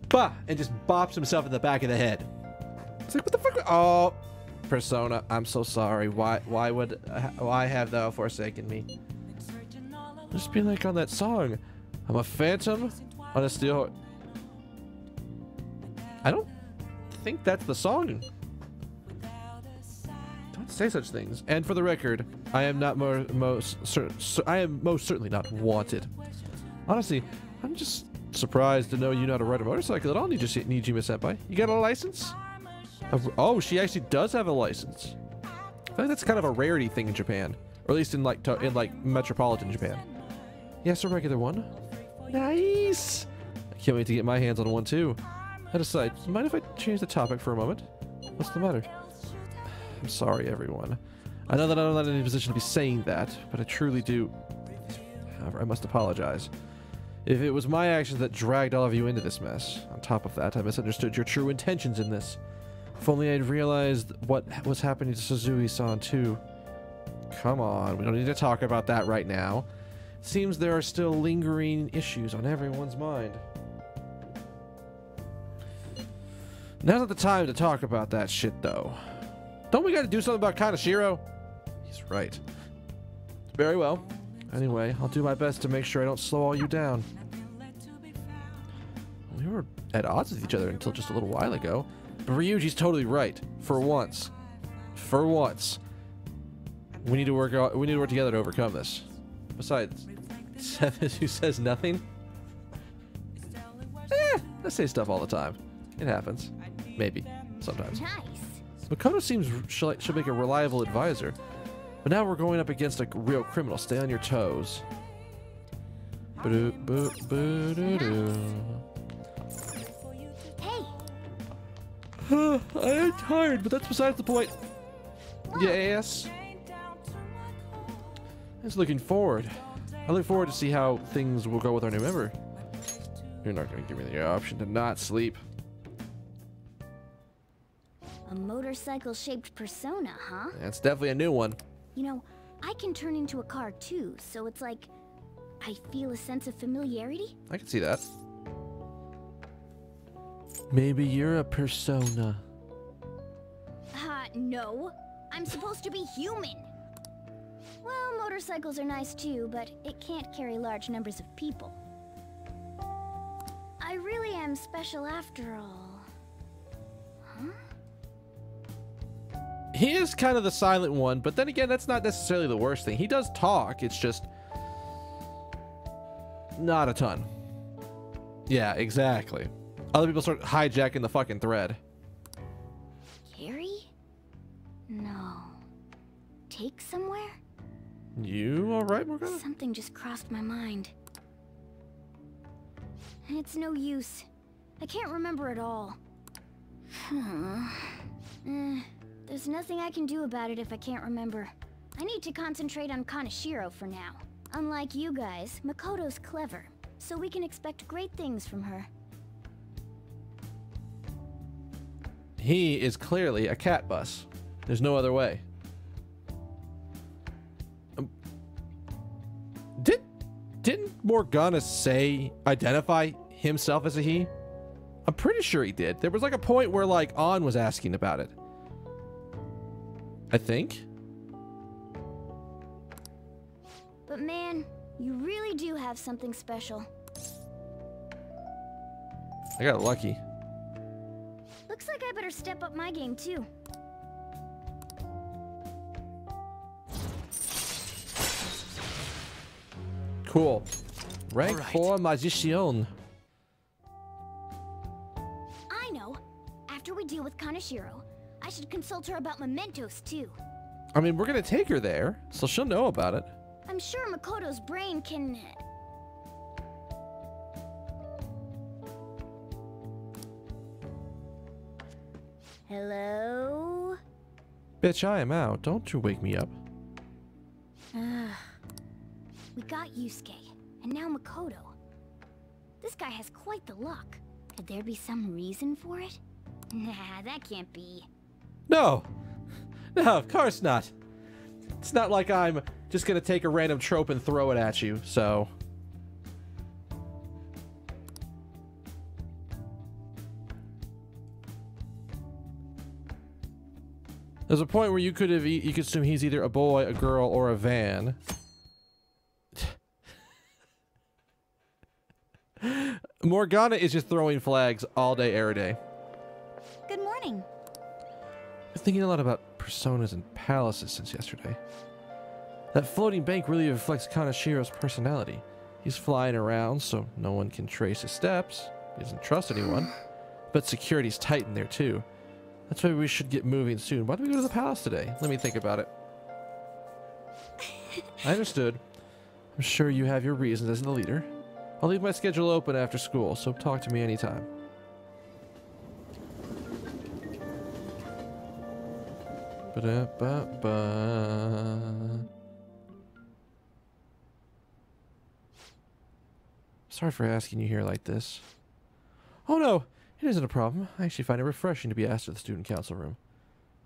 bah, and just bops himself in the back of the head. It's like, what the fuck? Oh, Persona, I'm so sorry. Why have thou forsaken me? Just be like on that song. I'm a phantom on a steel. I don't think that's the song. Don't say such things. And for the record, I am not most certainly not wanted. Honestly, I'm just surprised to know you know how to ride a motorcycle at all, Nijima Senpai. You got a license? Oh, she actually does have a license. I feel like that's kind of a rarity thing in Japan, or at least in like metropolitan Japan. Yes, a regular one. Nice. I can't wait to get my hands on one too. That aside, mind if I change the topic for a moment? What's the matter? I'm sorry, everyone. I know that I'm not in any position to be saying that, but I truly do. However, I must apologize. If it was my actions that dragged all of you into this mess, on top of that, I misunderstood your true intentions in this. If only I'd realized what was happening to Suzui-san too. Come on, we don't need to talk about that right now. Seems there are still lingering issues on everyone's mind. Now's not the time to talk about that shit, though. Don't we gotta do something about Kaneshiro? He's right. Very well. Anyway, I'll do my best to make sure I don't slow all you down. We were at odds with each other until just a little while ago. But Ryuji's totally right. For once. For once. We need to work together to overcome this. Besides, Seven who says nothing? I say stuff all the time. It happens. Maybe. Sometimes. Nice. Makoto seems should make a reliable advisor. But now we're going up against a real criminal. Stay on your toes. Hey. I am tired, but that's besides the point. Yes. I was looking forward. I look forward to see how things will go with our new member. You're not going to give me the option to not sleep. A motorcycle-shaped persona, huh? That's definitely a new one. You know, I can turn into a car too, so it's like I feel a sense of familiarity. I can see that. Maybe you're a persona. No. I'm supposed to be human. Well, motorcycles are nice too, but it can't carry large numbers of people. I really am special after all. Huh? He is kind of the silent one, but then again, that's not necessarily the worst thing. He does talk, it's just not a ton. Yeah, exactly. Other people start hijacking the fucking thread. Carrie? No. take somewhere? You alright, Morgana? Something just crossed my mind. It's no use. I can't remember it all. There's nothing I can do about it if I can't remember. I need to concentrate on Kaneshiro for now. Unlike you guys, Makoto's clever, so we can expect great things from her. He is clearly a cat bus. There's no other way. Didn't Morgana identify himself as a he? I'm pretty sure he did. There was like a point where like An was asking about it. I think. But man, you really do have something special. I got lucky. Looks like I better step up my game too. Cool. Rank 4 Magician. I know. After we deal with Kaneshiro, I should consult her about mementos too. I mean, we're gonna take her there, so she'll know about it. I'm sure Makoto's brain can... Hello? Bitch, I am out. Don't you wake me up. We got Yusuke, and now Makoto. This guy has quite the luck. Could there be some reason for it? Nah, that can't be. No! No, of course not. It's not like I'm just gonna take a random trope and throw it at you, so... There's a point where you could assume he's either a boy, a girl, or a van. Morgana is just throwing flags all day, every day. Good morning. Been thinking a lot about personas and palaces since yesterday. That floating bank really reflects Kaneshiro's personality. He's flying around so no one can trace his steps. He doesn't trust anyone. But security's tight in there too. That's why we should get moving soon. Why don't we go to the palace today? Let me think about it. I understood. I'm sure you have your reasons as the leader. I'll leave my schedule open after school, so talk to me anytime. Ba-da-ba-ba. Sorry for asking you here like this. Oh no, it isn't a problem. I actually find it refreshing to be asked to the student council room.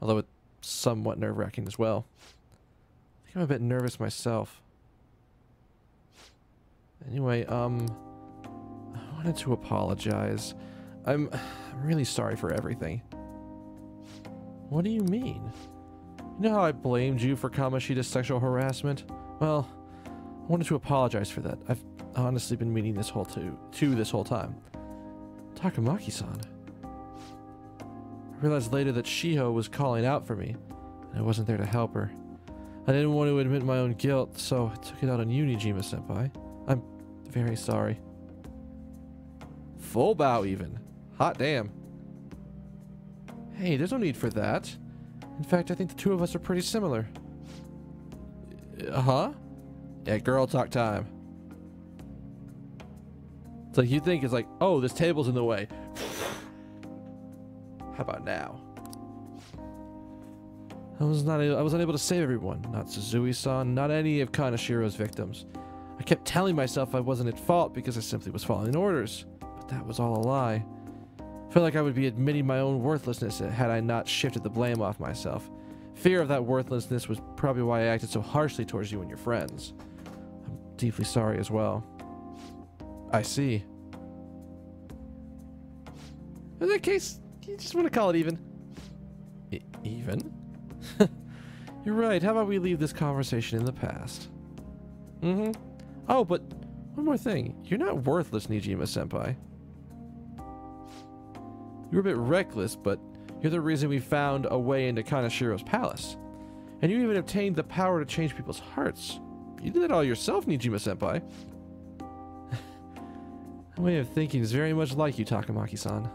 Although it's somewhat nerve-wracking as well. I think I'm a bit nervous myself. Anyway, I wanted to apologize. I'm really sorry for everything. What do you mean? You know how I blamed you for Kamoshida's sexual harassment? Well, I wanted to apologize for that. I've honestly been meaning this whole time. Takamaki-san. I realized later that Shiho was calling out for me, and I wasn't there to help her. I didn't want to admit my own guilt, so I took it out on you, Nijima-senpai. I'm very sorry. Full bow even. Hot damn. Hey, there's no need for that. In fact, I think the two of us are pretty similar. Huh? Yeah, girl talk time. It's like you think it's like, oh, this table's in the way. How about now? I was unable to save everyone. Not Suzui-san, not any of Kaneshiro's victims. I kept telling myself I wasn't at fault because I simply was following orders. But that was all a lie. I felt like I would be admitting my own worthlessness had I not shifted the blame off myself. Fear of that worthlessness was probably why I acted so harshly towards you and your friends. I'm deeply sorry as well. I see. In that case, you just want to call it even. Even? You're right. How about we leave this conversation in the past? Mm-hmm. Oh, but one more thing. You're not worthless, Nijima-senpai. You were a bit reckless, but you're the reason we found a way into Kaneshiro's palace. And you even obtained the power to change people's hearts. You did it all yourself, Nijima-senpai. That way of thinking is very much like you, Takamaki-san.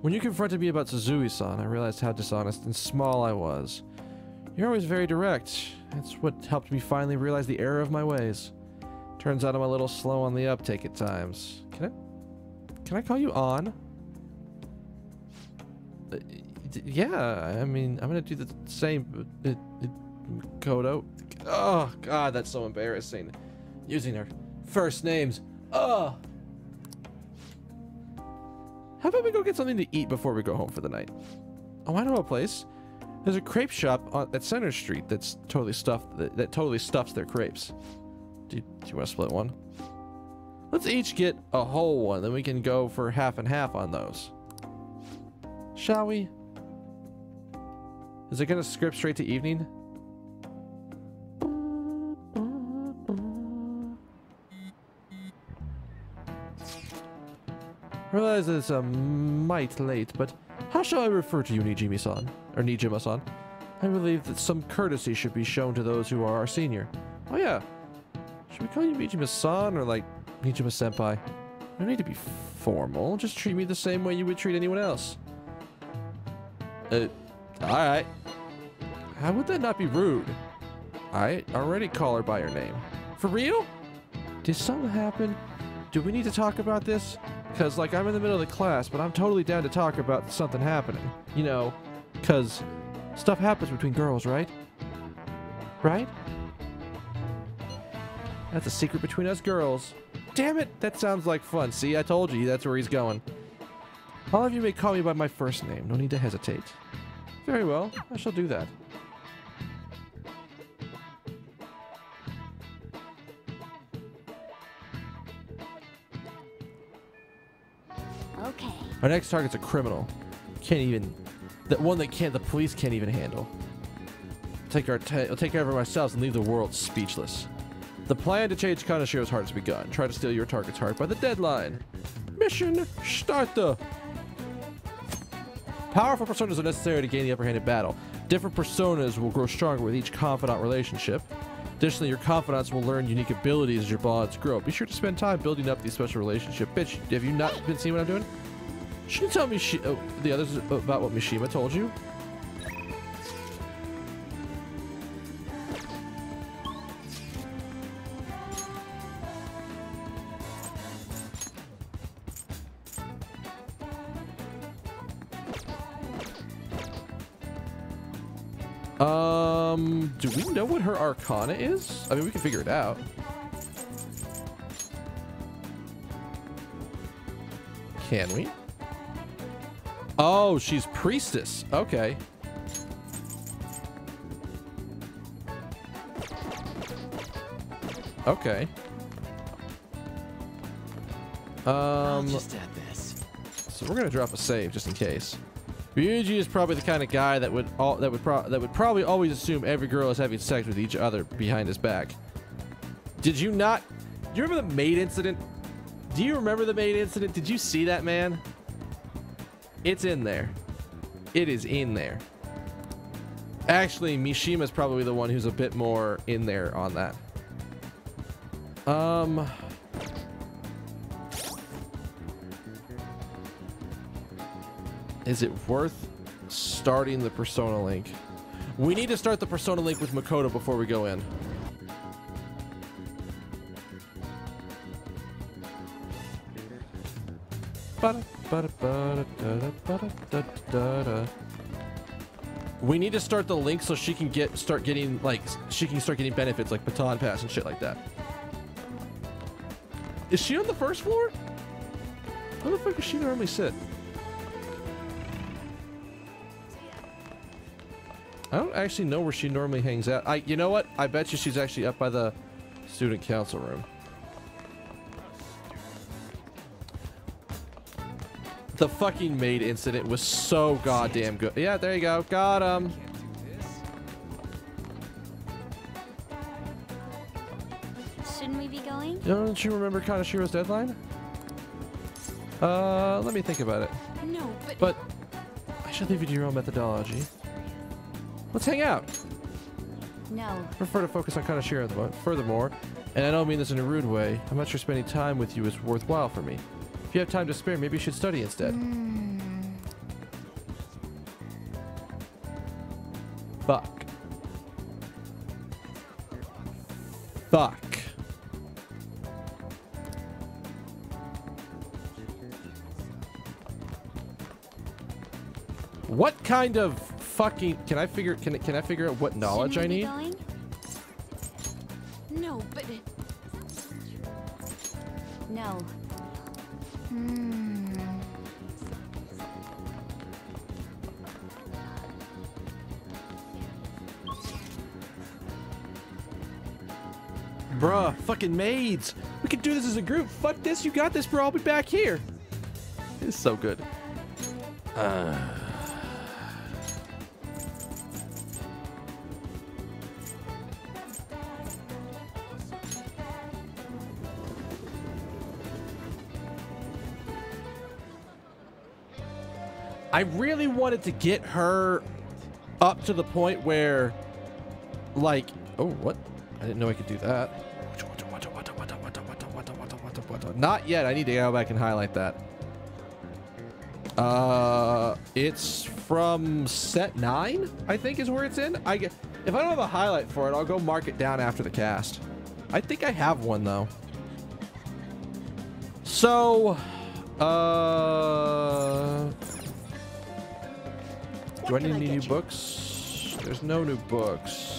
When you confronted me about Suzui-san, I realized how dishonest and small I was. You're always very direct. That's what helped me finally realize the error of my ways. Turns out I'm a little slow on the uptake at times. Can I call you On? Yeah, I mean, I'm gonna do the same. Kodo. Oh, God, that's so embarrassing. Using our first names. Ugh. How about we go get something to eat before we go home for the night? Oh, I know a place. There's a crepe shop at Center Street that's totally stuffed. That totally stuffs their crepes. Do you want to split one? Let's each get a whole one, then we can go for half and half on those. Shall we? Is it gonna skip straight to evening? I realize it's a mite late, but how shall I refer to you, Nijima-san? Or Nijima-san? I believe that some courtesy should be shown to those who are our senior. Oh yeah. Should we call you Nijima-san or like Nijima-senpai? No need to be formal. Just treat me the same way you would treat anyone else. Alright. How would that not be rude? I already call her by her name. For real? Did something happen? Do we need to talk about this? Because, like, I'm in the middle of the class, but I'm totally down to talk about something happening. You know, because stuff happens between girls, right? Right? That's a secret between us girls. Damn it! That sounds like fun. See, I told you that's where he's going. All of you may call me by my first name. No need to hesitate. Very well. I shall do that. Okay. Our next target's a criminal. Can't even... That one that the police can't even handle. I'll take care of it ourselves and leave the world speechless. The plan to change Kanashiro's heart has begun. Try to steal your target's heart by the deadline. Mission starter. Powerful personas are necessary to gain the upper hand in battle. Different personas will grow stronger with each confidant relationship. Additionally, your confidants will learn unique abilities as your bonds grow. Be sure to spend time building up these special relationships. Bitch, have you not been seeing what I'm doing? Should you tell me the others about what Mishima told you? Do we know what her arcana is? I mean, we can figure it out. Can we? Oh, she's priestess. Okay. Okay. I'll just add this. So we're gonna drop a save just in case. Ryuji is probably the kind of guy that would probably always assume every girl is having sex with each other behind his back. Did you not? Do you remember the maid incident? Do you remember the maid incident? Did you see that, man? It's in there. It is in there. Actually, Mishima's probably the one who's a bit more in there on that. Is it worth starting the Persona Link? We need to start the Persona Link with Makoto before we go in. We need to start the link so she can start getting benefits like Baton Pass and shit like that. Is she on the first floor? Where the fuck does she normally sit? I don't actually know where she normally hangs out. You know what? I bet you she's actually up by the student council room. The fucking maid incident was so goddamn good. Yeah, there you go. Got him. Shouldn't we be going? Don't you remember Kanashiro's deadline? Let me think about it. No, But I should leave you to your own methodology. Let's hang out. No. I prefer to focus on Kanashiro at the moment. Furthermore, and I don't mean this in a rude way, I'm not sure spending time with you is worthwhile for me. If you have time to spare, maybe you should study instead. Fuck. fuck? What kind of fucking... Can I figure out what knowledge I need? No, but... No. Bruh, fucking maids. We can do this as a group. Fuck this, you got this, bro. I'll be back here. It's so good. I really wanted to get her up to the point where, like, oh, what? I didn't know I could do that. Not yet. I need to go back and highlight that. It's from set 9, I think is where it's in. If I don't have a highlight for it, I'll go mark it down after the cast. I think I have one though. So, do I need any new books? There's no new books.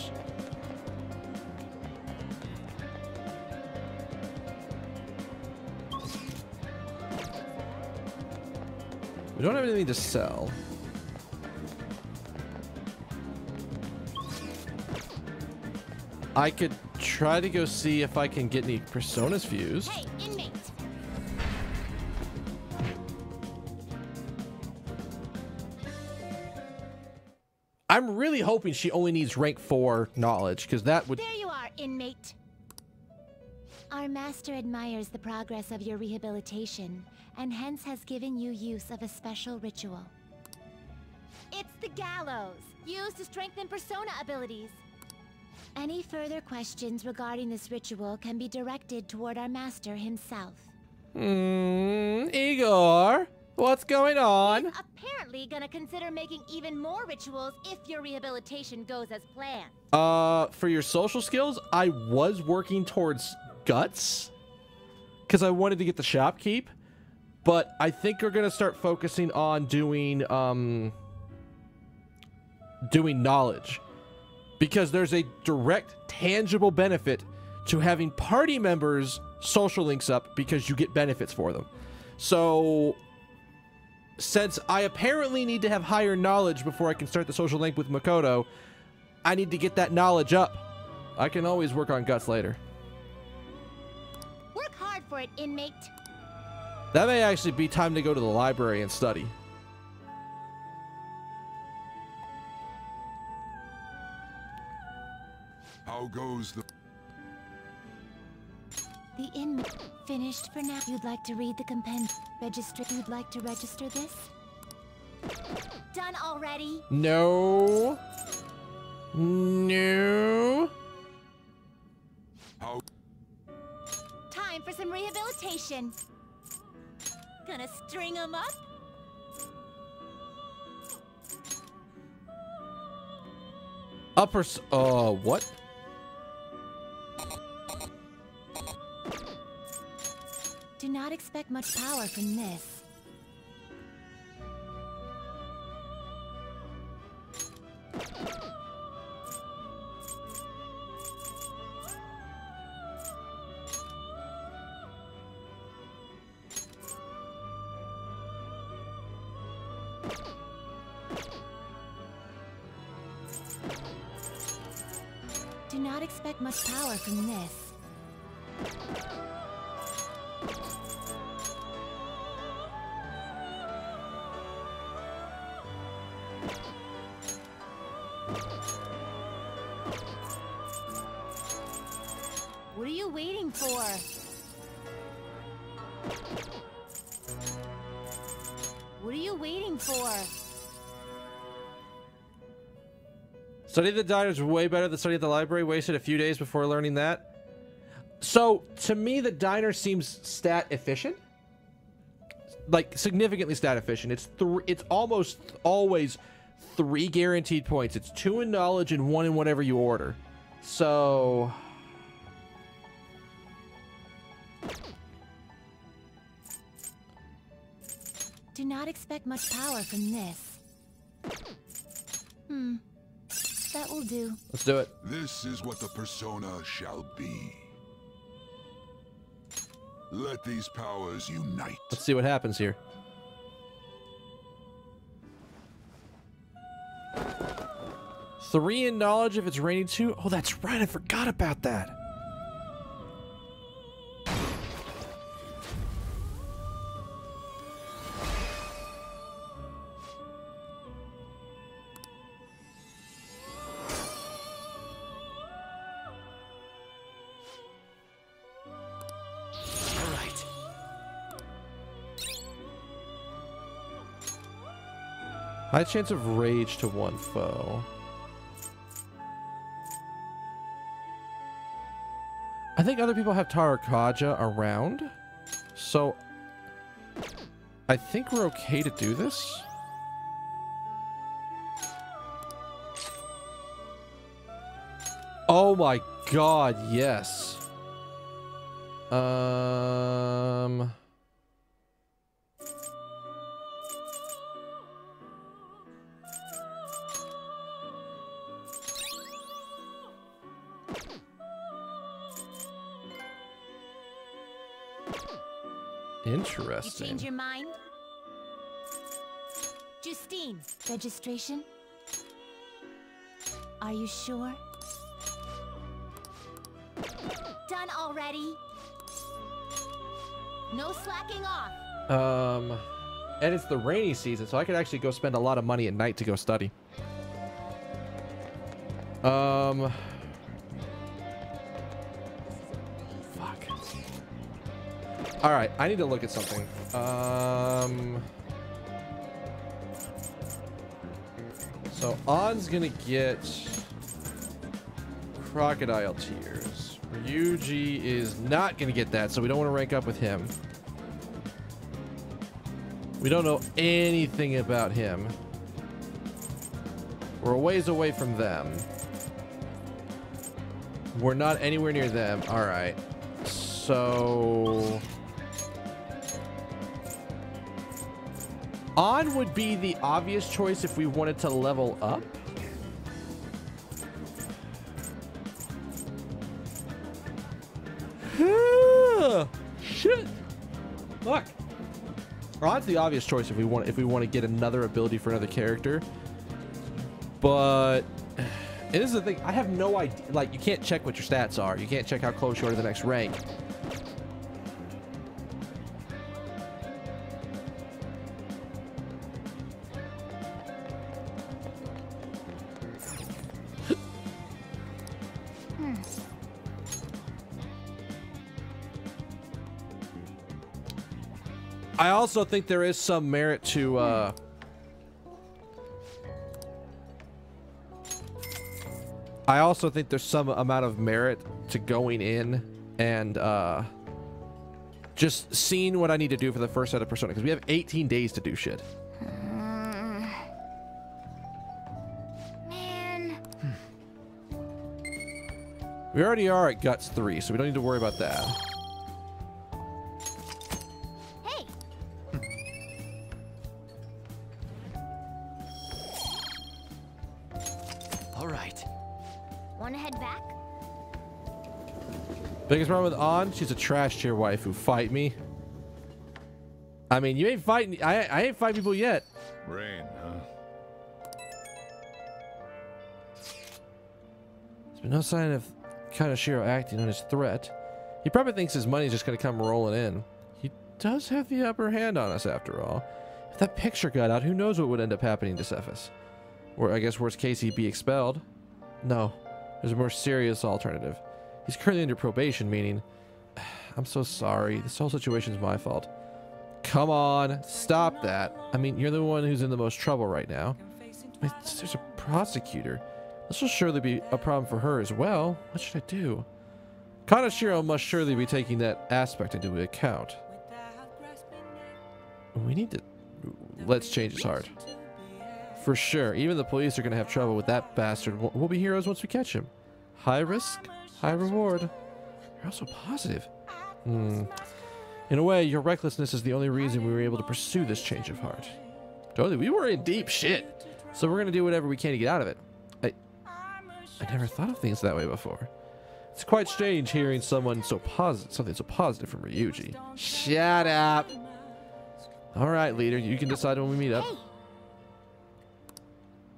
We don't have anything to sell. I could try to go see if I can get any personas fused. Hey, inmate. I'm really hoping she only needs rank 4 knowledge, because that would... There you are, inmate. Our master admires the progress of your rehabilitation, and hence has given you use of a special ritual. It's the gallows, used to strengthen persona abilities. Any further questions regarding this ritual can be directed toward our master himself. Igor, what's going on? He's apparently gonna consider making even more rituals if your rehabilitation goes as planned. For your social skills, I was working towards guts, because I wanted to get the shopkeep. But I think we're gonna start focusing on doing knowledge, because there's a direct, tangible benefit to having party members' social links up because you get benefits for them. So, since I apparently need to have higher knowledge before I can start the social link with Makoto, I need to get that knowledge up. I can always work on guts later. Work hard for it, inmate. That may actually be time to go to the library and study. How goes the... The inmate finished for now. You'd like to read the compendium? You'd like to register this? Done already? No. No. How... Time for some rehabilitation. Gonna string them up? What? Do not expect much power from this. Do not expect much power from this. What are you waiting for? What are you waiting for? Study the diner is way better than study at the library. Wasted a few days before learning that. So, to me, the diner seems stat efficient. Like, significantly stat efficient. It's almost always 3 guaranteed points. It's 2 in knowledge and 1 in whatever you order. So... Do not expect much power from this. That will do. Let's do it. This is what the persona shall be. Let these powers unite. Let's see what happens here. Three in knowledge if it's raining 2. Oh, that's right. I forgot about that. High chance of rage to 1 foe. I think other people have Tarakaja around, so I think we're okay to do this. Oh my god, yes. Interesting. You change your mind? Justine, registration? Are you sure? Done already? No slacking off. And it's the rainy season, so I could actually go spend a lot of money at night to go study. Fuck. All right, I need to look at something. So On's gonna get Crocodile Tears. Ryuji is not gonna get that, so we don't want to rank up with him. We don't know anything about him. We're a ways away from them. We're not anywhere near them. All right. So On would be the obvious choice if we wanted to level up. Shit. Fuck. On's the obvious choice if we want to get another ability for another character. But and this is the thing, I have no idea. Like, you can't check what your stats are. You can't check how close you are to the next rank. I also think there is some merit to I also think there's some amount of merit to going in and just seeing what I need to do for the first set of Persona, because we have 18 days to do shit. Man. We already are at Guts 3, so we don't need to worry about that. Biggest problem with On, she's a trash tier waifu. Fight me. I mean, you ain't fighting. I ain't fighting people yet. Rain, huh? There's been no sign of Kaneshiro acting on his threat. He probably thinks his money's just gonna come rolling in. He does have the upper hand on us after all. If that picture got out, who knows what would end up happening to Cephas? Or I guess worst case, he'd be expelled. No, there's a more serious alternative. He's currently under probation, meaning... I'm so sorry. This whole situation's my fault. Come on, stop that. I mean, you're the one who's in the most trouble right now. I mean, there's a prosecutor. This will surely be a problem for her as well. What should I do? Kaneshiro must surely be taking that aspect into account. We need to... Let's change his heart. For sure. Even the police are going to have trouble with that bastard. We'll be heroes once we catch him. High risk, high reward. You're also positive. In a way, your recklessness is the only reason we were able to pursue this change of heart. Totally, we were in deep shit. So we're gonna do whatever we can to get out of it. I never thought of things that way before. It's quite strange hearing something so positive from Ryuji. Shut up. All right, leader, you can decide when we meet up.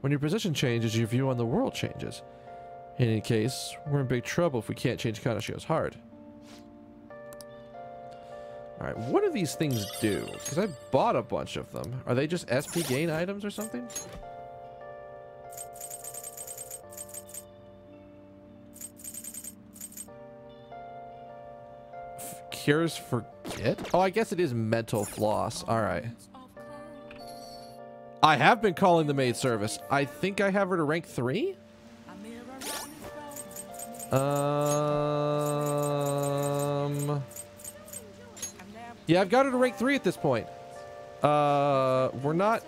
When your position changes, your view on the world changes. In any case, we're in big trouble if we can't change Kanashiro's heart. Alright, what do these things do? Because I bought a bunch of them. Are they just SP gain items or something? Cures forget? Oh, I guess it is mental floss. Alright. I have been calling the maid service. I think I have her to rank 3? Yeah, I've got her to rank 3 at this point. We're not...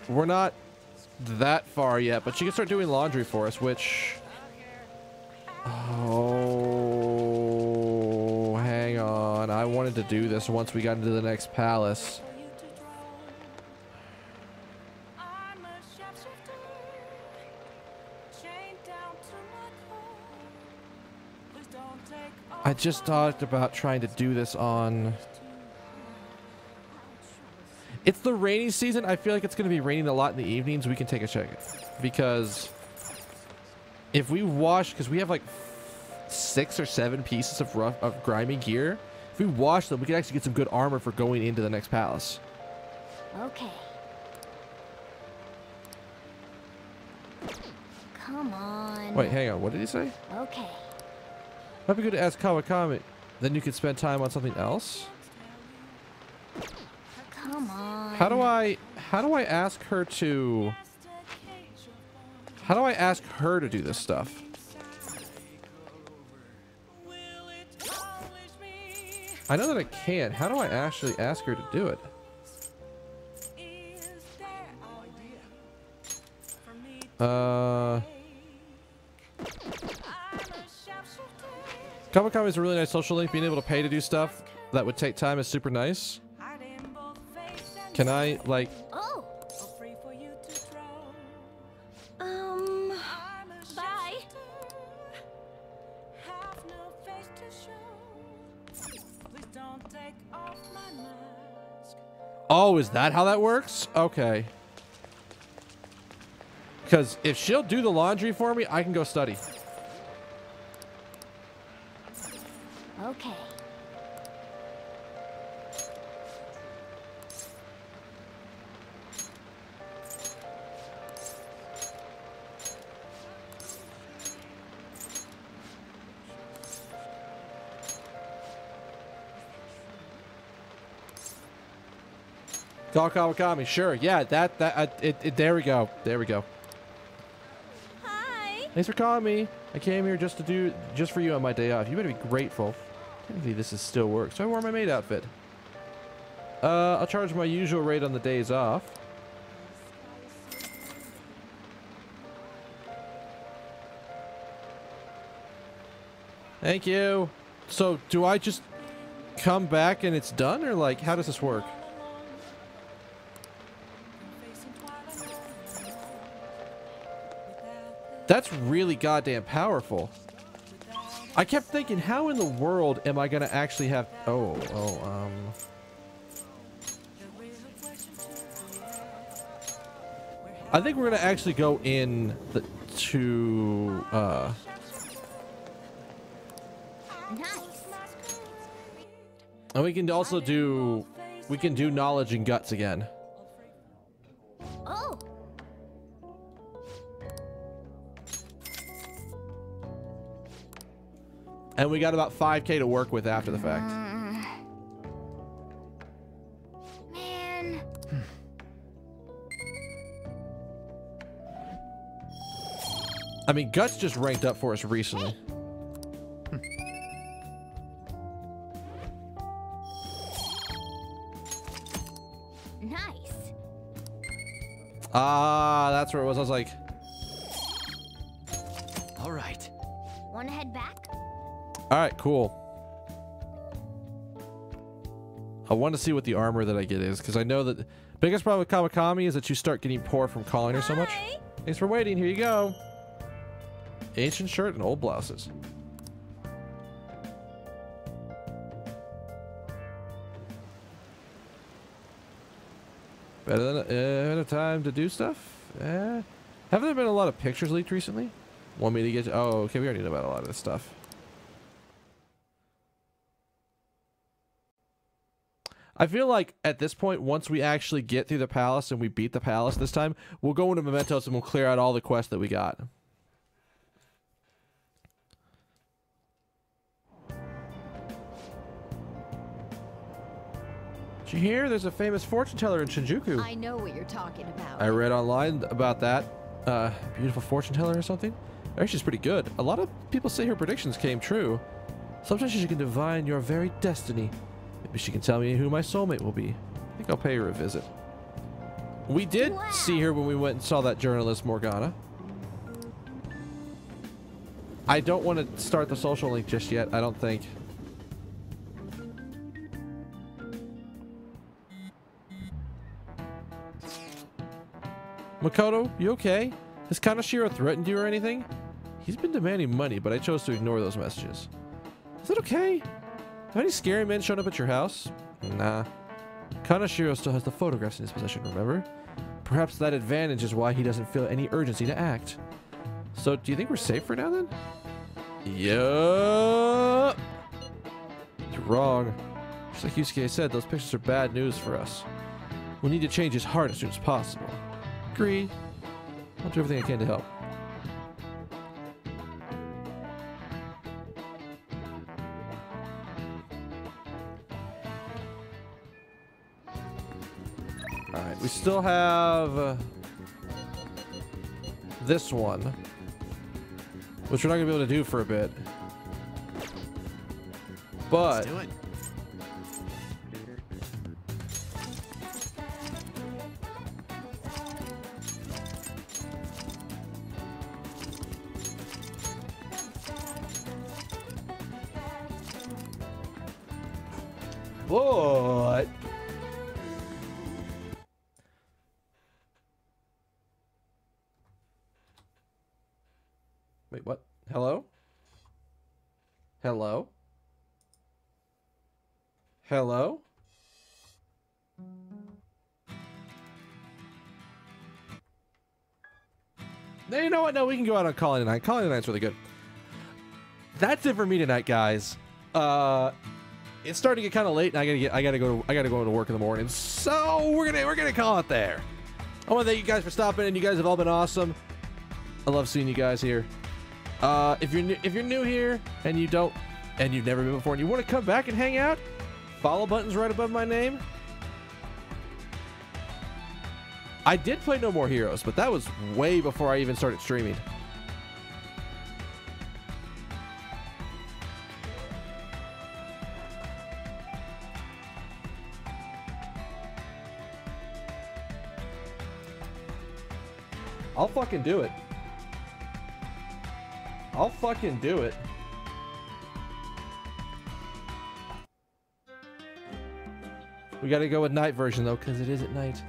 We're not that far yet, but she can start doing laundry for us, which... Oh, hang on. I wanted to do this once we got into the next palace. I just talked about trying to do this on... It's the rainy season. I feel like it's going to be raining a lot in the evenings. We can take a check. Because if we wash... Because we have like 6 or 7 pieces of grimy gear. If we wash them, we can actually get some good armor for going into the next palace. Okay. Come on. Wait, hang on. What did he say? Okay. Might be good to ask Kawakami. Then you could spend time on something else. Come on. How do I ask her to... How do I ask her to do this stuff? I know that I can. How do I actually ask her to do it? Kawakami is a really nice social link. Being able to pay to do stuff that would take time is super nice. Can I, like... Oh. Bye. Oh, is that how that works? Okay. Because if she'll do the laundry for me, I can go study. Okay. Call Kawakami, sure. Yeah, there we go. There we go. Hi. Thanks for calling me. I came here just for you on my day off. You better be grateful. I can't believe this is still work. So I wore my maid outfit. I'll charge my usual rate on the days off. Thank you. So do I just come back and it's done, or like how does this work? That's really goddamn powerful. I kept thinking, how in the world am I gonna actually have... I think we're gonna actually go in to... Nice. And we can also do... We can do knowledge and guts again. Oh. And we got about 5K to work with after the fact. Man. I mean, Guts just ranked up for us recently. Nice. Ah, that's where it was. I was like... All right. Wanna head back? All right, cool. I want to see what the armor that I get is, because I know that the biggest problem with Kawakami is that you start getting poor from calling her so much. Thanks for waiting. Here you go. Ancient shirt and old blouses. Better than a time to do stuff? Haven't there been a lot of pictures leaked recently? Want me to get... Oh, okay, we already know about a lot of this stuff. I feel like at this point, once we actually get through the palace and we beat the palace this time, we'll go into Mementos and we'll clear out all the quests that we got. Did you hear? There's a famous fortune teller in Shinjuku. I know what you're talking about. I read online about that. Beautiful fortune teller or something. Actually, she's pretty good. A lot of people say her predictions came true. Sometimes she can divine your very destiny. Maybe she can tell me who my soulmate will be. I think I'll pay her a visit. We did see her when we went and saw that journalist, Morgana. I don't want to start the social link just yet, I don't think. Makoto, you okay? Has Kaneshiro threatened you or anything? He's been demanding money, but I chose to ignore those messages. Is it okay? Have any scary men shown up at your house? Nah. Kaneshiro still has the photographs in his possession, remember? Perhaps that advantage is why he doesn't feel any urgency to act. So, do you think we're safe for now, then? Yup! You're wrong. Just like Yusuke said, those pictures are bad news for us. We need to change his heart as soon as possible. Agree. I'll do everything I can to help. Alright, we still have this one, which we're not going to be able to do for a bit. But... Let's do it. What? Wait, what? Hello? Hello? Hello? No, you know what? No, we can go out on Calling Tonight. Calling Tonight's really good. That's it for me tonight, guys. It's starting to get kind of late, and I gotta go to work in the morning. So we're gonna call it there. I want to thank you guys for stopping in. You guys have all been awesome. I love seeing you guys here. If you're new here and you've never been before and you want to come back and hang out, follow button's right above my name. I did play No More Heroes, but that was way before I even started streaming. I'll fucking do it. I'll fucking do it. We gotta go with night version though, because it is at night.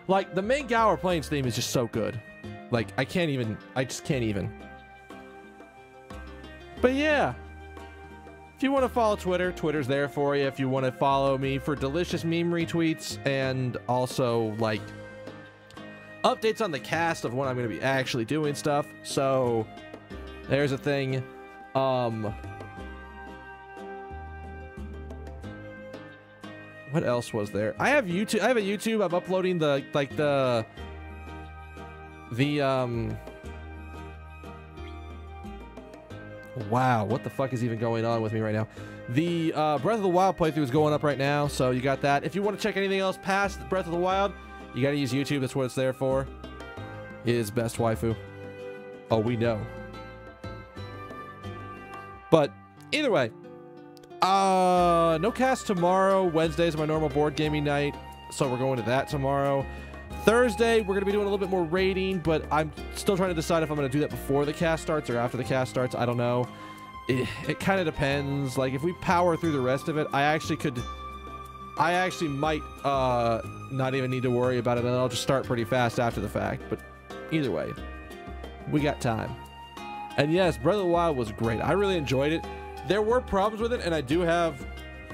Like, the main Gower Plains theme is just so good. Like, I just can't even. But yeah. If you want to follow Twitter, Twitter's there for you. If you want to follow me for delicious meme retweets and also, like, updates on the cast of when I'm going to be actually doing stuff. So, there's a thing. What else was there? I have YouTube. I have a YouTube. I'm uploading wow, what the fuck is even going on with me right now? The Breath of the Wild playthrough is going up right now, so you got that. If you want to check anything else past Breath of the Wild, you gotta use YouTube. That's what it's there for. Is best waifu. Oh, we know. But either way, no cast tomorrow. Wednesday's my normal board gaming night, so we're going to that tomorrow. Thursday, we're going to be doing a little bit more raiding, but I'm still trying to decide if I'm going to do that before the cast starts or after the cast starts. I don't know. It kind of depends. Like, if we power through the rest of it, I actually might not even need to worry about it, and I'll just start pretty fast after the fact. But either way, we got time. And yes, Breath of the Wild was great. I really enjoyed it. There were problems with it, and I do have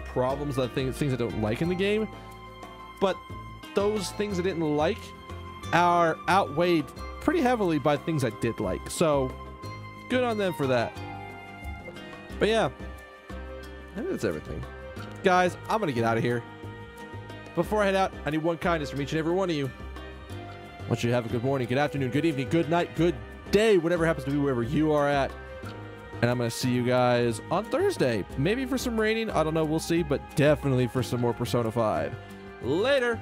problems, things I don't like in the game. But those things I didn't like are outweighed pretty heavily by things I did like. So, good on them for that. But yeah, I think that's everything. Guys, I'm going to get out of here. Before I head out, I need one kindness from each and every one of you. I want you to have a good morning, good afternoon, good evening, good night, good day, whatever happens to be wherever you are at. And I'm going to see you guys on Thursday. Maybe for some raiding. I don't know. We'll see. But definitely for some more Persona 5. Later.